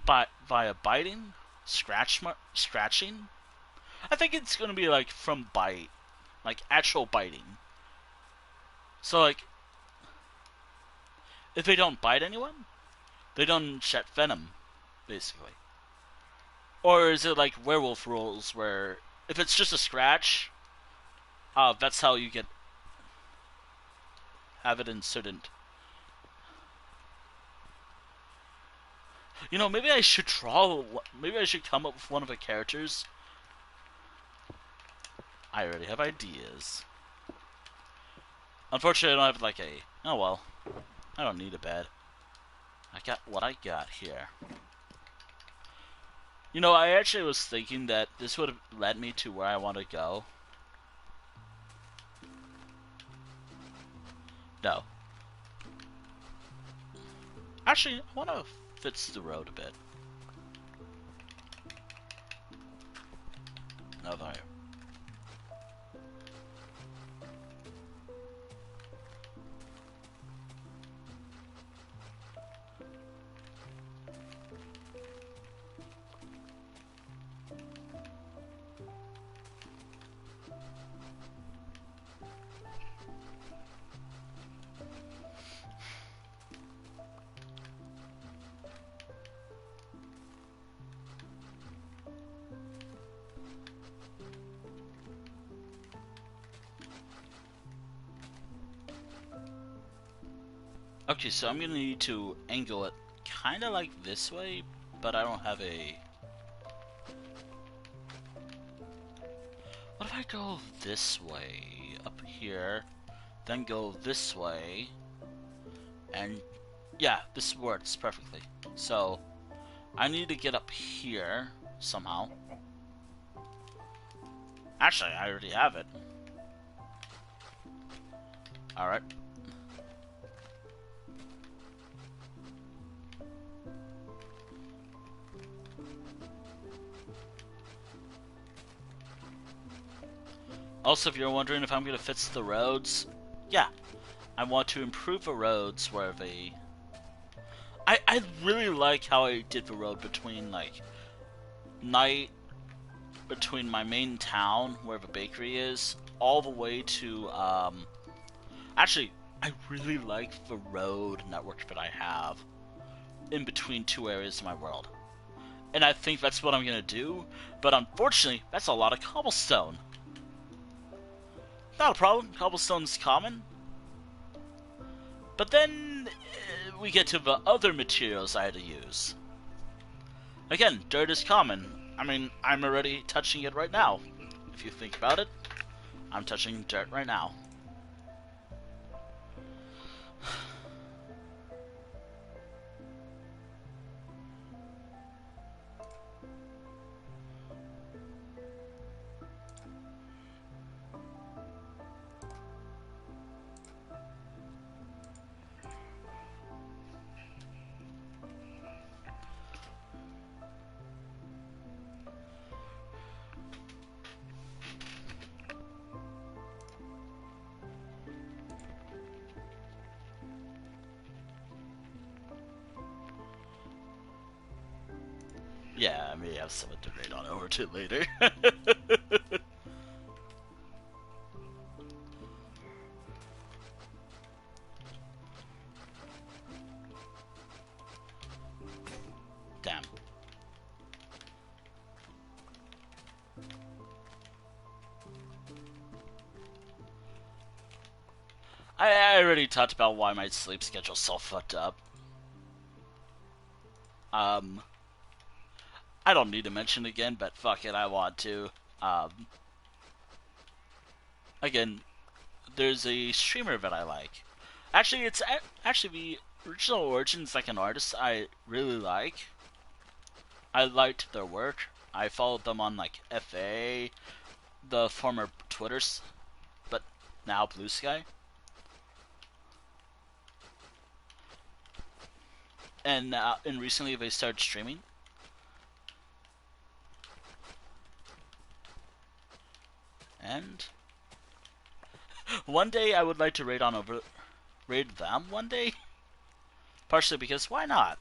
via biting, scratching? I think it's gonna be like from bite, like actual biting. So like, if they don't bite anyone, they don't shed venom, basically. Or is it like werewolf rules where if it's just a scratch, that's how you have it inserted. You know, maybe I should draw. Maybe I should come up with one of the characters. I already have ideas. Unfortunately, I don't have like a... Oh well. I don't need a bed. I got what I got here. You know, I actually was thinking that this would have led me to where I want to go. No. Actually, I want to fix the road a bit. No, there. Okay, so I'm gonna need to angle it kind of like this way, but I don't have a... What if I go this way, up here, then go this way, and yeah, this works perfectly. So, I need to get up here, somehow. Actually, I already have it. Alright. Also, if you're wondering if I'm going to fix the roads, yeah. I want to improve the roads where they... I really like how I did the road between, like, between my main town, where the bakery is, all the way to, Actually, I really like the road network that I have in between two areas of my world. And I think that's what I'm going to do, but unfortunately, that's a lot of cobblestone. Not a problem, cobblestone's common. But then, we get to the other materials I had to use. Again, dirt is common. I mean, I'm already touching it right now. If you think about it, I'm touching dirt right now. Yeah, I may have something to read on over to later. Damn. I already talked about why my sleep schedule's so fucked up. I don't need to mention it again, but fuck it, I want to. Again, there's a streamer that I like. Actually, it's actually the original Origins, like an artist I really like. I liked their work. I followed them on like FA, the former Twitters, but now Blue Sky. And recently they started streaming. And one day I would like to raid them one day. Partially because why not?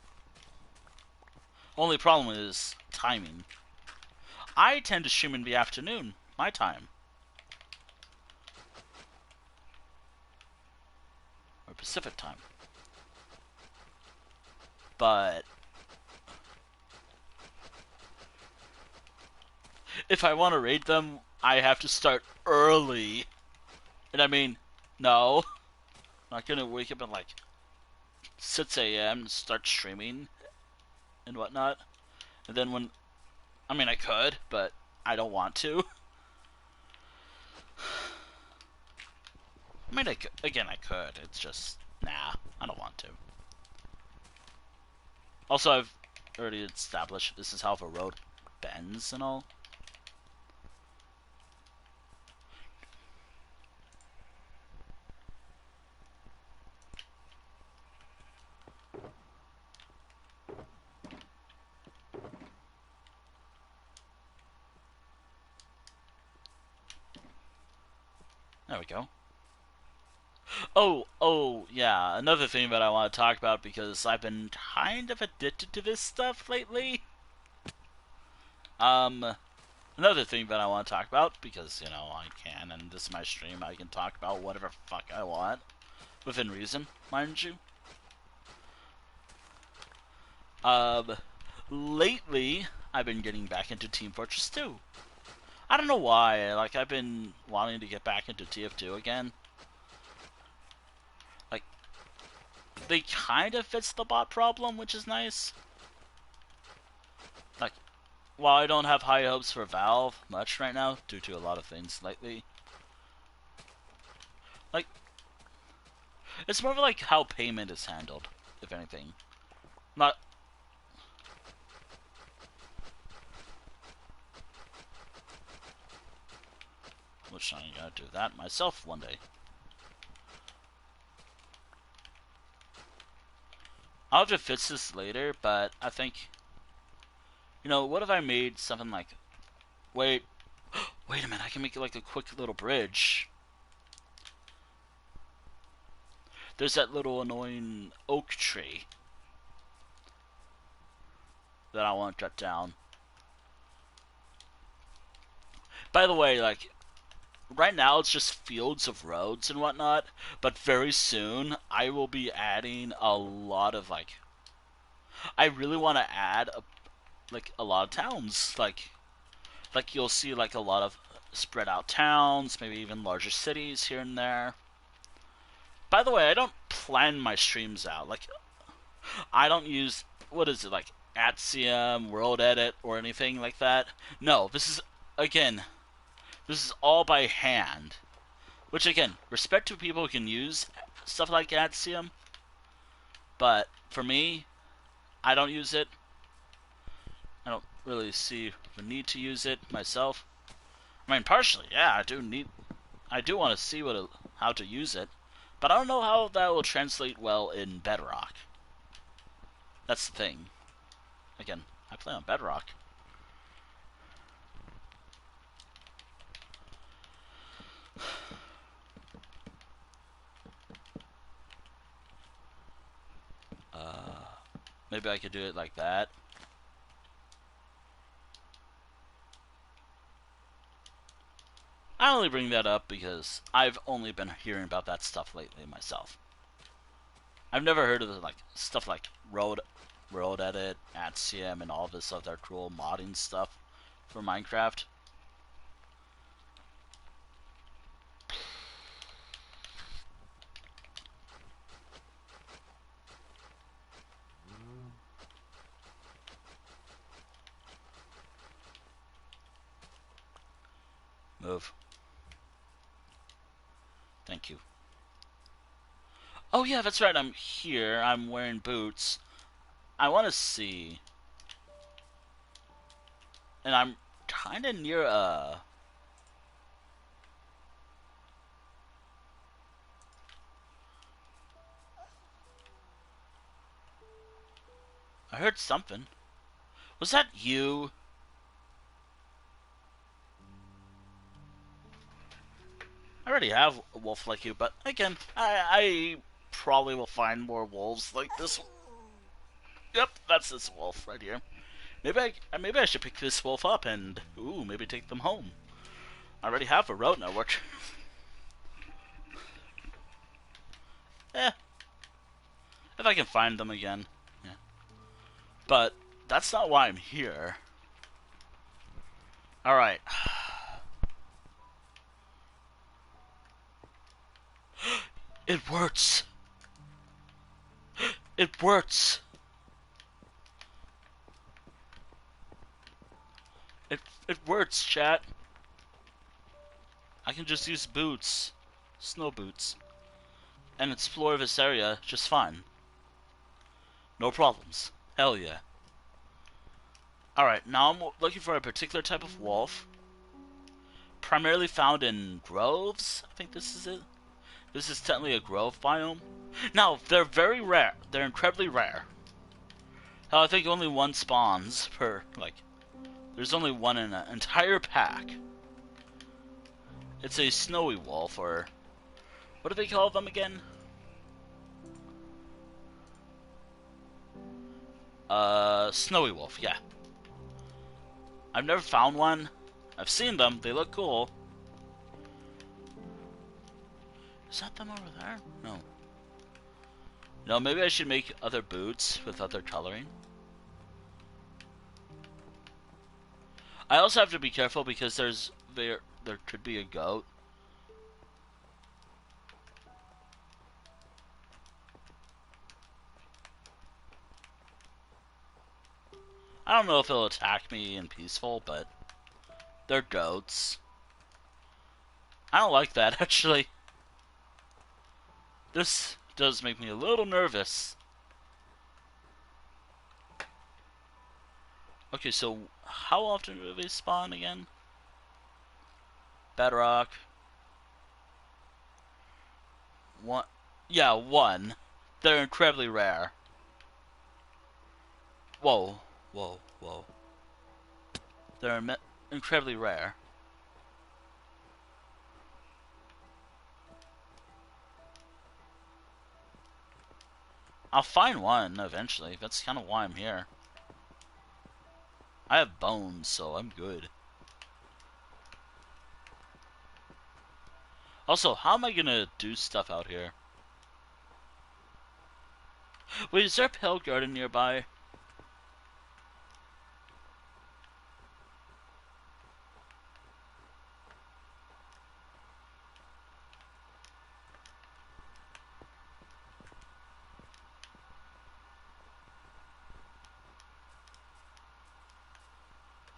Only problem is timing. I tend to stream in the afternoon, my time. Or Pacific time. But if I want to raid them, I have to start early. And I mean, no. I'm not gonna wake up at like 6 a.m. and start streaming and whatnot. And then when... I mean, I could, but I don't want to. mean, again, I could. It's just, nah, I don't want to. Also, I've already established this is how the road bends and all. There we go. Oh, yeah, another thing that I want to talk about because I've been kind of addicted to this stuff lately. Another thing that I want to talk about because, you know, I can, and this is my stream, I can talk about whatever fuck I want. Within reason, mind you. Lately, I've been getting back into Team Fortress 2. I don't know why, like, I've been wanting to get back into TF2 again. Like, they kind of fix the bot problem, which is nice. Like, while I don't have high hopes for Valve much right now, due to a lot of things lately, like, it's more of like how payment is handled, if anything. Not. Which I'm gonna do that myself one day. I'll have to fix this later, but I think, you know, what if I made something like, wait a minute, I can make it like a quick little bridge. There's that little annoying oak tree that I want to cut down. By the way, like, right now it's just fields of roads and whatnot, but very soon I will be adding a lot of, like, I really want to add a lot of towns, like you'll see like a lot of spread out towns, maybe even larger cities here and there. By the way, I don't plan my streams out. Like, I don't use, what is it, like, Axiom, World Edit, or anything like that. No, this is, again, this is all by hand. Which, again, respect to people who can use stuff like Axiom. But, for me, I don't use it. I don't really see the need to use it myself. I mean, partially, yeah, I do want to see how to use it. But I don't know how that will translate well in Bedrock. That's the thing. Again, I play on Bedrock. Maybe I could do it like that. I only bring that up because I've only been hearing about that stuff lately myself. I've never heard of like stuff like World Edit, Axiom, and all this other cool modding stuff for Minecraft. Move. Thank you. Oh yeah, that's right, I'm here. I'm wearing boots. I want to see. And I'm kind of near I heard something. Was that you? I already have a wolf like you, but again, I probably will find more wolves like this. Yep, that's this wolf right here. Maybe I should pick this wolf up and maybe take them home. I already have a road network. Eh, if I can find them again. Yeah. But that's not why I'm here. All right. It works. It works. It works, chat. I can just use boots. Snow boots. and explore this area just fine. No problems. Hell yeah. Alright, now I'm looking for a particular type of wolf. Primarily found in groves. I think this is it. This is technically a grove biome. Now, they're very rare. They're incredibly rare. Hell, I think only one spawns per, like, there's only one in an entire pack. It's a snowy wolf, or what do they call them again? Snowy wolf, yeah. I've never found one. I've seen them, they look cool. Is that them over there? No. No, maybe I should make other boots with other coloring. I also have to be careful because there could be a goat. I don't know if it'll attack me in peaceful, but they're goats. I don't like that, actually. This does make me a little nervous. Okay, so how often do they spawn again? Bedrock. One. Yeah, one. They're incredibly rare. Whoa, whoa, whoa. They're incredibly rare. I'll find one eventually. That's kind of why I'm here. I have bones, so I'm good. Also, how am I gonna do stuff out here? Wait, is there a pale garden nearby?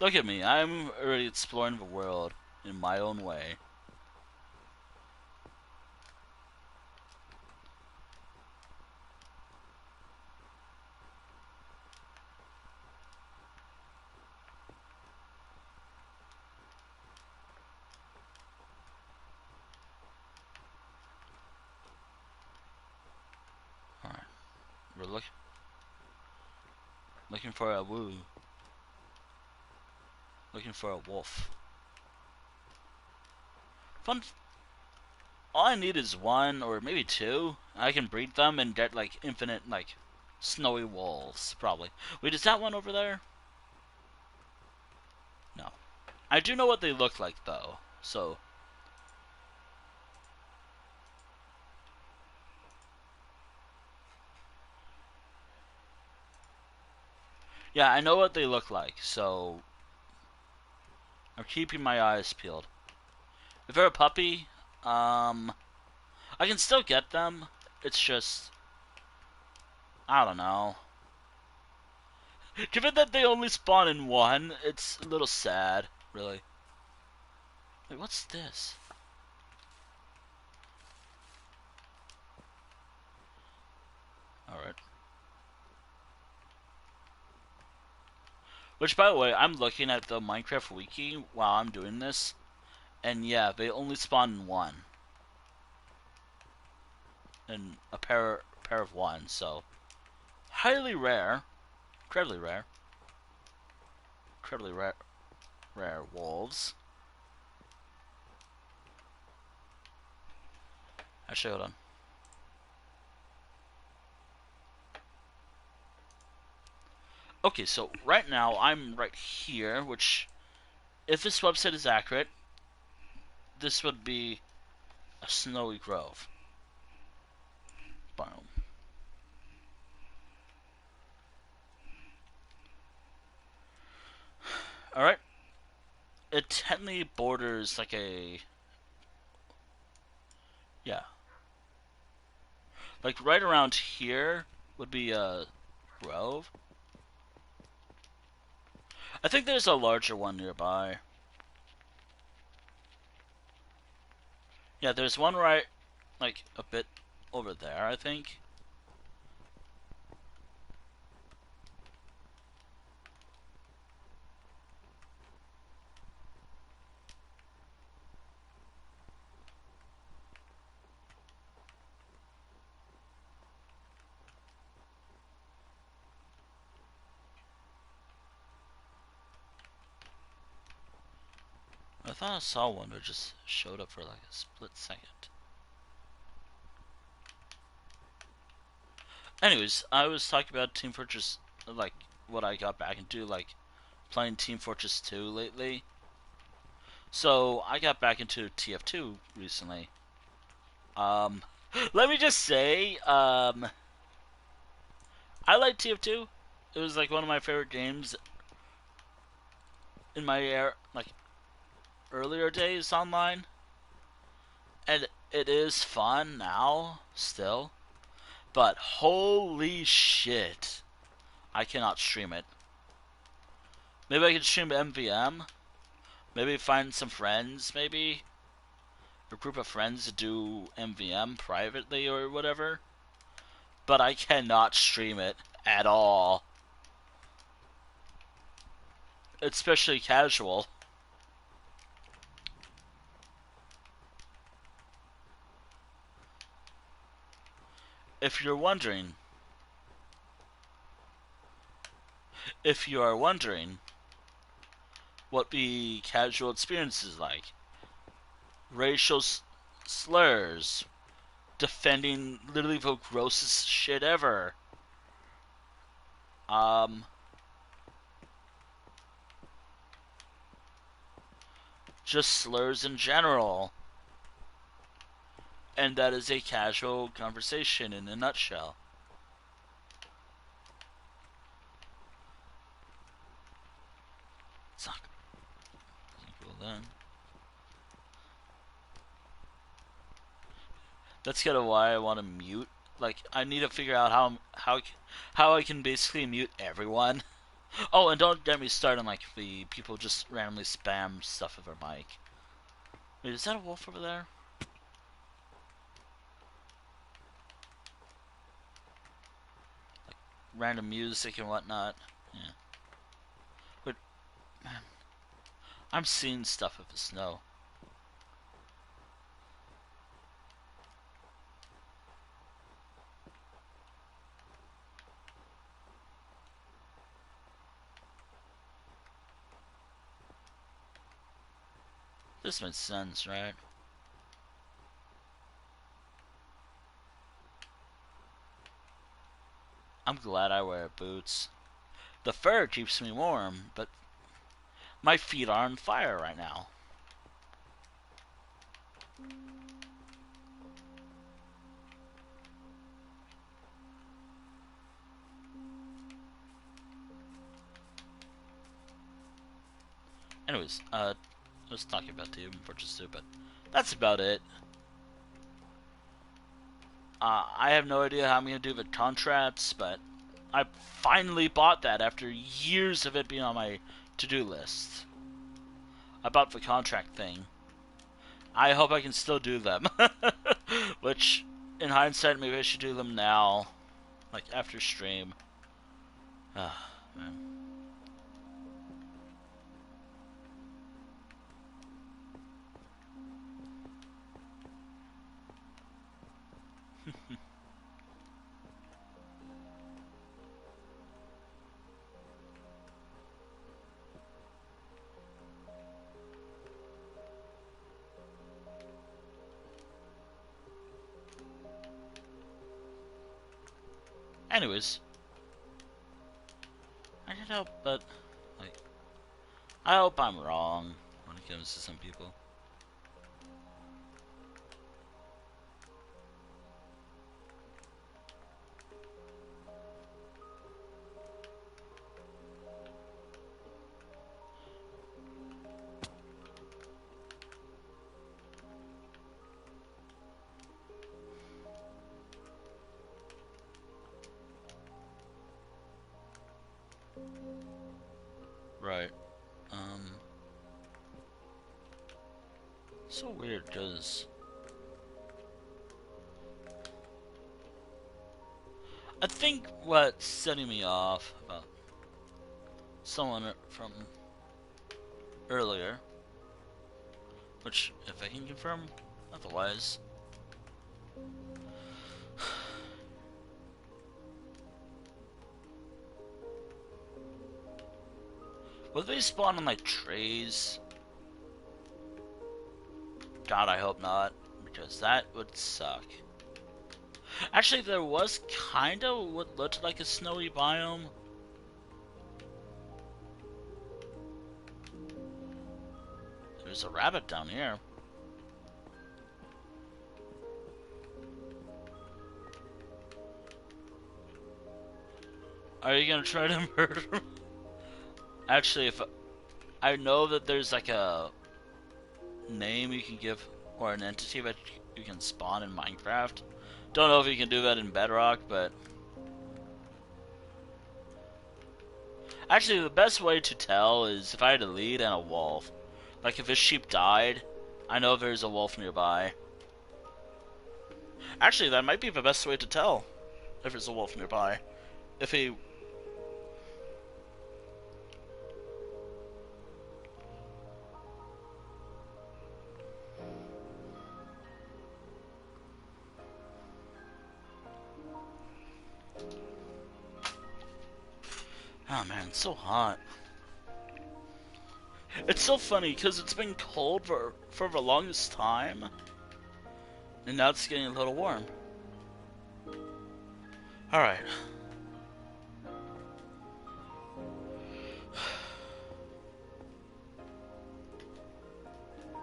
Look at me, I'm already exploring the world in my own way. Alright, we're looking for a woo. Looking for a wolf. Fun. All I need is one or maybe two. I can breed them and get like infinite like snowy wolves probably. Wait, is that one over there? No. I do know what they look like though. So yeah, I know what they look like. So I'm keeping my eyes peeled. If they're a puppy, I can still get them. It's just, I don't know. Given that they only spawn in one, it's a little sad, really. Wait, what's this? Alright. Which, by the way, I'm looking at the Minecraft wiki while I'm doing this. And yeah, they only spawn in one. In a pair of one, so highly rare, incredibly rare, rare wolves. Actually, hold on. Okay, so right now I'm right here, which, if this website is accurate, this would be a snowy grove biome. Alright. It technically borders like a... Yeah. Like right around here would be a grove. I think there's a larger one nearby. Yeah, there's one right, like, a bit over there, I think. I thought I saw one that just showed up for like a split second. Anyways, I was talking about Team Fortress, like what I got back into, like playing Team Fortress 2 lately. So I got back into TF2 recently. Um, Let me just say, I like TF2. It was like one of my favorite games in my like earlier days online, and it is fun now still. But holy shit, I cannot stream it. Maybe I could stream MVM. Maybe find some friends, maybe a group of friends to do MVM privately or whatever. But I cannot stream it at all, especially casual. If you're wondering, if you are wondering what the casual experience is like, racial slurs, defending literally the grossest shit ever, um, just slurs in general, and that is a casual conversation in a nutshell. It's not cool then. That's kind of why I want to mute. Like, I need to figure out how I can basically mute everyone. Oh, and don't get me started on like the people just randomly spam stuff with their mic. Wait, is that a wolf over there? Like random music and whatnot. Yeah. But man, I'm seeing stuff with the snow. This makes sense, right? I'm glad I wear boots. The fur keeps me warm, but my feet are on fire right now. Anyways, I was talking about the Fortress 2, but that's about it. I have no idea how I'm going to do the contracts, but I finally bought that after years of it being on my to-do list. I bought the contract thing. I hope I can still do them. Which, in hindsight, maybe I should do them now. Like, after stream. Ah, man. Anyways. I can't help but, like, I hope I'm wrong when it comes to some people. Right. So weird, because I think what's setting me off about someone from earlier, which if I can confirm otherwise. Will they spawn on like trays? God, I hope not, because that would suck. Actually, there was kind of what looked like a snowy biome. There's a rabbit down here. Are you gonna try to murder him? Actually, if I know that there's like a name you can give, or an entity that you can spawn in Minecraft. Don't know if you can do that in Bedrock, but actually the best way to tell is if I had a lead and a wolf. Like if a sheep died, I know there's a wolf nearby. Actually, that might be the best way to tell if there's a wolf nearby. If he... Oh man, it's so hot. It's so funny because it's been cold for the longest time, and now it's getting a little warm. Alright.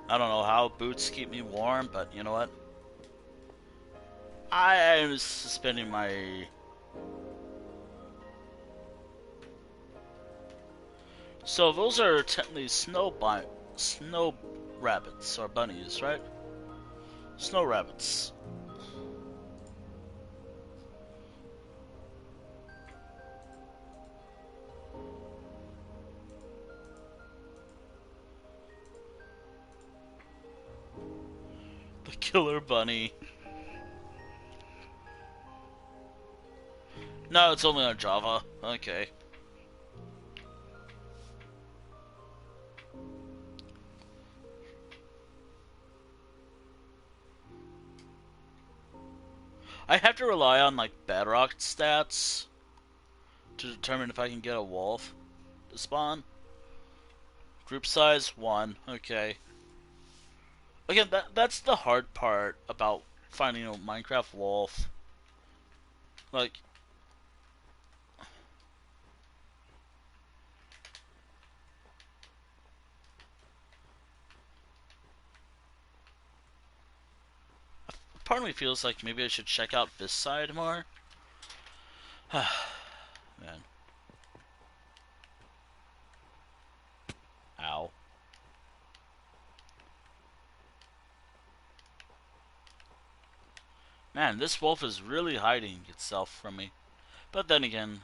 I don't know how boots keep me warm, but you know what? I am suspending my... So those are technically snow rabbits, or bunnies, right? Snow rabbits. The killer bunny. No, it's only on Java. Okay. I have to rely on like Bedrock stats to determine if I can get a wolf to spawn. Group size 1. Okay. Again, that's the hard part about finding a Minecraft wolf. Like, part of me feels like maybe I should check out this side more. Man. Ow. Man, this wolf is really hiding itself from me. But then again...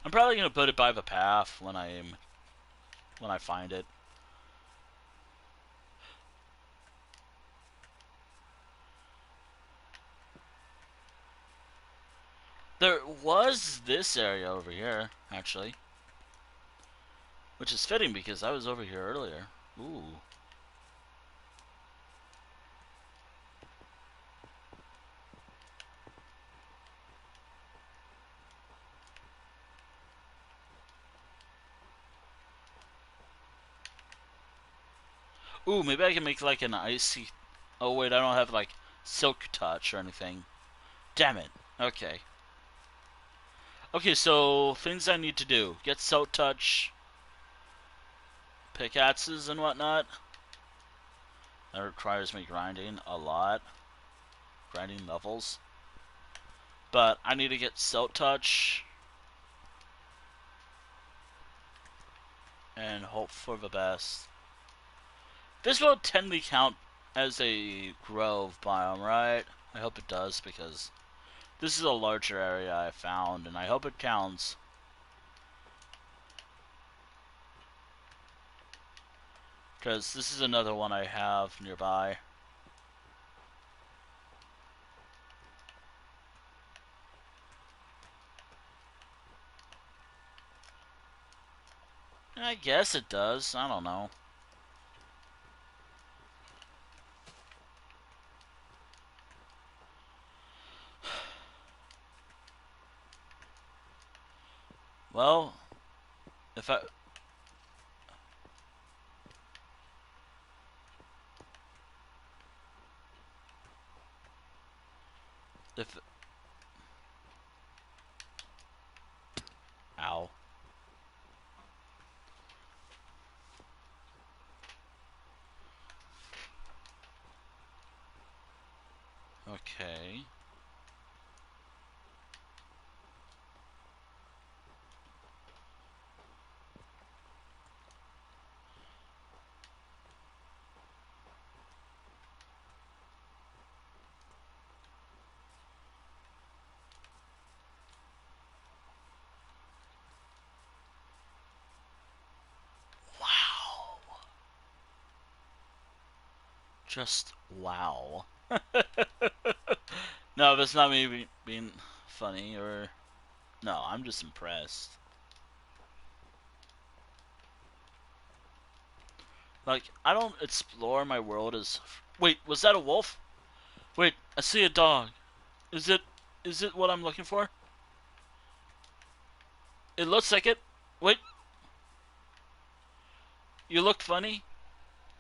I'm probably gonna put it by the path when I find it. There was this area over here, actually. Which is fitting because I was over here earlier. Ooh. Ooh, maybe I can make like an icy... Oh wait, I don't have like silk touch or anything. Damn it. Okay. Okay, so things I need to do. Get silk touch, pickaxes and whatnot. That requires me grinding a lot. Grinding levels. But I need to get silk touch and hope for the best. This will technically count as a grove biome, right? I hope it does because this is a larger area I found and I hope it counts. Because this is another one I have nearby. I guess it does. I don't know. Well, if I... If... Ow. Okay. Wow. Just wow. No, that's not me being funny or... No, I'm just impressed. Like, I don't explore my world as... Wait, was that a wolf? Wait, I see a dog. Is it... Is it what I'm looking for? It looks like it. Wait, you look funny.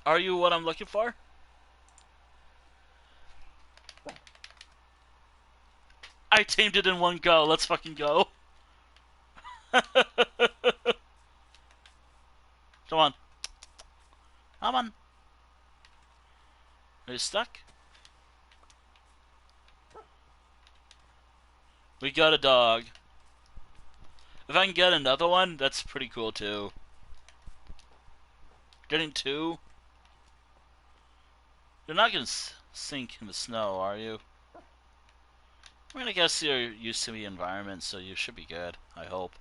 Are you what I'm looking for? I tamed it in one go. Let's fucking go. Come on. Come on. Are you stuck? We got a dog. If I can get another one, that's pretty cool too. Getting two? You're not gonna sink in the snow, are you? I mean, I guess you're used to the environment, so you should be good. I hope.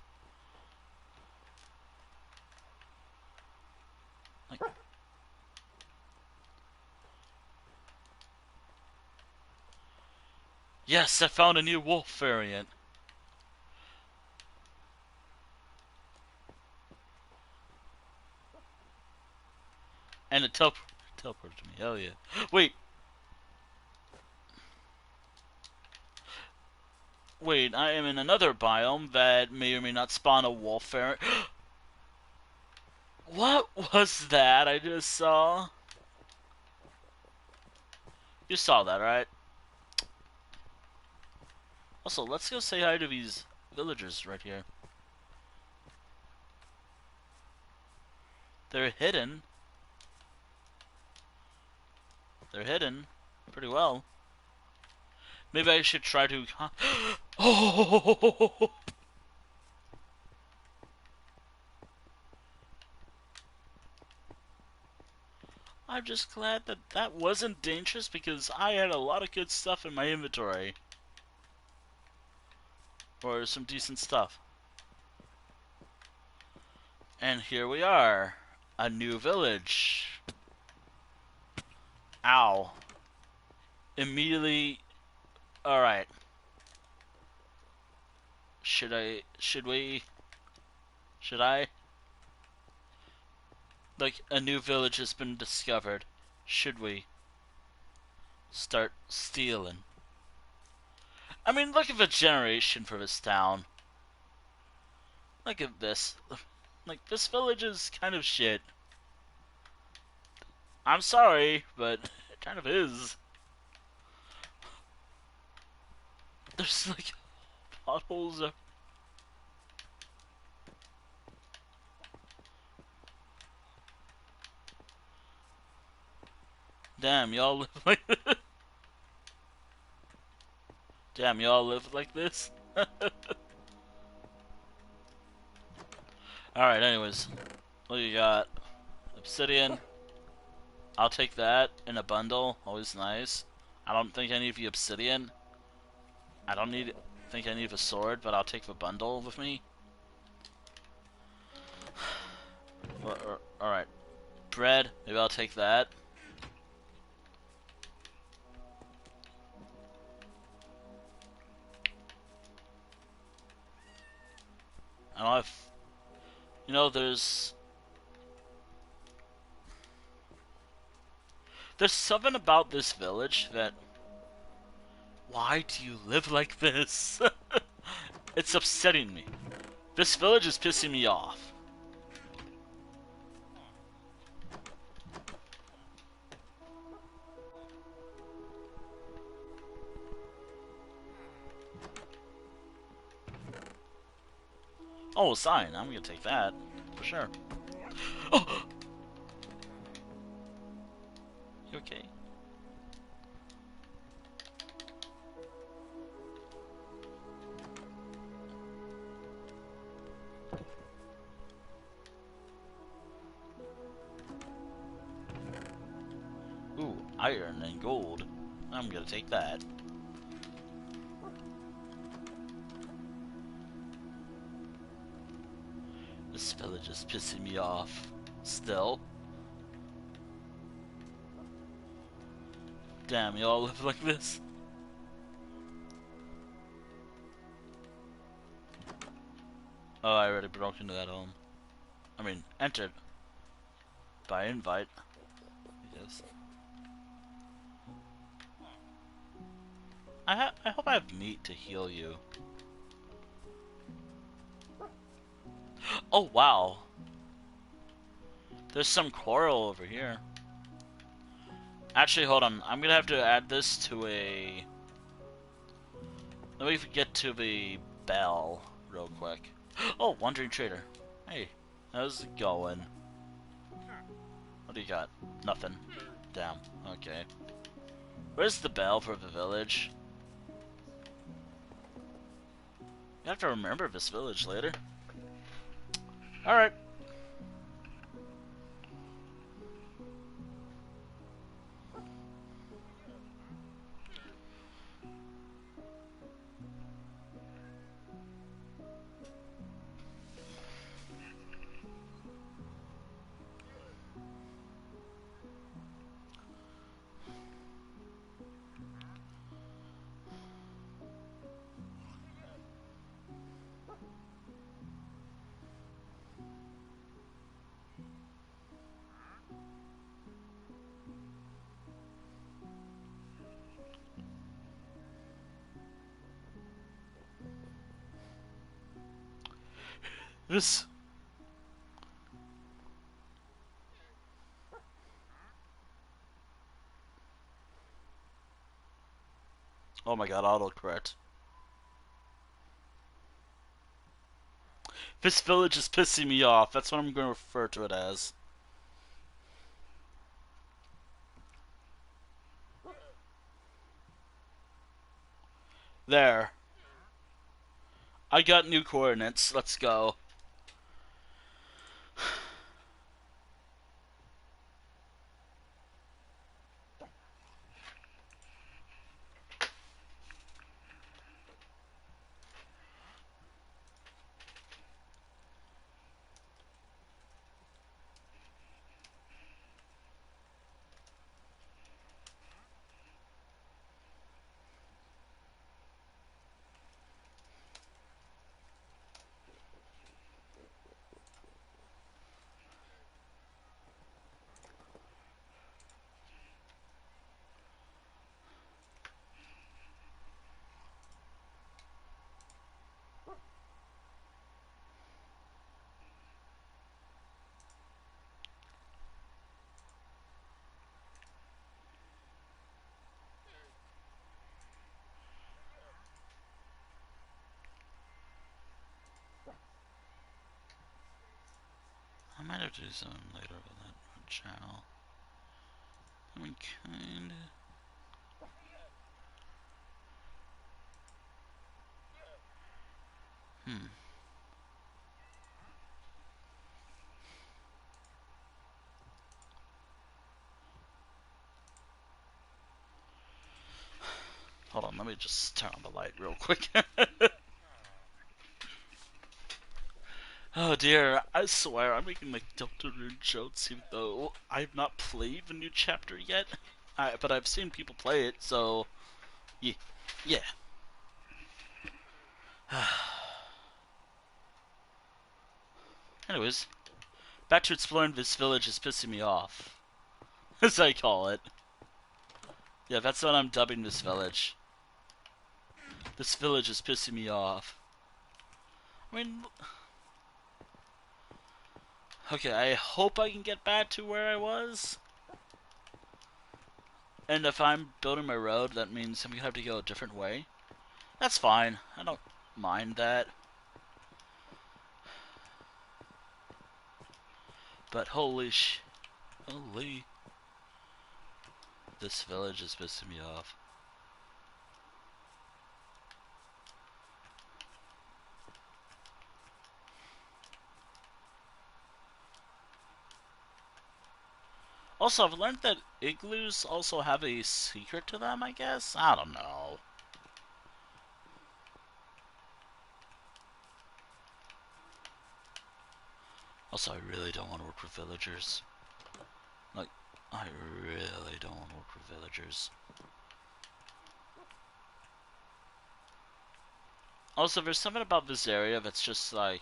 Like, yes, I found a new wolf variant. And it teleported me. Hell yeah. Wait. Wait, I am in another biome that may or may not spawn a wolf variant. What was that I just saw? You saw that, right? Also, let's go say hi to these villagers right here. They're hidden. They're hidden pretty well. Maybe I should try to... Oh! I'm just glad that that wasn't dangerous because I had a lot of good stuff in my inventory. Or some decent stuff. And here we are. A new village. Ow. Immediately... Alright. Should I... Should I? Like, a new village has been discovered. Should we start stealing? I mean, look at the generation for this town. Look at this. Like, this village is kind of shit. I'm sorry, but it kind of is. There's, like, potholes of... Damn, y'all live like this? Damn, y'all live like this? Alright, anyways. What do you got? Obsidian. I'll take that in a bundle. Always nice. I don't think I need the obsidian. I don't think I need a sword, but I'll take the bundle with me. Alright. Bread. Maybe I'll take that. I don't have... You know, there's There's something about this village that... Why do you live like this? It's upsetting me. This village is pissing me off. Oh, a sign. I'm gonna take that. For sure. Oh! You okay? Ooh, iron and gold. I'm gonna take that. This village is pissing me off. Still. Damn, you all live like this? Oh, I already broke into that home. I mean, entered. By invite. Yes. I hope I have meat to heal you. Oh, wow. There's some coral over here. Actually, hold on. I'm gonna have to add this to a... Let me get to the bell real quick. Oh, Wandering Trader. Hey, how's it going? What do you got? Nothing. Damn. Okay. Where's the bell for the village? You have to remember this village later. Alright. This... Oh my god, autocorrect. This village is pissing me off. That's what I'm going to refer to it as. There. I got new coordinates. Let's go. I might have to do something later with that channel. I mean, kinda... Hold on, let me just turn on the light real quick. Oh dear, I swear I'm making like Deltarune jokes even though I've not played the new chapter yet. But I've seen people play it, so... Yeah. Yeah. Anyways, back to exploring this village is pissing me off. As I call it. Yeah, that's what I'm dubbing this village. This village is pissing me off. I mean, okay, I hope I can get back to where I was. And if I'm building my road, that means I'm gonna have to go a different way. That's fine. I don't mind that. But holy, this village is pissing me off. Also, I've learned that igloos also have a secret to them, I guess? I don't know. Also, I really don't want to work with villagers. Like, I really don't want to work with villagers. Also, there's something about this area that's just, like,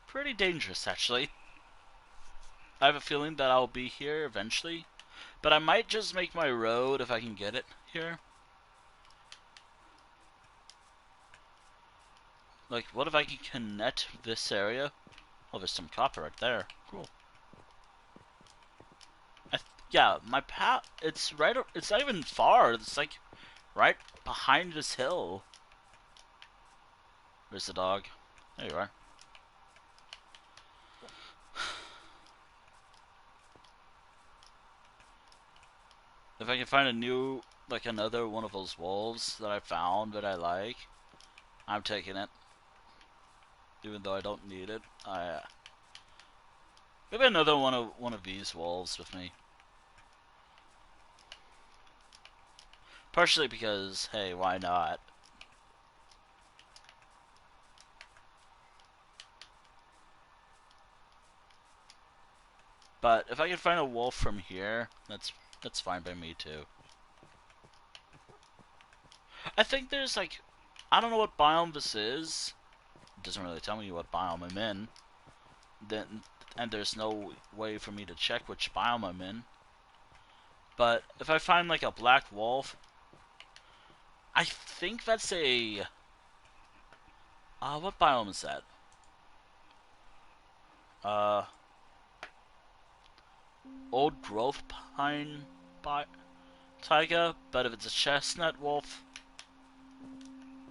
pretty dangerous, actually. I have a feeling that I'll be here eventually. But I might just make my road if I can get it here. Like, what if I can connect this area? Oh, there's some copper right there. Cool. Yeah, my path, it's right, it's not even far. It's like right behind this hill. Where's the dog? There you are. If I can find a new, like another one of those wolves that I found that I like, I'm taking it. Even though I don't need it. Maybe another one of these wolves with me. Partially because, hey, why not? But if I can find a wolf from here, that's fine by me too. I think there's like, I don't know what biome this is. It doesn't really tell me what biome I'm in. Then, and there's no way for me to check which biome I'm in. But if I find like a black wolf, I think that's a what biome is that? Uh, old growth pine taiga. But if it's a chestnut wolf,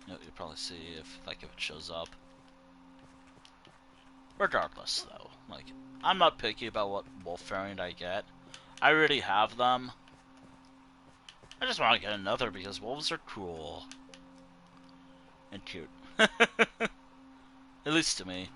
you'll probably see if it shows up. Regardless, though, like I'm not picky about what wolf variant I get. I already have them. I just want to get another because wolves are cool and cute. At least to me.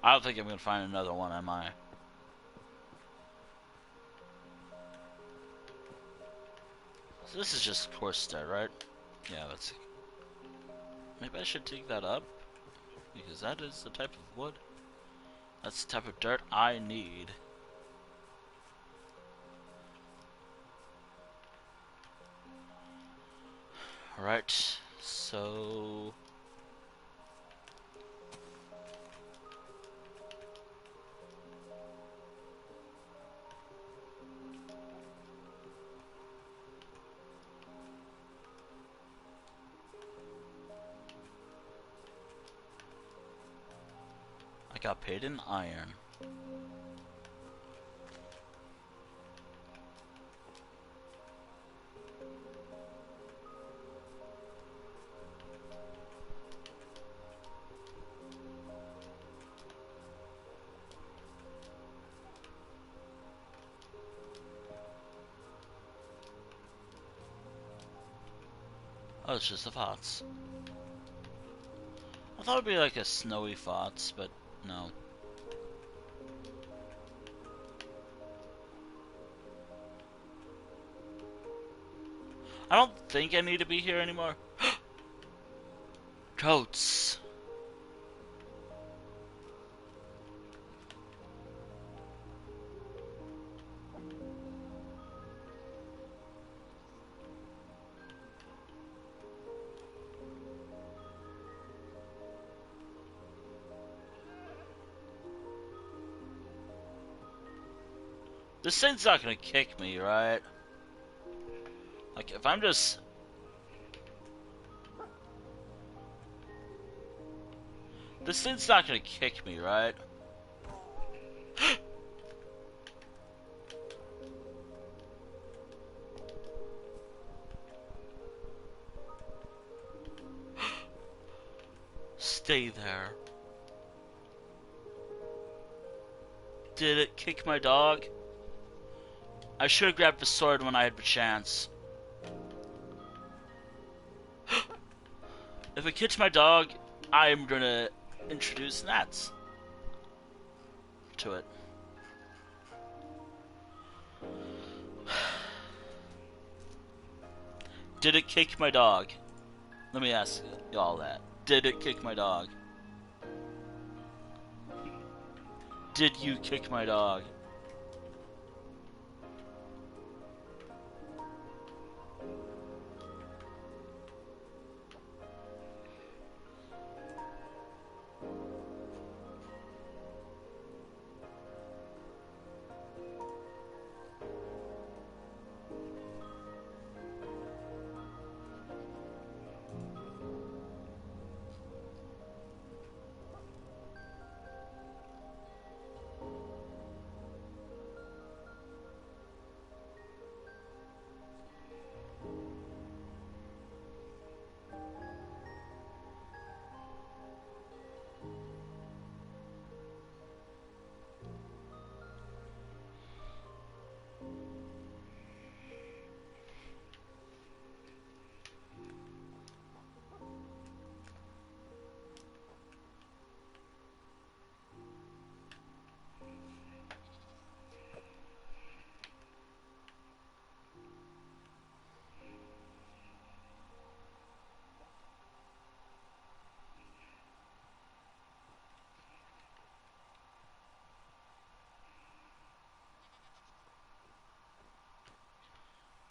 I don't think I'm gonna find another one, am I? So this is just coarse dirt, right? Yeah, let's see. Maybe I should dig that up, because that is the type of wood. That's the type of dirt I need. Alright, so... I got paid in iron. Oh, it's just the Fots. I thought it'd be like a snowy Fots, but no. I don't think I need to be here anymore. Goats. This thing's not gonna kick me, right? Like, if I'm just... This thing's not gonna kick me, right? Stay there. Did it kick my dog? I should have grabbed the sword when I had the chance. If it kicks my dog, I'm gonna introduce gnats to it. Did it kick my dog? Let me ask y'all that. Did it kick my dog? Did you kick my dog?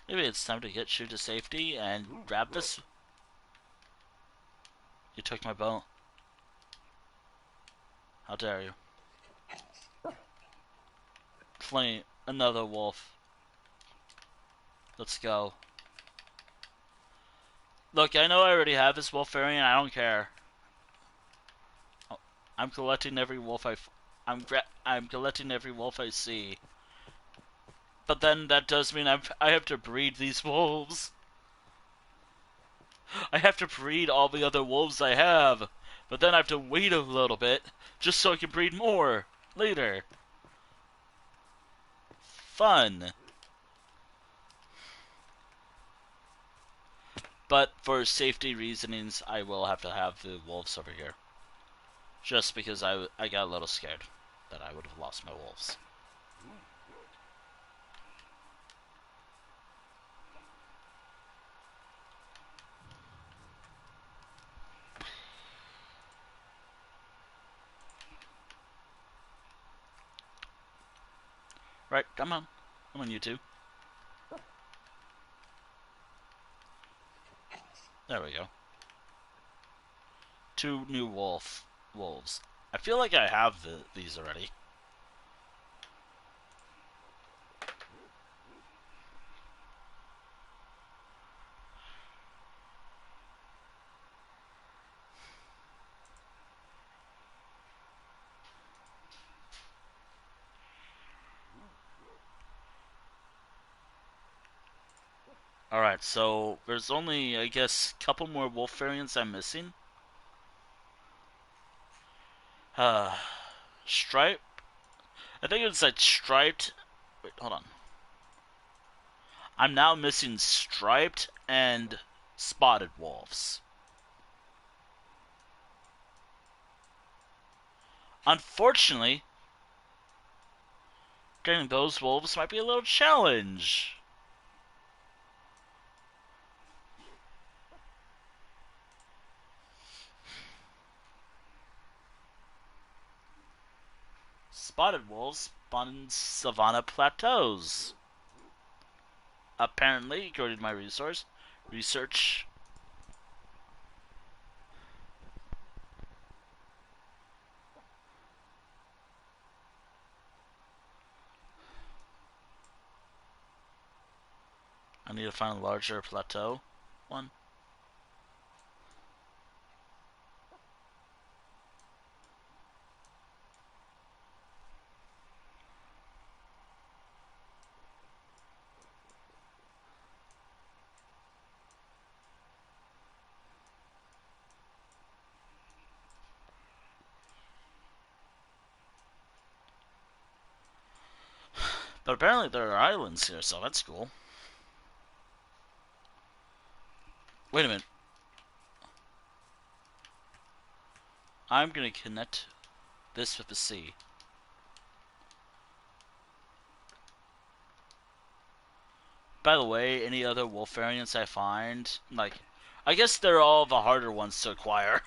Maybe it's time to get you to safety and grab this. You took my bow. How dare you? Flame, another wolf. Let's go. Look, I know I already have this wolf variant. I don't care. I'm collecting every wolf I'm collecting every wolf I see. But then that does mean I have to breed these wolves. I have to breed all the other wolves I have. But then I have to wait a little bit just so I can breed more later. Fun. But for safety reasonings, I will have to have the wolves over here. Just because I got a little scared that I would have lost my wolves. Right, come on. Come on, you two. There we go. Two new wolves. I feel like I have these already. Alright, so there's only, I guess, a couple more wolf variants I'm missing. Stripe? I think it said striped. Wait, hold on. I'm now missing striped and spotted wolves. Unfortunately, getting those wolves might be a little challenge. spotted wolves spawn in savanna plateaus. Apparently, according to my research. I need to find a larger plateau one. But apparently there are islands here, so that's cool. Wait a minute. I'm gonna connect this with the sea. By the way, any other wolf variants I find, like, I guess they're all the harder ones to acquire.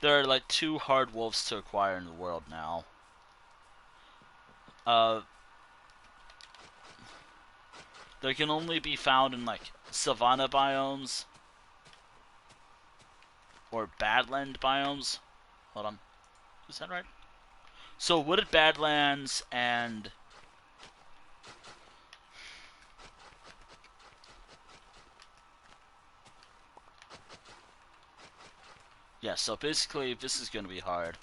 There are like 2 hard wolves to acquire in the world now. They can only be found in like savanna biomes or badland biomes. Hold on, is that right? So wooded badlands and yeah. So basically, this is going to be hard.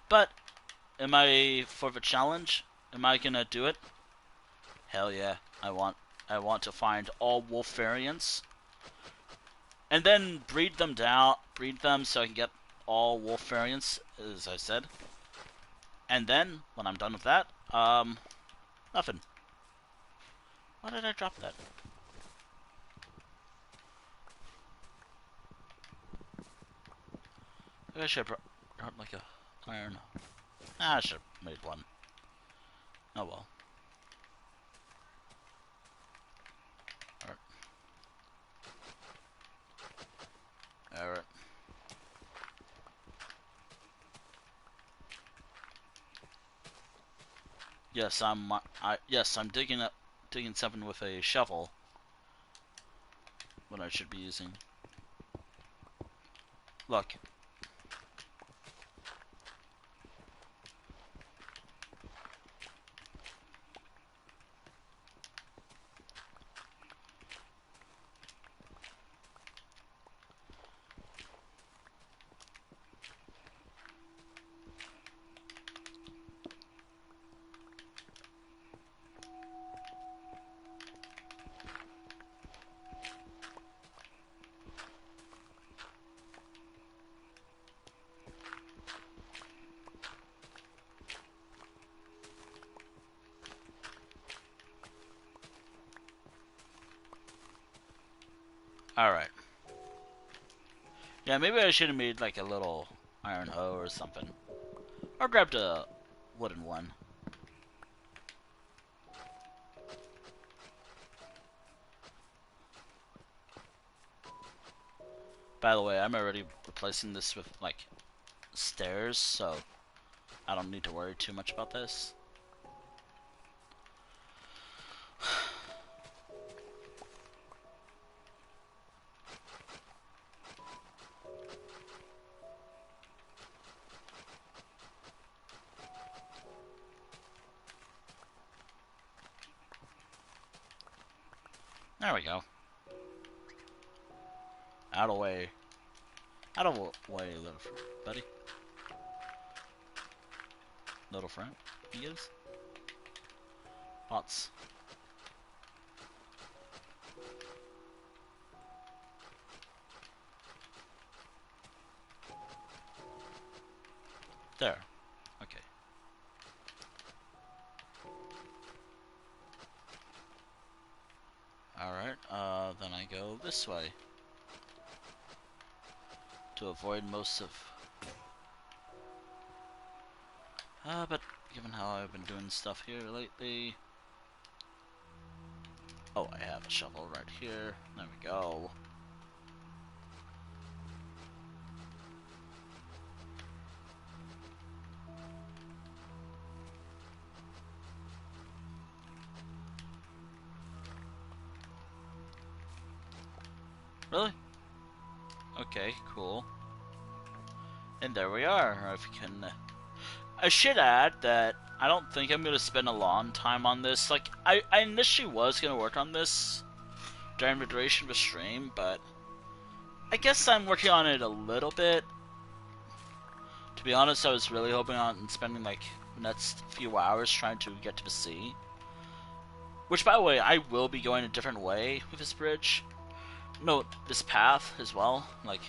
But am I for the challenge? Am I gonna do it? Hell yeah! I want to find all wolf variants and then breed them so I can get all wolf variants, as I said. And then when I'm done with that, nothing. Why did I drop that? Maybe I should have brought like a iron. I should have made one. Oh well. Alright. Alright. Yes, I'm digging something with a shovel. What I should be using. Look. Alright. Yeah, maybe I should have made like a little iron hoe or something. Or grabbed a wooden one. By the way, I'm already replacing this with like stairs, so I don't need to worry too much about this. There we go. Out of the way. Out of the way, little buddy. Little friend, he is. Pots. There. Okay. Alright, then I go this way. To avoid most of... but given how I've been doing stuff here lately... Oh, I have a shovel right here. There we go. Really? Okay, cool. And there we are. If you can, I should add that I don't think I'm gonna spend a long time on this. Like, I initially was gonna work on this during the duration of the stream, but I guess I'm working on it a little bit. To be honest, I was really hoping on spending like the next few hours trying to get to the sea. Which, by the way, I will be going a different way with this bridge. No, this path as well. Like,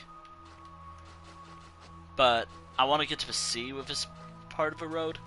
but I want to get to the sea with this part of the road.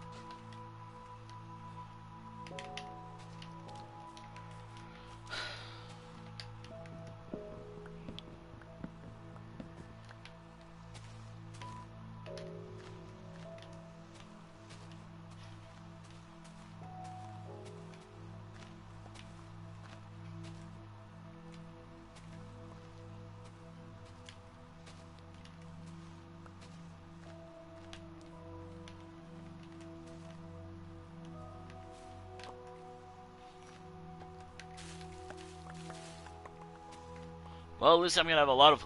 Well, at least I'm gonna have a lot of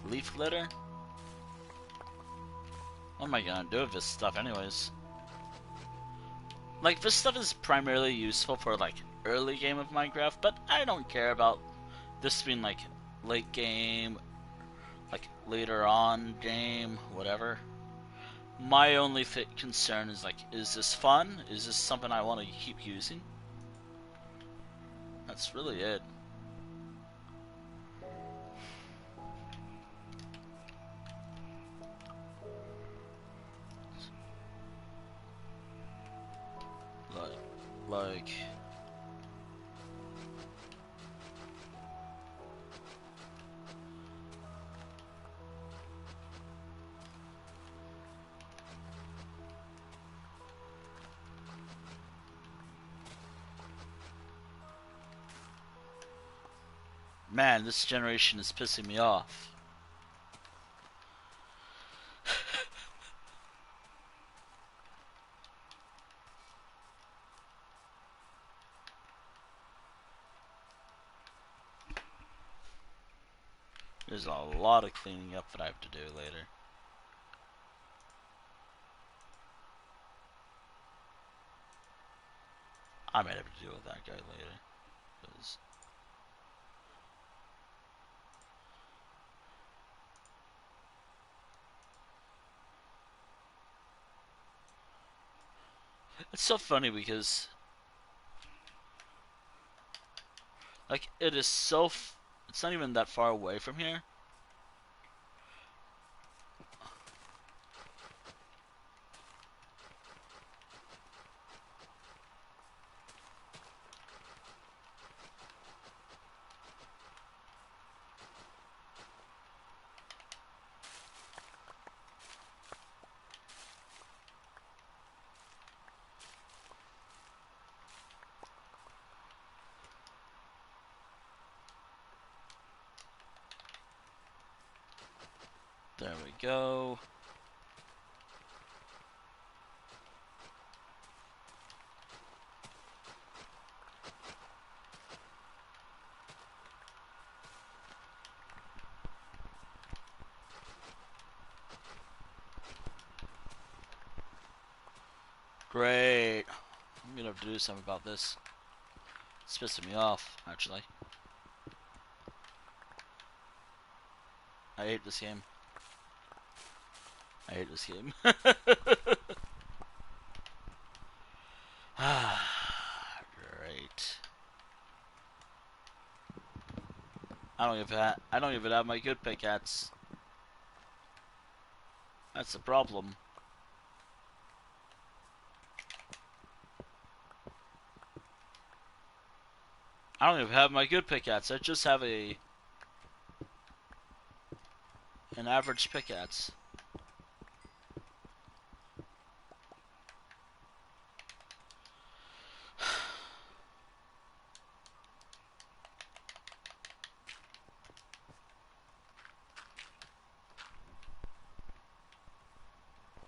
leaf litter. What am I gonna do with this stuff anyways? Like, this stuff is primarily useful for, like, early game of Minecraft, but I don't care about this being, like, late game, like, later on game, whatever. My only concern is, like, is this fun? Is this something I want to keep using? That's really it. Like... Man, this generation is pissing me off. There's a lot of cleaning up that I have to do later. I might have to deal with that guy later. Cause it's so funny because, like, it is so... it's not even that far away from here. There we go. Great. I'm gonna have to do something about this. It's pissing me off, actually. I hate this game. I hate this game. Great. I don't even have my good pickaxe. That's the problem. I don't even have my good pickaxe. I just have an average pickaxe.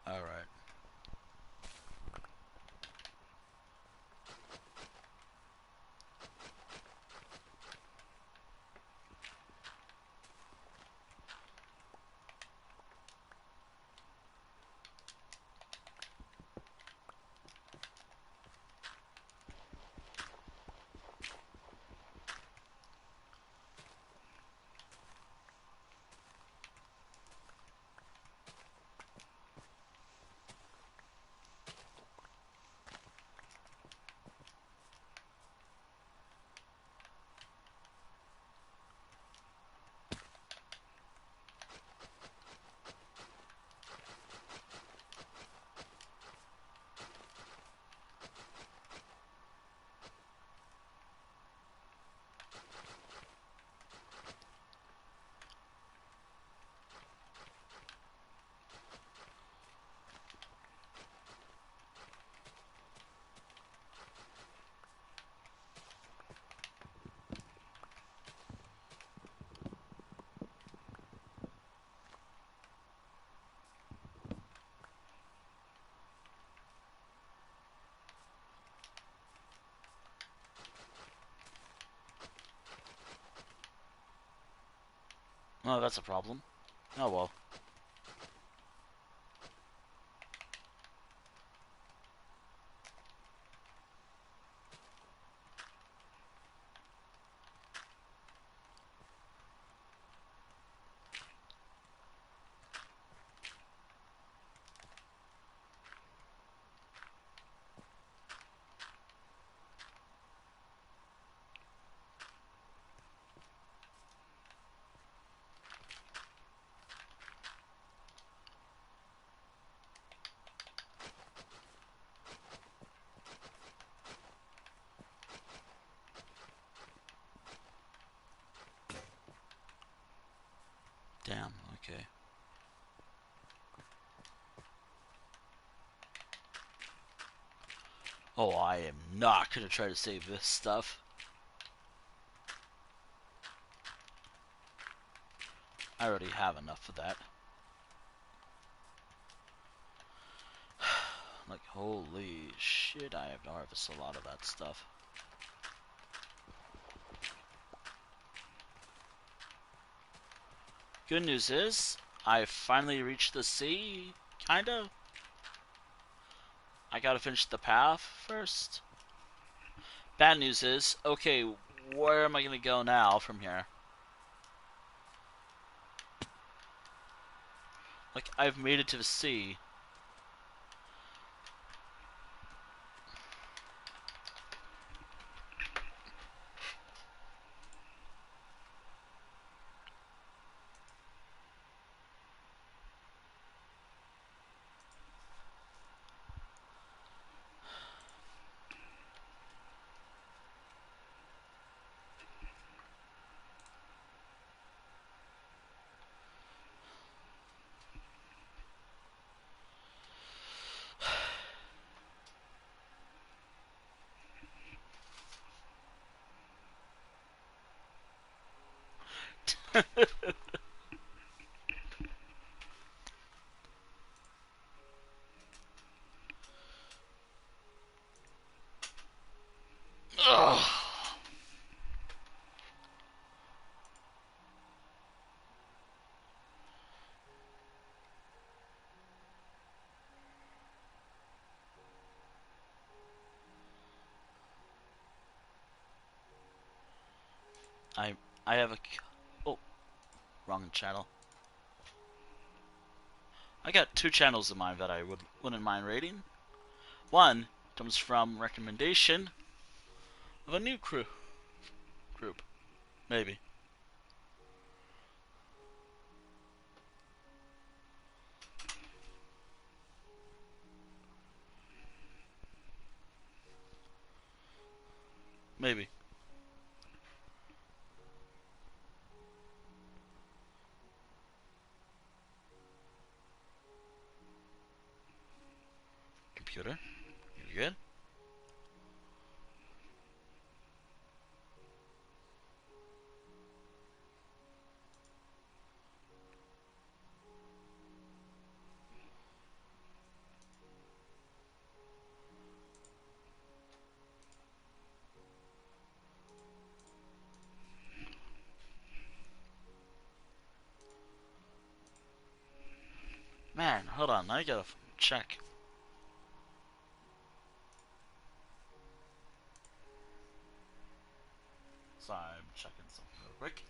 All right. Oh, that's a problem. Oh well. Damn, okay. Oh, I am not gonna try to save this stuff. I already have enough of that. Like, holy shit, I have to harvest a lot of that stuff. Good news is, I finally reached the sea, kind of. I gotta finish the path first. Bad news is, okay, where am I gonna go now from here? Like, I've made it to the sea. Ugh. I I have a... Oh, wrong channel. I got two channels in mind that I wouldn't mind rating. One comes from recommendation of a new group. Maybe. Maybe. Computer, you good? Man, hold on, I gotta check. Sorry, I'm checking something real quick.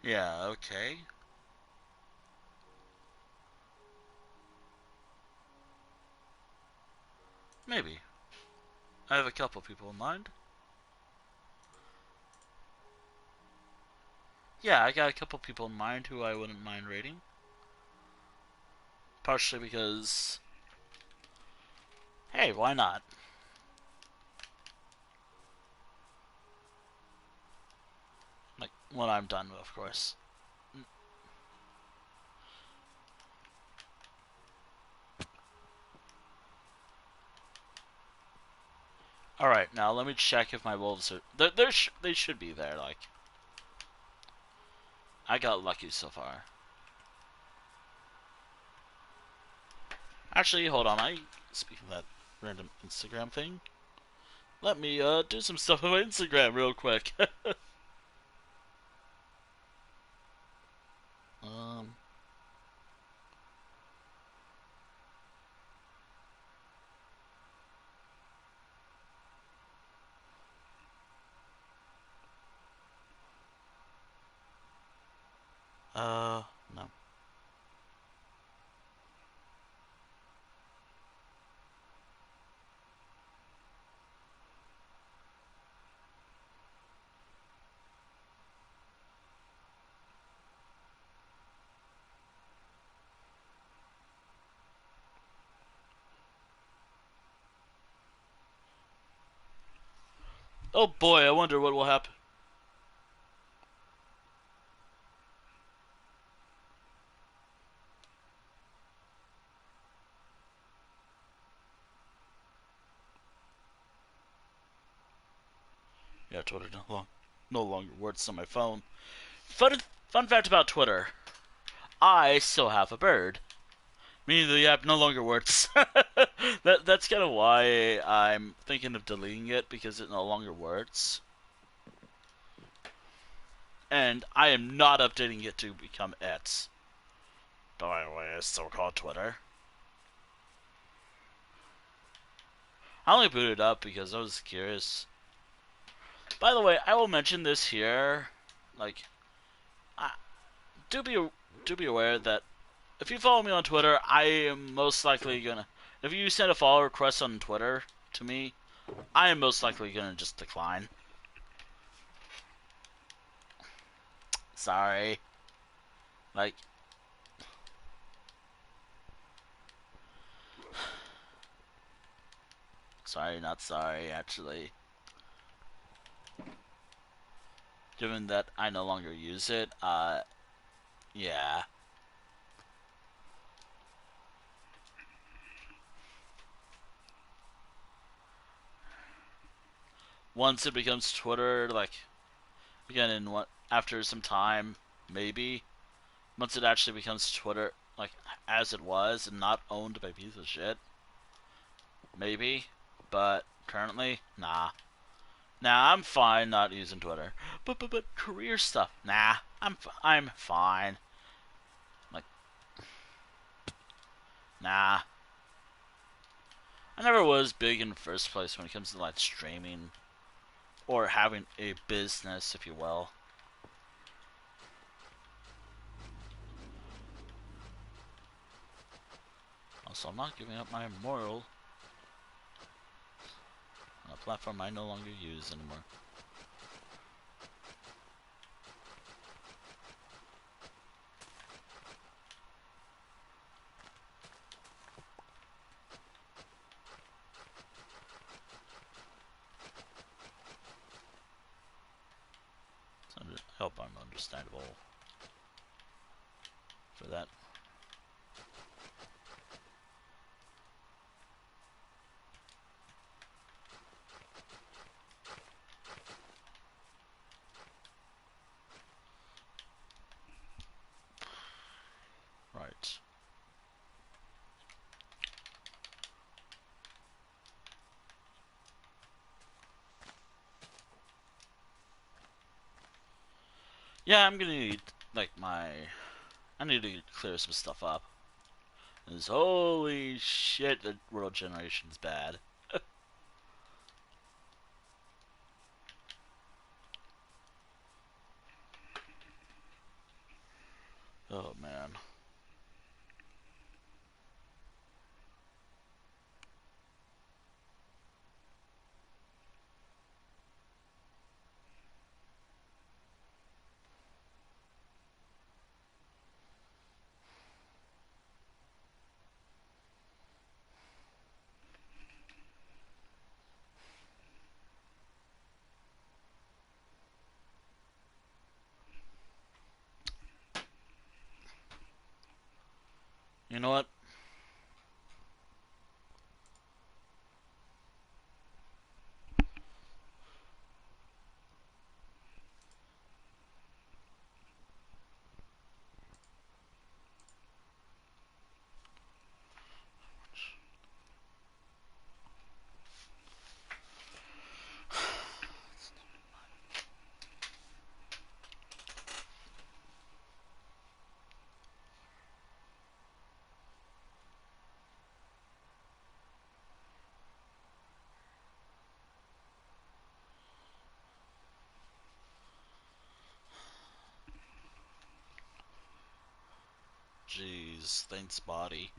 Yeah, okay. Maybe. I have a couple people in mind. Yeah, I got a couple people in mind who I wouldn't mind rating. Partially because, hey, why not? Like, when I'm done, of course. All right, now let me check if my wolves are. They should be there. Like, I got lucky so far. Actually, hold on. Speaking of that random Instagram thing, let me do some stuff on my Instagram real quick. um. No. Oh boy, I wonder what will happen. Yeah, Twitter no longer works on my phone. Fun fact about Twitter: I still have a bird. Meaning the app no longer works. That's kind of why I'm thinking of deleting it, because it no longer works. And I am not updating it to become X. By the way, it's still called Twitter. I only booted it up because I was curious. By the way, I will mention this here. Like, I, do be aware that if you follow me on Twitter, I am most likely gonna. If you send a follow request on Twitter to me, I am most likely gonna just decline. Sorry. Like, sorry, not sorry, actually. Given that I no longer use it, yeah. Once it becomes Twitter, like, again, after some time, maybe. Once it actually becomes Twitter, like, as it was, and not owned by a piece of shit, maybe. But currently, nah. Nah, I'm fine not using Twitter. But career stuff, nah. I'm fine. Like, nah. I never was big in the first place when it comes to like streaming or having a business, if you will. Also, I'm not giving up my moral on a platform I no longer use anymore. So I hope I'm understandable for that. Right. Yeah, I'm gonna need, like, I need to clear some stuff up. Because holy shit, the world generation's bad. Oh man. You know what? Jeez, thanks, body.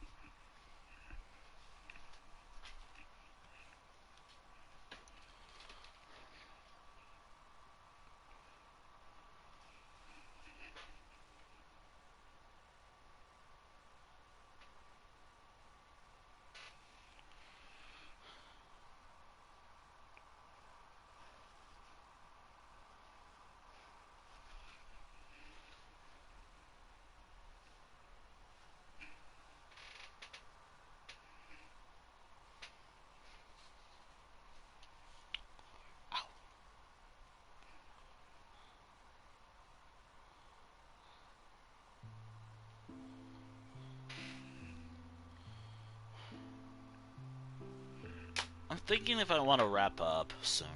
I'm thinking if I want to wrap up soon.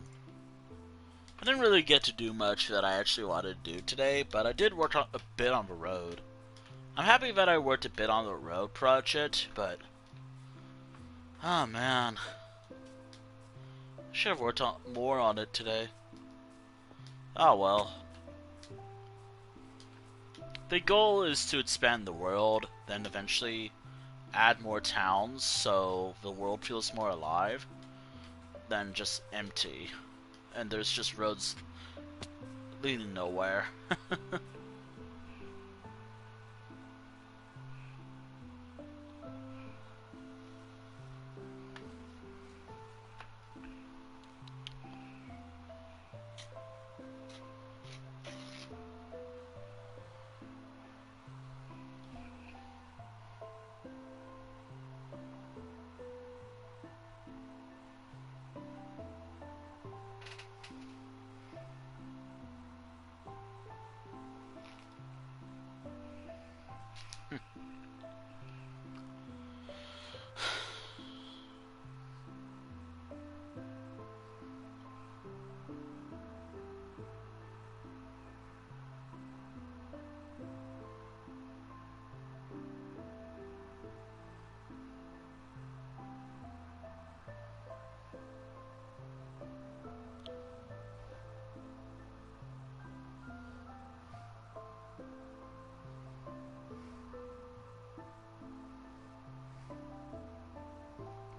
I didn't really get to do much that I actually wanted to do today, but I did work a bit on the road. I'm happy that I worked a bit on the road project, but... oh man. I should have worked more on it today. Oh well. The goal is to expand the world, then eventually add more towns so the world feels more alive than just empty. And there's just roads leading nowhere.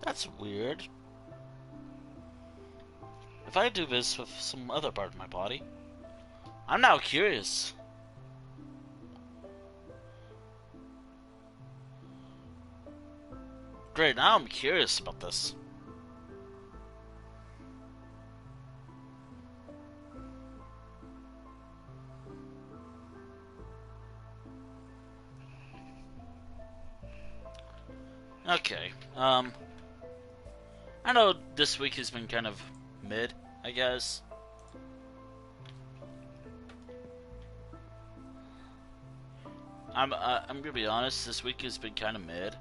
That's weird. If I do this with some other part of my body, I'm now curious. Great, now I'm curious about this. Okay, I know this week has been kind of mid, I guess. I'm gonna be honest, this week has been kind of mid.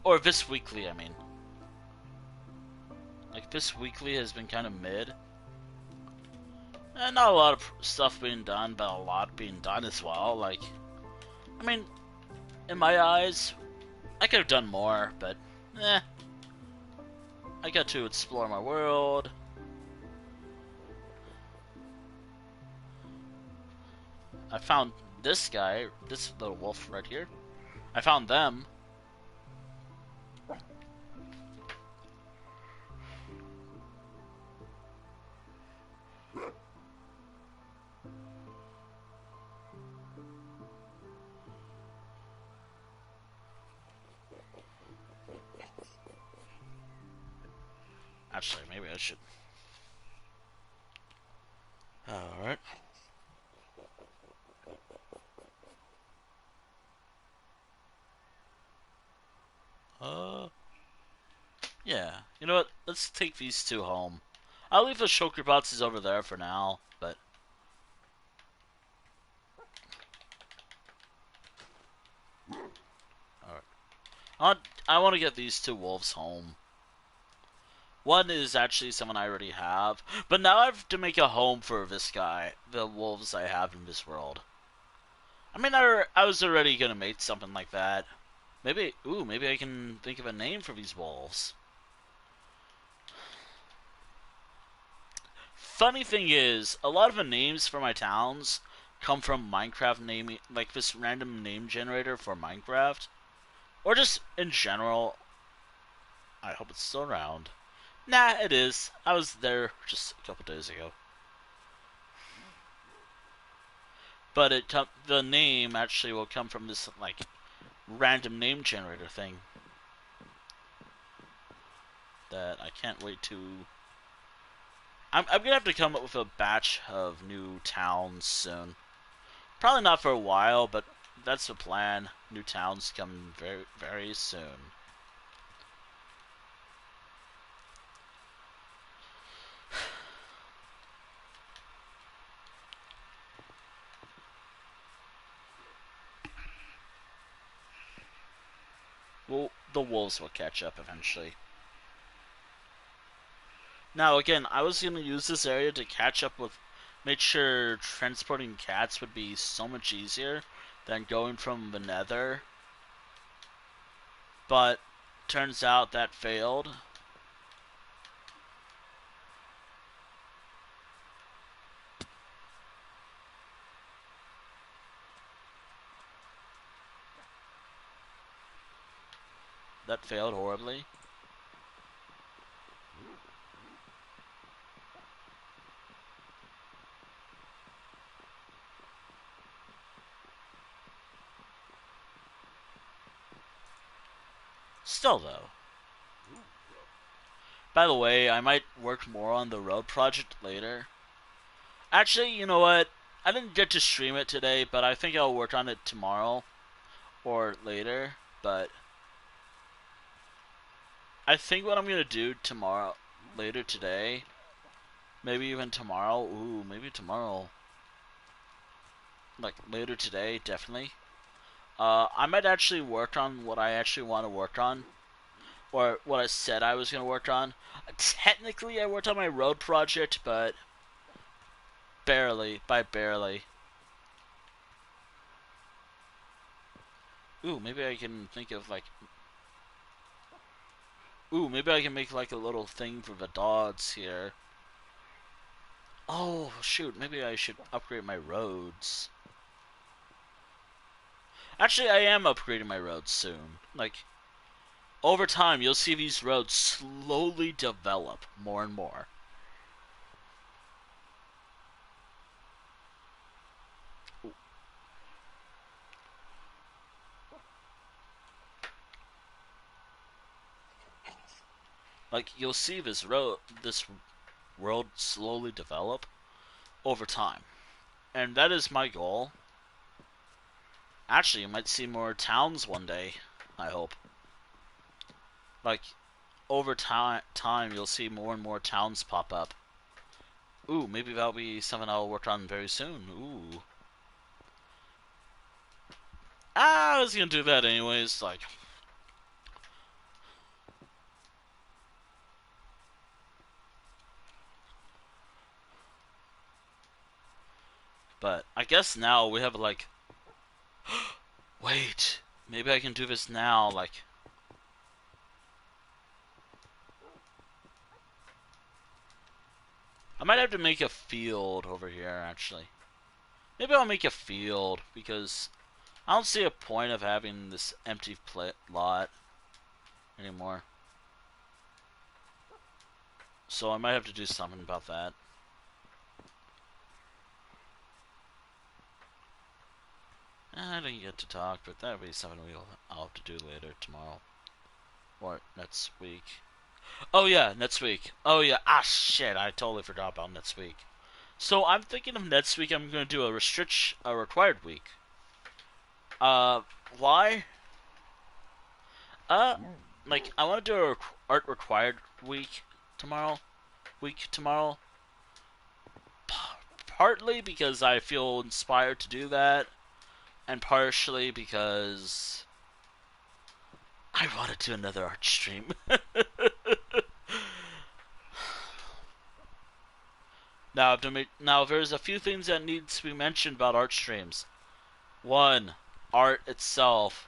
Or this weekly, I mean. Like, this weekly has been kind of mid. And not a lot of stuff being done, but a lot being done as well. Like, I mean, in my eyes, I could have done more, but, I got to explore my world. I found this guy, this little wolf right here. I found them. Actually, maybe I should. Alright. Yeah. You know what? Let's take these two home. I'll leave the shulker boxes over there for now, but... alright. I want to get these two wolves home. One is actually someone I already have, but now I have to make a home for this guy, the wolves I have in this world. I mean, I was already gonna make something like that. Maybe I can think of a name for these wolves. Funny thing is, a lot of the names for my towns come from Minecraft naming, like this random name generator for Minecraft, or just in general. I hope it's still around. Nah, it is. I was there just a couple days ago. But the name actually will come from this like random name generator thing that I can't wait to. I'm gonna have to come up with a batch of new towns soon. Probably not for a while, but that's the plan. New towns come very, very soon. Well, the wolves will catch up eventually. Now, again, I was gonna use this area to catch up with, make sure transporting cats would be so much easier than going from the Nether. But turns out that failed. That failed horribly. Still, though. By the way, I might work more on the road project later. Actually, you know what? I didn't get to stream it today, but I think I'll work on it tomorrow or later. But I think what I'm gonna do tomorrow, later today, maybe even tomorrow. Ooh, maybe tomorrow. Like later today, definitely. I might actually work on what I actually want to work on, or what I said I was gonna work on. Technically, I worked on my road project, but barely, by barely. Ooh, maybe I can think of like. Ooh, maybe I can make like a little thing for the dogs here. Oh, shoot, maybe I should upgrade my roads. Actually, I am upgrading my roads soon. Like, over time, you'll see these roads slowly develop more and more. Like, you'll see this world slowly develop over time. And that is my goal. Actually, you might see more towns one day, I hope. Like, over time, you'll see more and more towns pop up. Ooh, maybe that'll be something I'll work on very soon. Ooh. I was gonna do that anyways, like. But I guess now we have like. Wait, maybe I can do this now, like. I might have to make a field over here, actually. Maybe I'll make a field, because I don't see a point of having this empty lot anymore. So I might have to do something about that. I didn't get to talk, but that'll be something I'll have to do later tomorrow. Or next week. Oh yeah, next week. Oh yeah, shit, I totally forgot about next week. So I'm thinking of next week I'm gonna do a required week. Uh, why? Uh, like I want to do a art required tomorrow. Week tomorrow. Partly because I feel inspired to do that, and partially because I want to do another art stream. Now, there's a few things that need to be mentioned about art streams. One, art itself.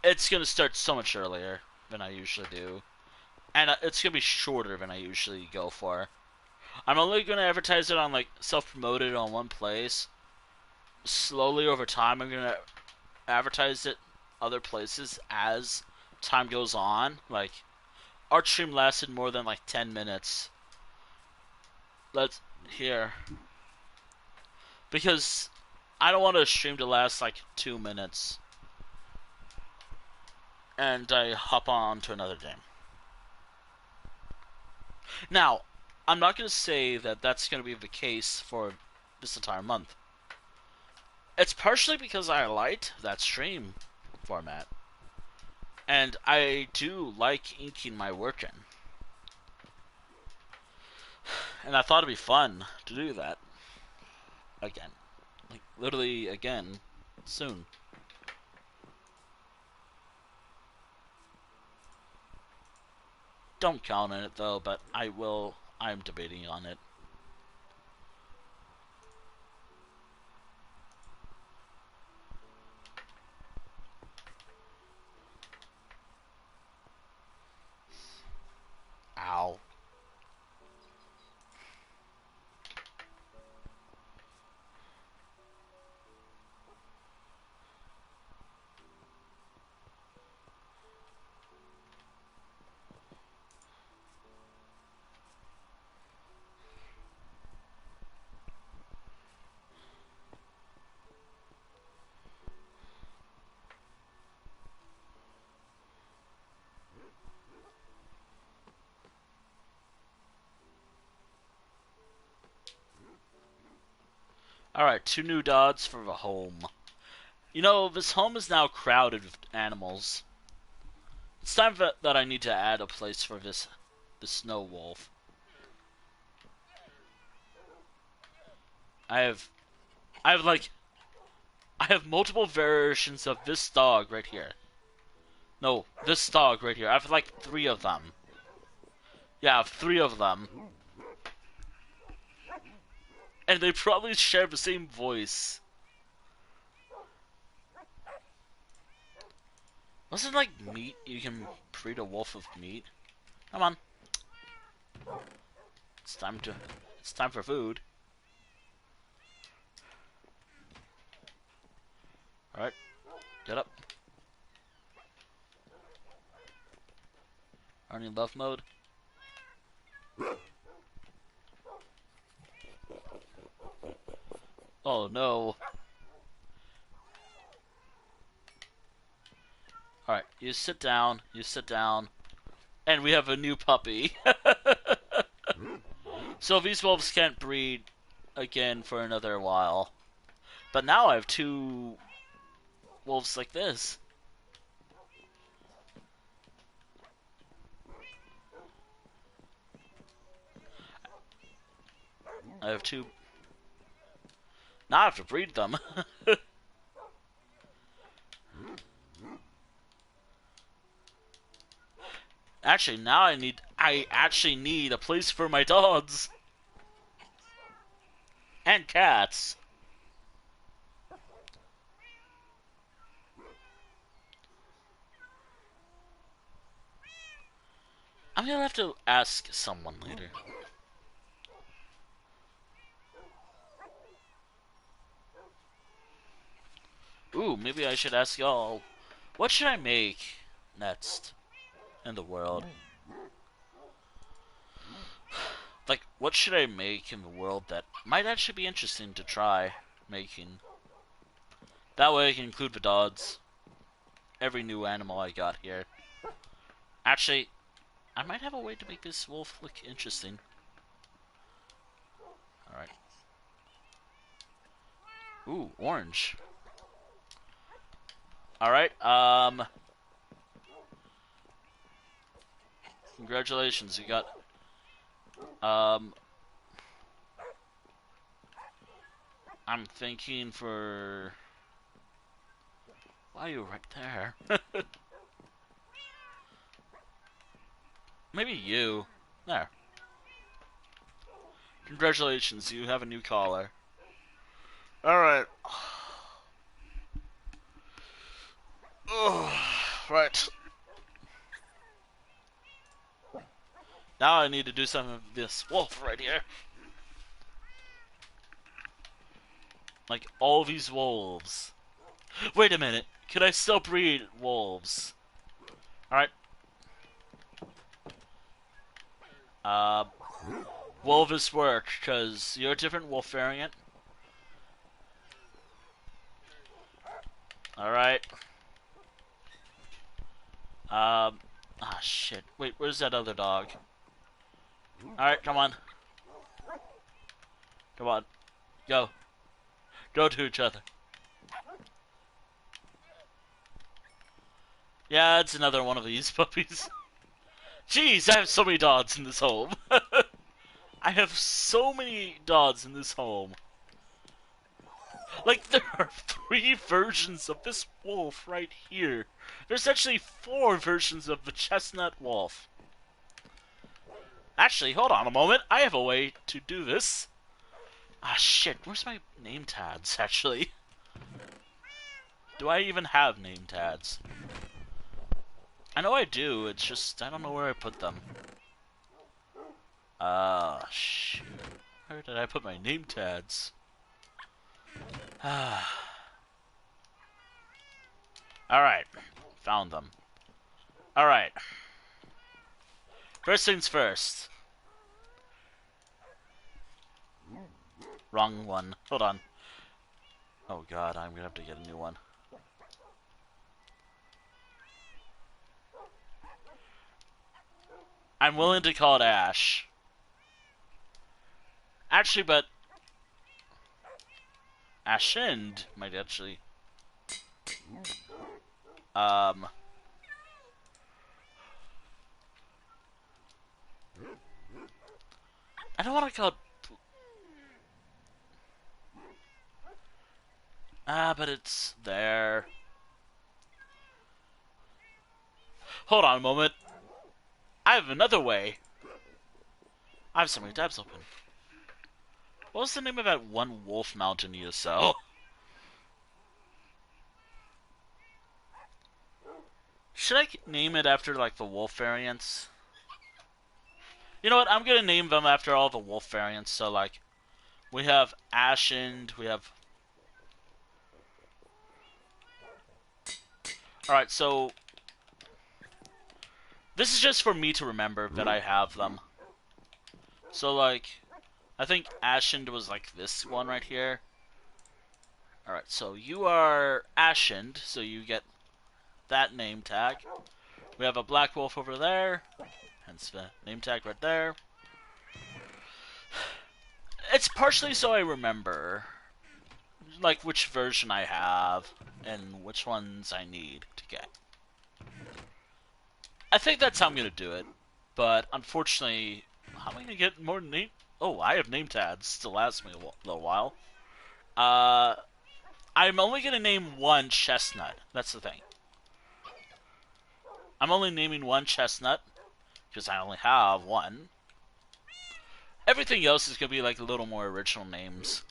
It's gonna start so much earlier than I usually do, and it's gonna be shorter than I usually go for. I'm only gonna advertise it on like self-promoted on one place, slowly over time, I'm gonna advertise it other places as time goes on. Like, our stream lasted more than like 10 minutes. Let's here because I don't want a stream to last like 2 minutes and I hop on to another game. Now, I'm not gonna say that that's gonna be the case for this entire month. It's partially because I liked that stream format, and I do like inking my work in, and I thought it'd be fun to do that again, like literally again, soon. Don't count on it though, but I will. I'm debating on it. Ow. Alright, 2 new dots for the home. You know, this home is now crowded with animals. It's time that I need to add a place for the snow wolf. I have, I have like, I have multiple versions of this dog right here. No, this dog right here. I have like 3 of them. Yeah, I have 3 of them. And they probably share the same voice. Wasn't like meat? You can breed a wolf of meat. Come on. It's time to. It's time for food. All right, get up. Are you in love mode? Oh no. Alright, you sit down, and we have a new puppy. So these wolves can't breed again for another while. But now I have 2 wolves like this. I have 2. Now I have to breed them. Actually, now I actually need a place for my dogs. And cats. I'm gonna have to ask someone later. Ooh, maybe I should ask y'all, what should I make next in the world? Like, what should I make in the world that might actually be interesting to try making? That way I can include the dogs. Every new animal I got here. Actually, I might have a way to make this wolf look interesting. Alright. Ooh, orange. Alright, congratulations, you got, I'm thinking for... Why are you right there? Maybe you. There. Congratulations, you have a new collar. Alright. Right. Now I need to do some of this wolf right here. Like, all these wolves. Wait a minute. Could I still breed wolves? Alright. Wolvis work, because you're a different wolf variant. Alright. Ah, shit. Wait, where's that other dog? Alright, come on. Come on. Go. Go to each other. Yeah, it's another one of these puppies. Jeez, I have so many dogs in this home. I have so many dogs in this home. Like, there are 3 versions of this wolf right here. There's actually 4 versions of the chestnut wolf. Actually, hold on a moment. I have a way to do this. Ah, shit. Where's my name tags, actually? Do I even have name tags? I know I do. It's just, I don't know where I put them. Shoot. Where did I put my name tags? Alright. Found them. Alright. First things first. Wrong one. Hold on. Oh god, I'm gonna have to get a new one. I'm willing to call it Ash. Actually, but Ashind might actually. I don't want to call it. But it's there. Hold on a moment. I have another way. I have so many tabs open. What was the name of that one wolf mountain ESO? Should I name it after, like, the wolf variants? You know what? I'm gonna name them after all the wolf variants. So, like, we have Ashind, we have... Alright, so... This is just for me to remember that I have them. So, like, I think Ashind was, like, this one right here. Alright, so you are Ashind, so you get that name tag. We have a black wolf over there, hence the name tag right there. It's partially so I remember, like, which version I have and which ones I need to get. I think that's how I'm gonna do it, but unfortunately, how am I gonna get more name? Oh, I have name tags to last me a little while. I'm only gonna name one chestnut. That's the thing. I'm only naming one chestnut because I only have one. Everything else is gonna be like a little more original names.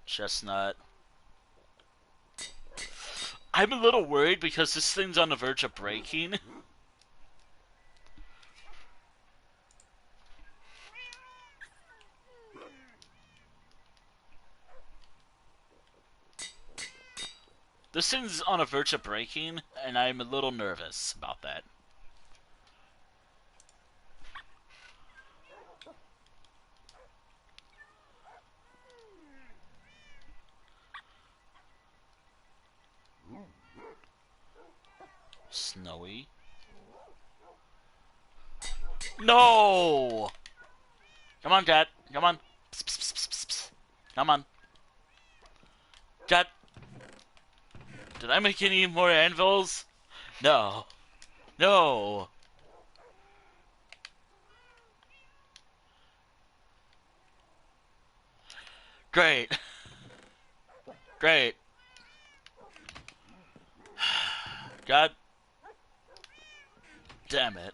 Chestnut. I'm a little worried because this thing's on the verge of breaking. This thing's on a verge of breaking, and I'm a little nervous about that. Snowy. No! Come on, Cat. Come on. Psst, psst, psst, psst, psst. Come on. Cat. Did I make any more anvils? No. No. Great. Great. God damn it.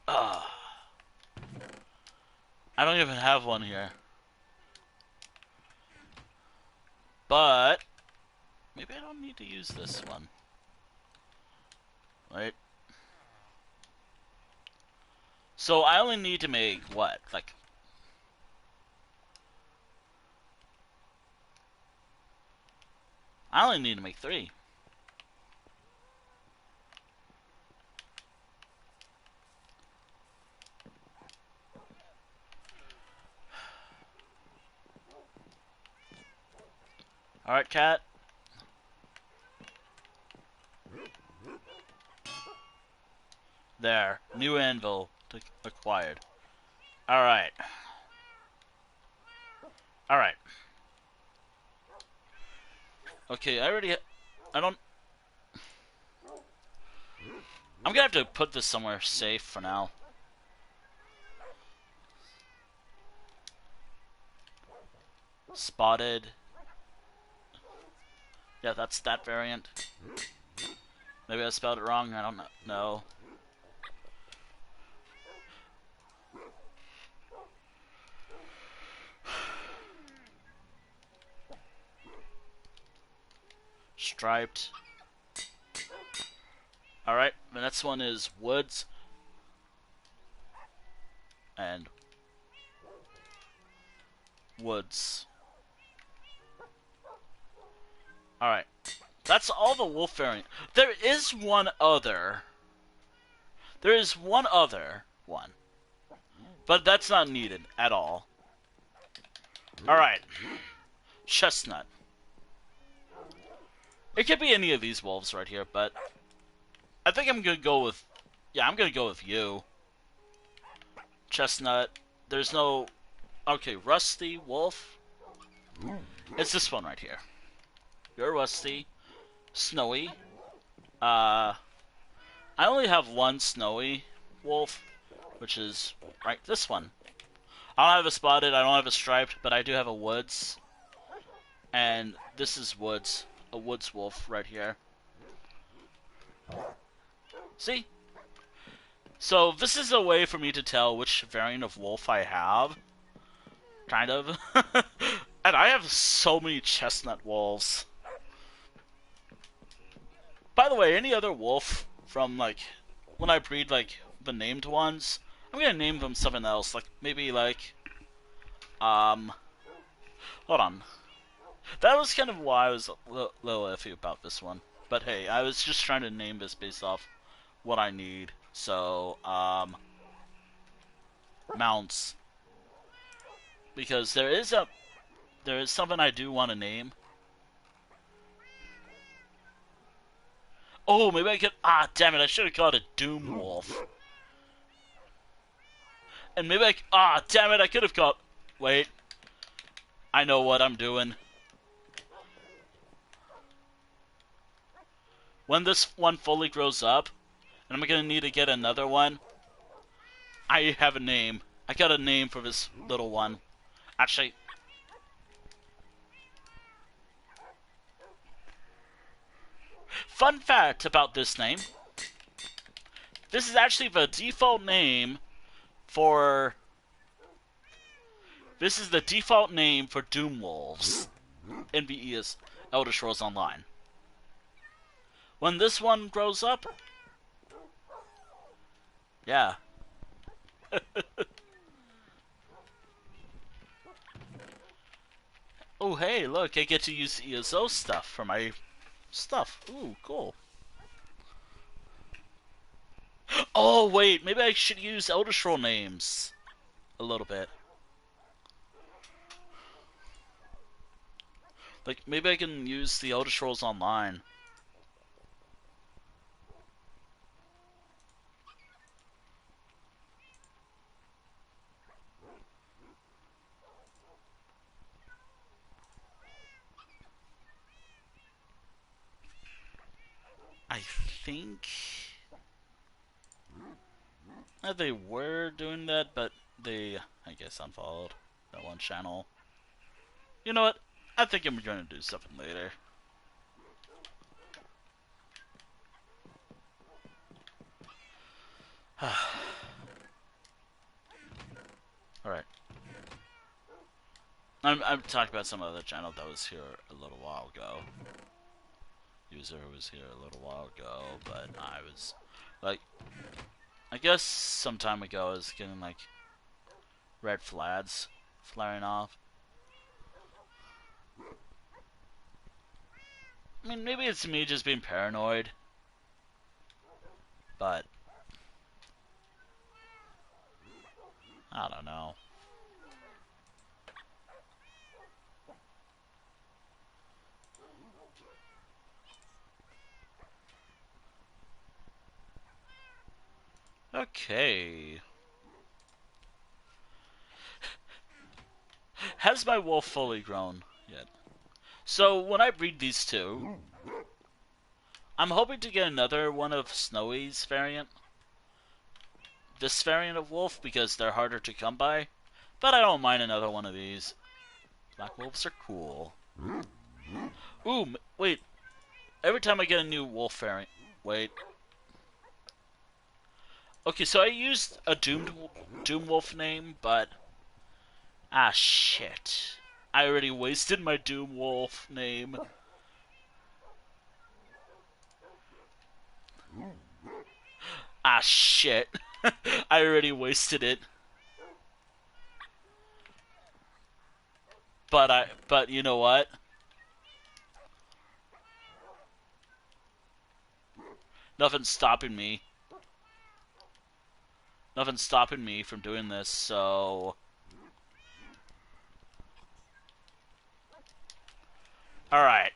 Ugh. I don't even have one here. But maybe I don't need to use this one. Right? So I only need to make what? Like, I only need to make 3. Alright, cat. There. New anvil acquired. Alright. Alright. Okay, I don't... I'm gonna have to put this somewhere safe for now. Spotted. Yeah, that's that variant. Maybe I spelled it wrong, I don't know. Striped. Alright, the next one is woods. And woods. Alright. That's all the wolf variant. There is one other. There is one other one. But that's not needed at all. Alright. Chestnut. It could be any of these wolves right here, but I think I'm gonna go with... Yeah, I'm gonna go with you. Chestnut. There's no... Okay, Rusty, Wolf. It's this one right here. You're Rusty. Snowy. I only have one Snowy Wolf, which is right this one. I don't have a spotted, I don't have a striped, but I do have a woods. And this is woods. A woods wolf right here. See? So this is a way for me to tell which variant of wolf I have. Kind of. And I have so many chestnut wolves. By the way, any other wolf from, like, when I breed, like, the named ones, I'm gonna name them something else. Like, maybe, like, hold on. That was kind of why I was a little iffy about this one. But hey, I was just trying to name this based off what I need. So, mounts. Because there is something I do want to name. Oh, maybe I could... Ah, damn it, I should have called it Doom Wolf. And maybe I... Ah, damn it, I could have called... Wait. I know what I'm doing. When this one fully grows up, and I'm gonna need to get another one, I have a name. I got a name for this little one. Actually... Fun fact about this name. This is actually the default name for... This is the default name for Doom Wolves in VE's Elder Scrolls Online. When this one grows up... Yeah. Oh, hey, look, I get to use ESO stuff for my stuff. Ooh, cool. Oh, wait, maybe I should use Elder Scroll names a little bit. Like, maybe I can use the Elder Scrolls Online. I think that they were doing that, but they, I guess, unfollowed that one channel. You know what? I think I'm going to do something later. Alright. I'm talking about some other channel that was here a little while ago. User was here a little while ago, but I was like, I guess some time ago I was getting like red flags flaring off. I mean, maybe it's me just being paranoid, but I don't know. Okay. Has my wolf fully grown yet? So when I breed these two, I'm hoping to get another one of Snowy's variant. This variant of wolf, because they're harder to come by. But I don't mind another one of these. Black wolves are cool. Ooh, wait. Every time I get a new wolf variant... Wait. Okay, so I used a Doom Wolf name, but... Ah, shit. I already wasted my Doom Wolf name. Ah, shit. I already wasted it. But you know what? Nothing's stopping me. Nothing's stopping me from doing this, so... Alright.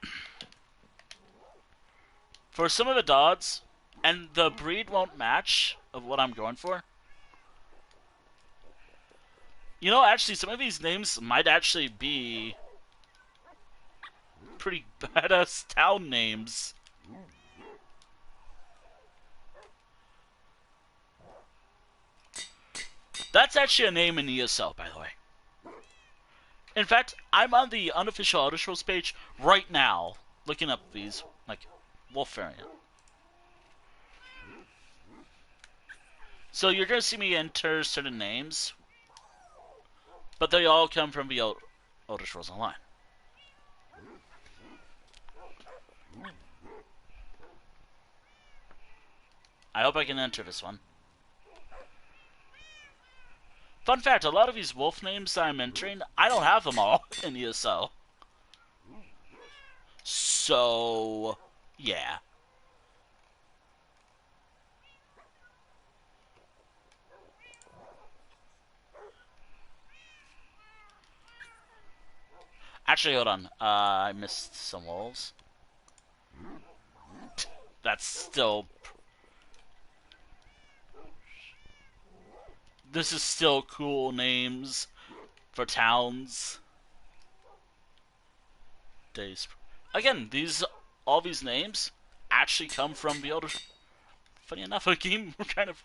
For some of the dogs, and the breed won't match of what I'm going for. You know, actually, some of these names might actually be pretty badass town names. That's actually a name in ESO, by the way. In fact, I'm on the unofficial Elder Scrolls page right now, looking up these, like, wolf variant. So you're going to see me enter certain names, but they all come from the Elder Scrolls Online. I hope I can enter this one. Fun fact, a lot of these wolf names I'm entering, I don't have them all in ESO. So, yeah. Actually, hold on. I missed some wolves. That's still... This is still cool names for towns. Days. Again, all these names actually come from the Elder... Funny enough, a game kind of...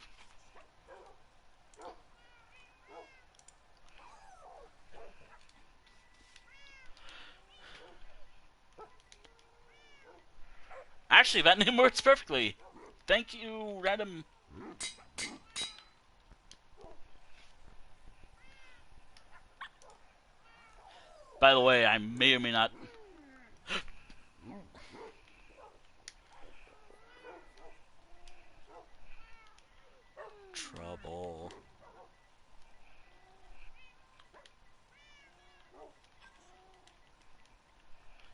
Actually, that name works perfectly. Thank you, random... By the way, I may or may not... Trouble.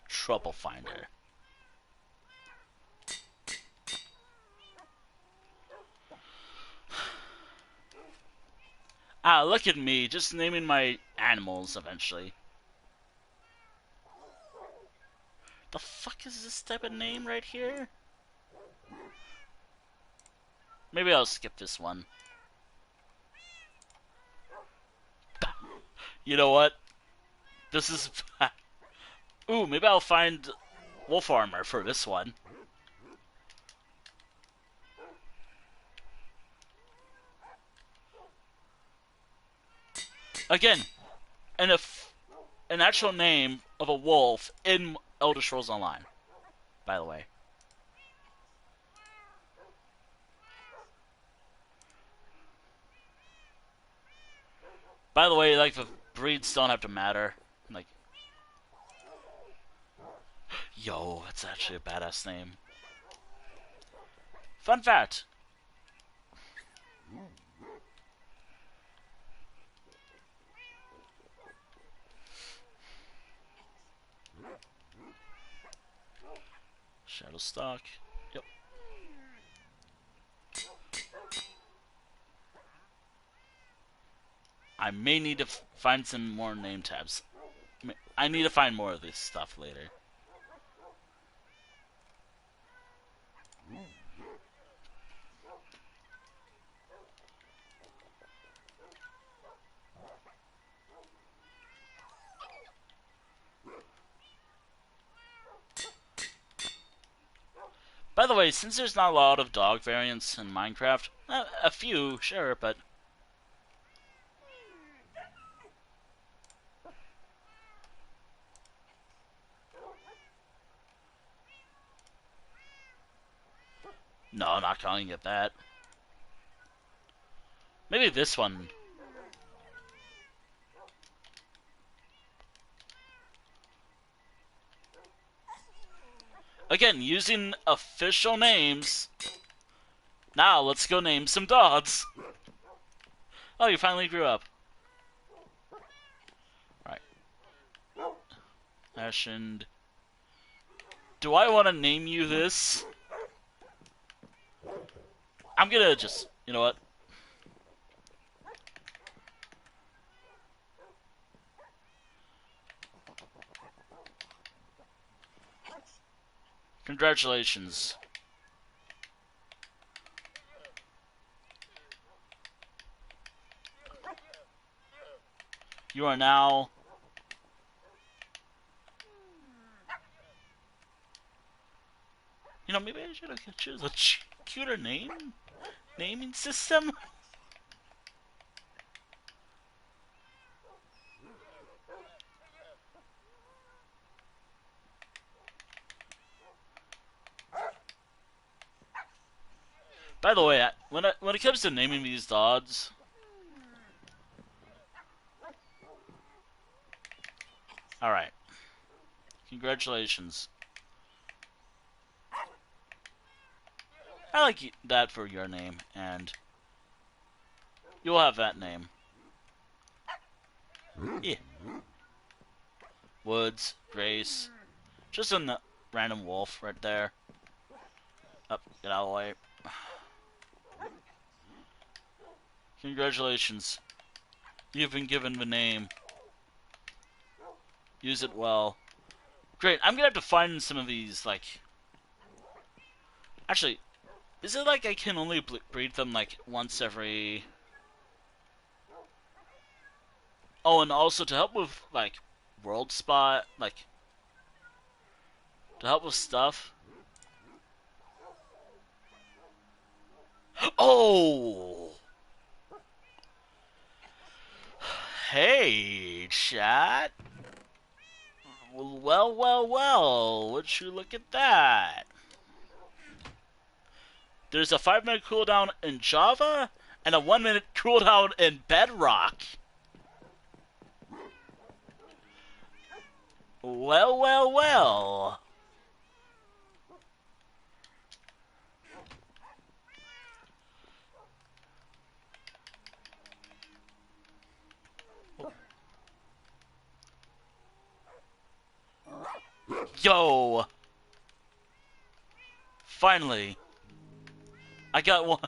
Trouble finder. Ah, look at me, just naming my animals eventually. The fuck is this type of name right here? Maybe I'll skip this one. You know what? This is... Ooh, maybe I'll find wolf armor for this one. Again, an actual name of a wolf in Elder Scrolls Online, by the way. By the way, like, the breeds don't have to matter. Like, Yo, that's actually a badass name. Fun fact. Shadowstock. Yep. I may need to find some more name tabs. I need to find more of this stuff later. By the way, since there's not a lot of dog variants in Minecraft, a few, sure, but no, I'm not calling it that. Maybe this one. Again, using official names. Now, let's go name some dogs. Oh, you finally grew up. Alright. Ashened. Do I want to name you this? I'm gonna just... You know what? Congratulations. You are now... You know, maybe I should have choose a cuter naming system. By the way, when it comes to naming these dogs, all right, congratulations. I like that for your name, and you'll have that name. Yeah. Woods, Grace, just a random wolf right there. Up, get out of the way. Congratulations. You've been given the name. Use it well. Great, I'm gonna have to find some of these, like... Actually, is it like I can only breed them, like, once every... Oh, and also to help with, like, world spot, like... To help with stuff. Oh! Hey, chat. Well, well, well. Would you look at that? There's a 5-minute cooldown in Java and a 1-minute cooldown in Bedrock. Well, well, well. Yo! Finally. I got one.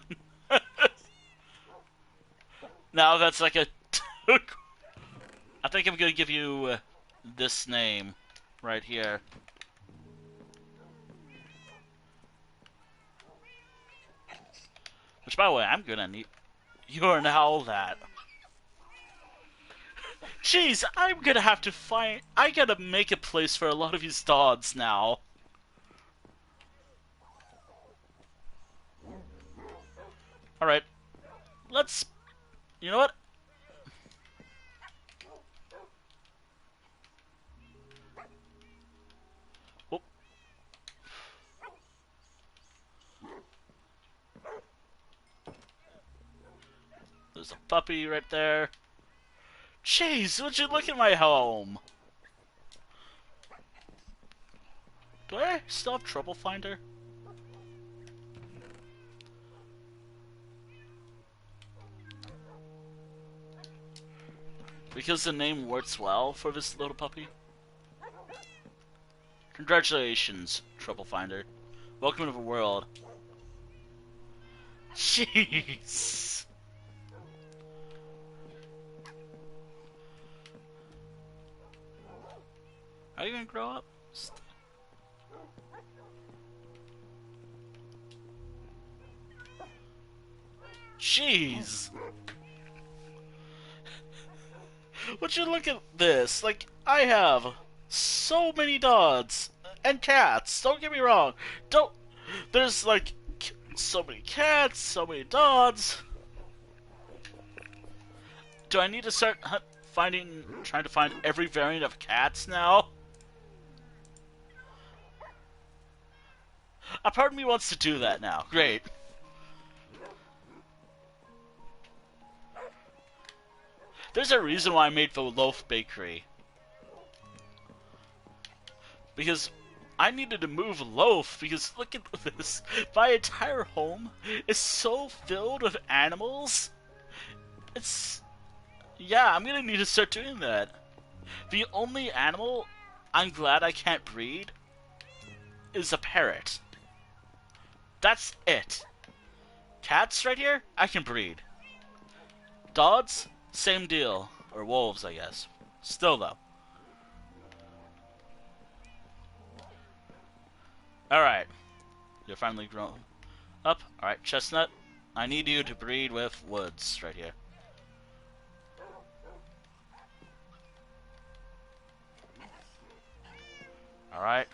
Now that's like a... I think I'm gonna give you this name right here. Which, by the way, I'm gonna need... You're now that. Jeez, I'm gonna have to find... I gotta make a place for a lot of these dogs now. Alright. Let's... You know what? Whoop. There's a puppy right there. Jeez, would you look at my home? Do I still have Trouble Finder? Because the name works well for this little puppy. Congratulations, Trouble Finder. Welcome to the world. Jeez. Are you gonna grow up? Jeez. Would you look at this? Like, I have so many dogs and cats. Don't get me wrong. Don't. There's like so many cats, so many dogs. Do I need to start trying to find every variant of cats now? A part of me wants to do that now. Great. There's a reason why I made the loaf bakery. Because I needed to move loaf, because look at this. My entire home is so filled with animals. It's... Yeah, I'm gonna need to start doing that. The only animal I'm glad I can't breed is a parrot. That's it. Cats right here, I can breed. Dogs, same deal. Or wolves, I guess. Still, though. Alright. You're finally grown up. Alright, Chestnut. I need you to breed with woods right here. Alright.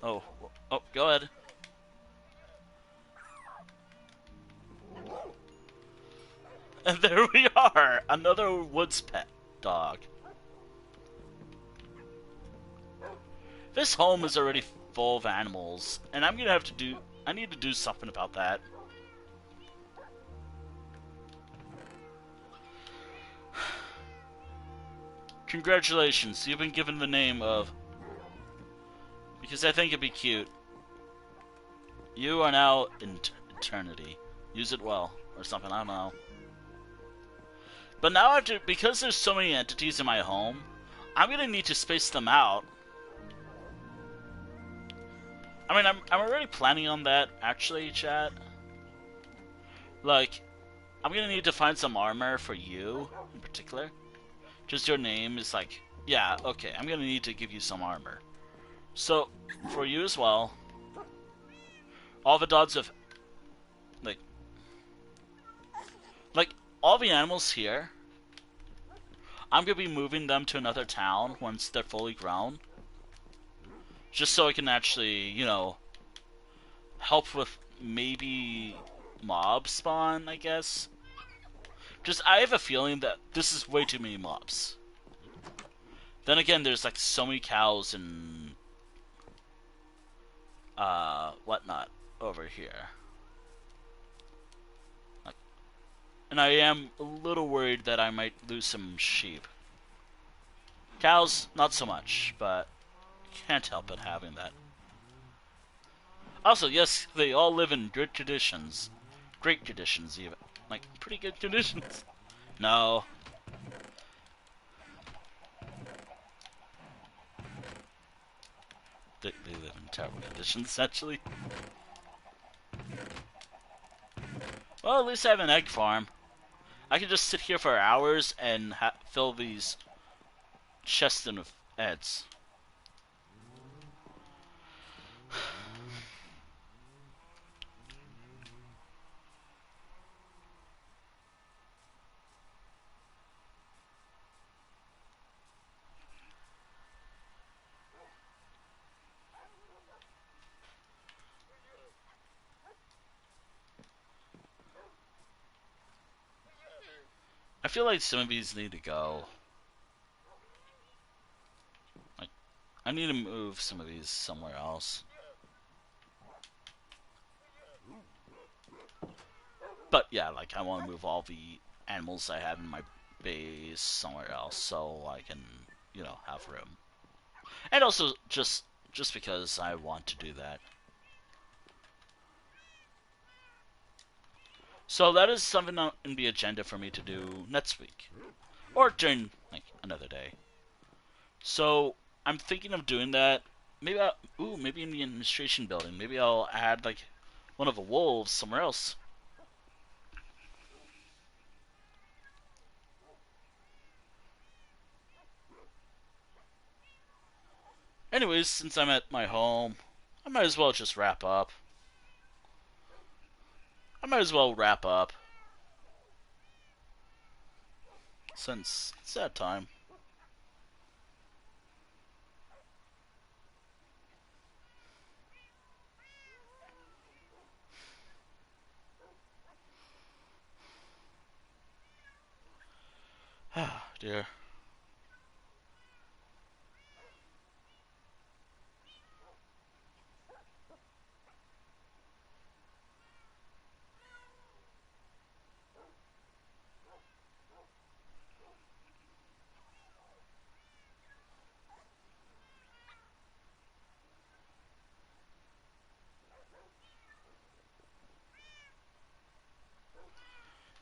Oh, go ahead. And there we are! Another woods pet dog. This home is already full of animals, and I'm gonna have to do... I need to do something about that. Congratulations, you've been given the name of... Because I think it'd be cute. You are now in eternity. Use it well, or something, I don't know. But now I have to... Because there's so many entities in my home, I'm gonna need to space them out. I mean, I'm already planning on that, actually, chat. Like, I'm gonna need to find some armor for you, in particular. Just your name is like, yeah, okay, I'm gonna need to give you some armor. So, for you as well, all the dogs of, like, all the animals here, I'm gonna be moving them to another town once they're fully grown. Just so I can actually, you know, help with maybe mob spawn, I guess. Just, I have a feeling that this is way too many mobs. Then again, there's like so many cows and whatnot over here. Like, and I am a little worried that I might lose some sheep. Cows, not so much, but can't help it having that. Also, yes, they all live in good conditions. Great conditions, even. Like, pretty good conditions. No. They live in terrible conditions, actually. Well, at least I have an egg farm. I can just sit here for hours and fill these chests in with eggs. I feel like some of these need to go. Like, I need to move some of these somewhere else. But yeah, like, I want to move all the animals I have in my base somewhere else so I can, you know, have room. and also just because I want to do that. So that is something in the agenda for me to do next week, or during like another day. So I'm thinking of doing that. Maybe maybe in the administration building. Maybe I'll add like one of the wolves somewhere else. Anyways, since I'm at my home, I might as well just wrap up. I might as well wrap up since it's that time. Ah, dear.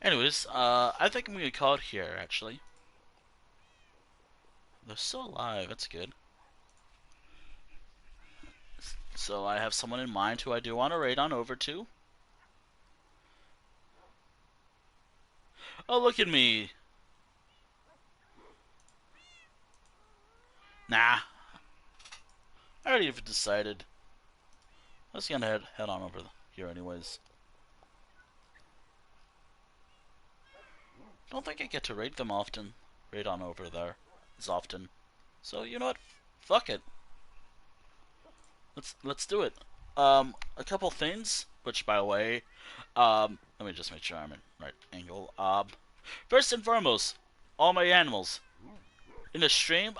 Anyways, I think I'm gonna call it here. Actually, they're still alive. That's good. So I have someone in mind who I do want to raid on over to. Oh, look at me. Nah, I already have decided. Let's gonna head on over here anyways. Don't think I get to raid them often. Raid on over there as often. So you know what? Fuck it. Let's do it. A couple things, which by the way, let me just make sure I'm in right angle. First and foremost, all my animals in a stream.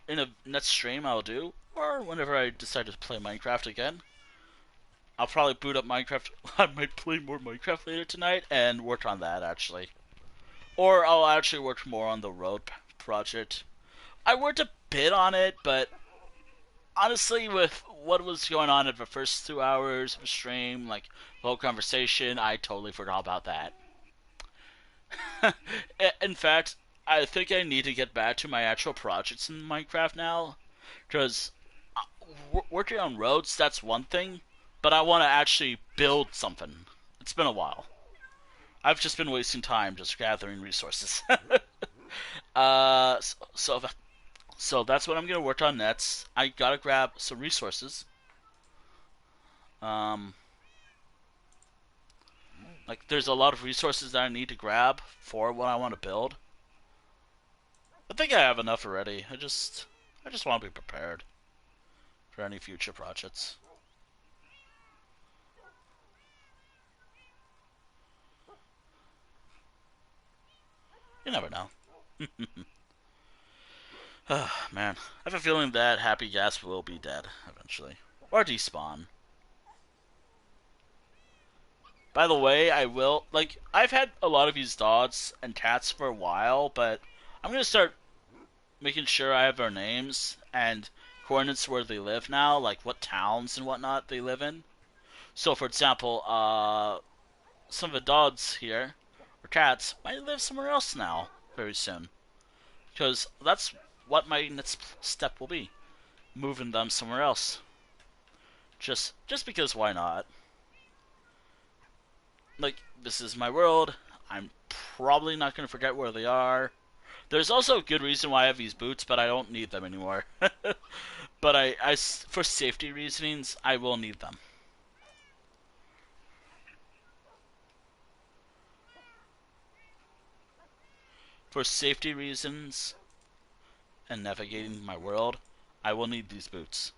In a next stream I'll do, or whenever I decide to play Minecraft again. I'll probably boot up Minecraft. I might play more Minecraft later tonight and work on that actually, or I'll actually work more on the road project. I worked a bit on it, but honestly, with what was going on in the first 2 hours of the stream, like the whole conversation, I totally forgot about that. In fact, I think I need to get back to my actual projects in Minecraft now, because working on roads, that's one thing, but I want to actually build something. It's been a while. I've just been wasting time just gathering resources. uh, so, so that's what I'm gonna work on next. I gotta grab some resources. Um, like there's a lot of resources that I need to grab for what I want to build. I think I have enough already. I just want to be prepared for any future projects. You never know. Man, I have a feeling that Happy Gas will be dead eventually, or despawn. By the way, I will like I've had a lot of these dogs and cats for a while, but I'm gonna start making sure I have their names and coordinates where they live now, like what towns and whatnot they live in. So, for example, some of the dogs here or cats might live somewhere else now very soon, because that's what my next step will be, moving them somewhere else. Just because why not? Like this is my world. I'm probably not gonna forget where they are. There's also a good reason why I have these boots, but I don't need them anymore. But for safety reasons, I will need them. For safety reasons and navigating my world, I will need these boots.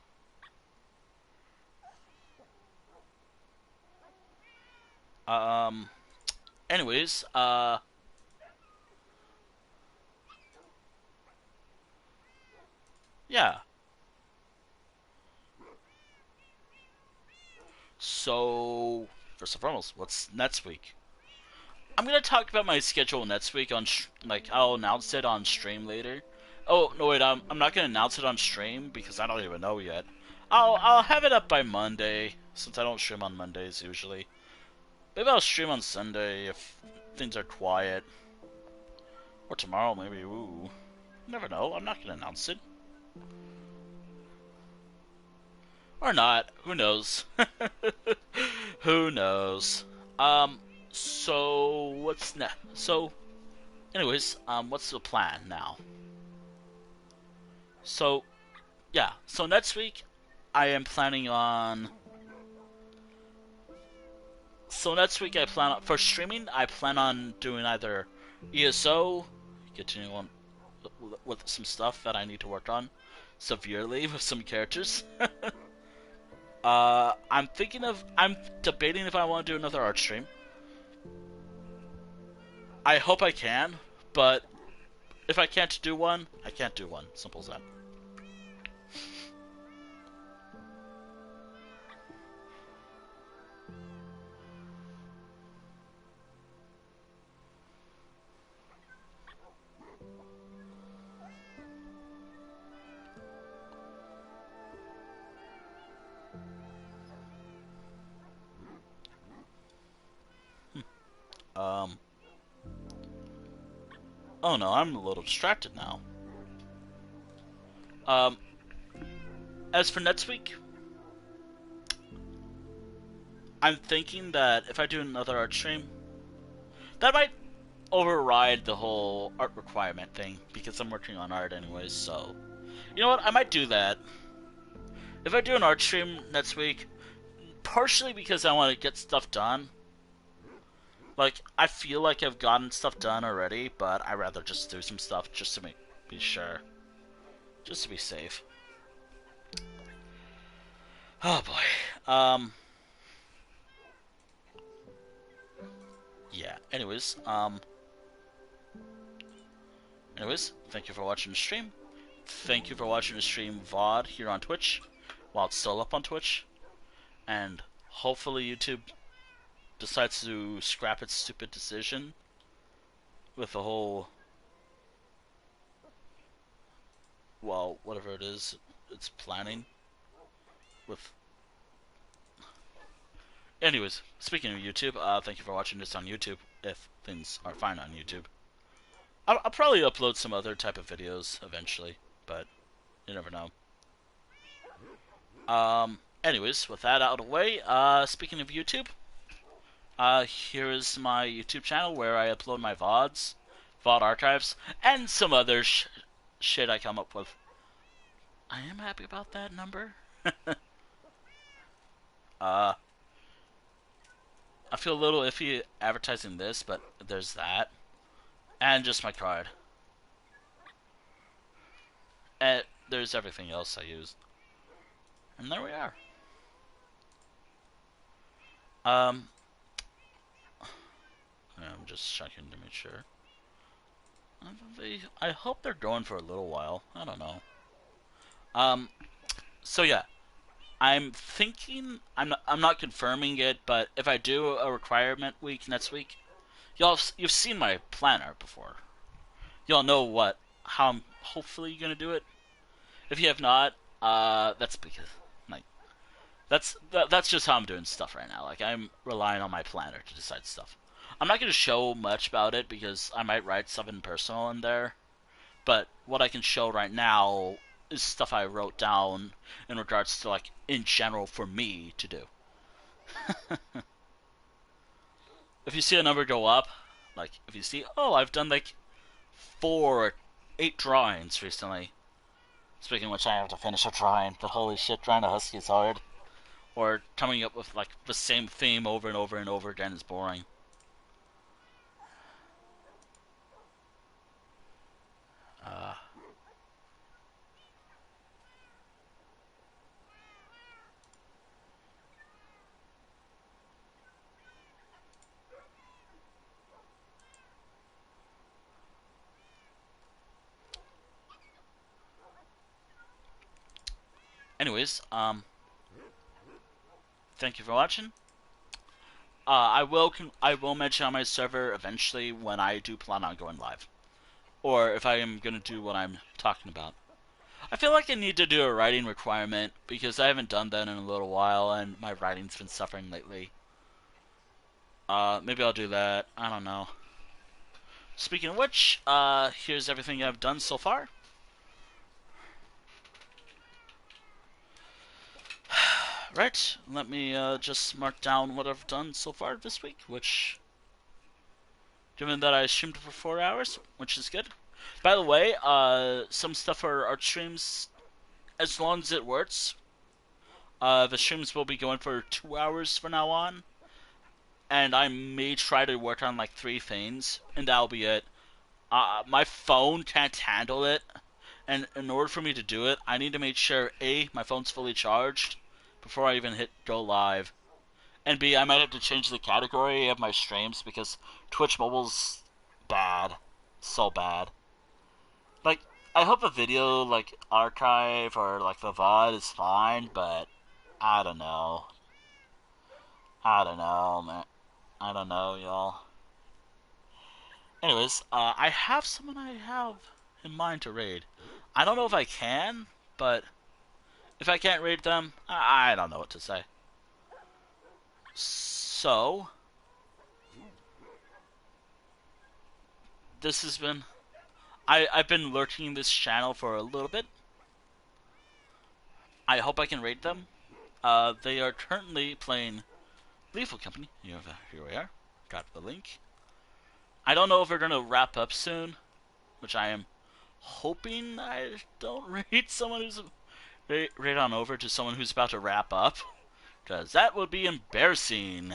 Um. Anyways, yeah. So, first and foremost, what's next week? I'm gonna talk about my schedule next week on like I'll announce it on stream later, Oh no, wait. I'm not gonna announce it on stream because I don't even know yet. I'll have it up by Monday since I don't stream on Mondays usually. Maybe I'll stream on Sunday if things are quiet, or tomorrow maybe. Ooh, never know. I'm not gonna announce it, or not. Who knows? Who knows? Um. So what's next? So, anyways, what's the plan now? So yeah. So next week, I am planning on. So next week I plan on, for streaming. I plan on doing either ESO, continuing on with some stuff that I need to work on severely with some characters. I'm debating if I want to do another art stream. I hope I can, but if I can't do one, I can't do one. Simple as that. Um. Oh no, I'm a little distracted now. Um. As for next week, I'm thinking that if I do another art stream, that might override the whole art requirement thing because I'm working on art anyways. So, you know what? I might do that. If I do an art stream next week, partially because I want to get stuff done. Like, I feel like I've gotten stuff done already, but I'd rather just do some stuff just to be sure. Just to be safe. Oh boy. Yeah. Anyways, thank you for watching the stream. Thank you for watching the stream VOD here on Twitch, while it's still up on Twitch. And hopefully YouTube decides to scrap its stupid decision with the whole, well, whatever it is it's planning with. Anyways, speaking of YouTube, thank you for watching this on YouTube, if things are fine on YouTube. I'll probably upload some other type of videos eventually, but you never know. Anyways, with that out of the way, speaking of YouTube, here is my YouTube channel where I upload my VODs, VOD archives, and some other shit I come up with. I am happy about that number. I feel a little iffy advertising this, but there's that. And just my card. And there's everything else I use. And there we are. I'm just checking to make sure. I hope they're going for a little while. I don't know. So yeah. I'm thinking, I'm not confirming it, but if I do a requirement week next week, you've seen my planner before. Y'all know how I'm hopefully gonna do it. If you have not, that's because like that's just how I'm doing stuff right now. Like, I'm relying on my planner to decide stuff. I'm not gonna show much about it because I might write something personal in there, but what I can show right now is stuff I wrote down in regards to, like, in general for me to do. If you see a number go up, like, if you see, oh, I've done like 4 or 8 drawings recently. Speaking of which, I have to finish a drawing, but holy shit, drawing a husky is hard. Or coming up with, like, the same theme over and over and over again is boring. Anyways, thank you for watching. I will mention on my server eventually when I do plan on going live. or if I am gonna do what I'm talking about. I feel like I need to do a writing requirement because I haven't done that in a little while, and my writing's been suffering lately. Maybe I'll do that. I don't know. Speaking of which, here's everything I've done so far. Right, let me just mark down what I've done so far this week, which, given that I streamed for 4 hours, which is good. By the way, some stuff for art streams, as long as it works, the streams will be going for 2 hours from now on, and I may try to work on like 3 things, and that'll be it. My phone can't handle it, and in order for me to do it, I need to make sure A, my phone's fully charged before I even hit go live, and B, I might have to change the category of my streams because Twitch Mobile's bad, so bad. Like, I hope the video like archive or like the VOD is fine, but I don't know. I don't know, man. I don't know, y'all. Anyways, I have someone I have in mind to raid. I don't know if I can, but if I can't raid them, I don't know what to say. So, this has been... I've been lurking this channel for a little bit. I hope I can raid them. They are currently playing Lethal Company. Here we are. Got the link. I don't know if we're going to wrap up soon, which I am hoping I don't raid someone who's... raid on over to someone who's about to wrap up, because that would be embarrassing.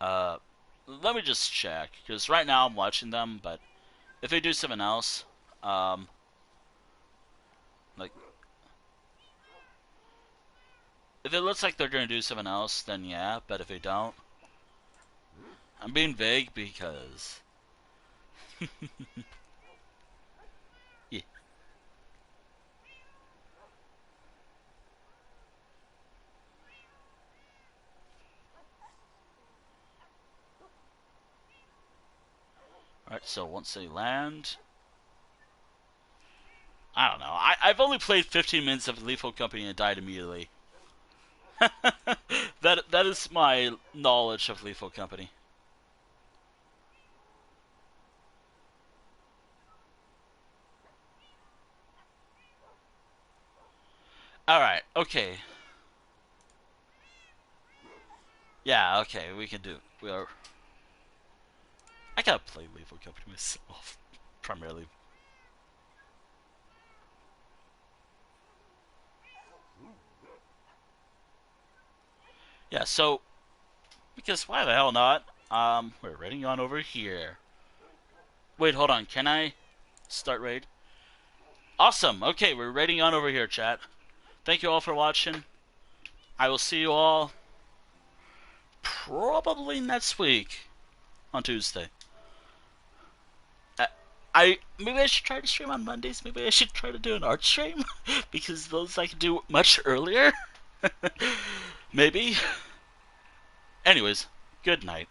Let me just check, because right now I'm watching them, but if they do something else, like, if it looks like they're going to do something else, then yeah, but if they don't, I'm being vague because... yeah. Alright, so once they land... I don't know. I've only played 15 minutes of Lethal Company and died immediately. that is my knowledge of Lethal Company. Alright, okay. Yeah, okay, we can do... I gotta play Lethal Company myself, primarily. Yeah, so... because why the hell not? We're raiding on over here. Wait, hold on, can I start raid? Awesome, okay, we're raiding on over here, chat. Thank you all for watching. I will see you all probably next week on Tuesday. Maybe I should try to stream on Mondays. Maybe I should try to do an art stream because those I can do much earlier. Maybe. Anyways, good night.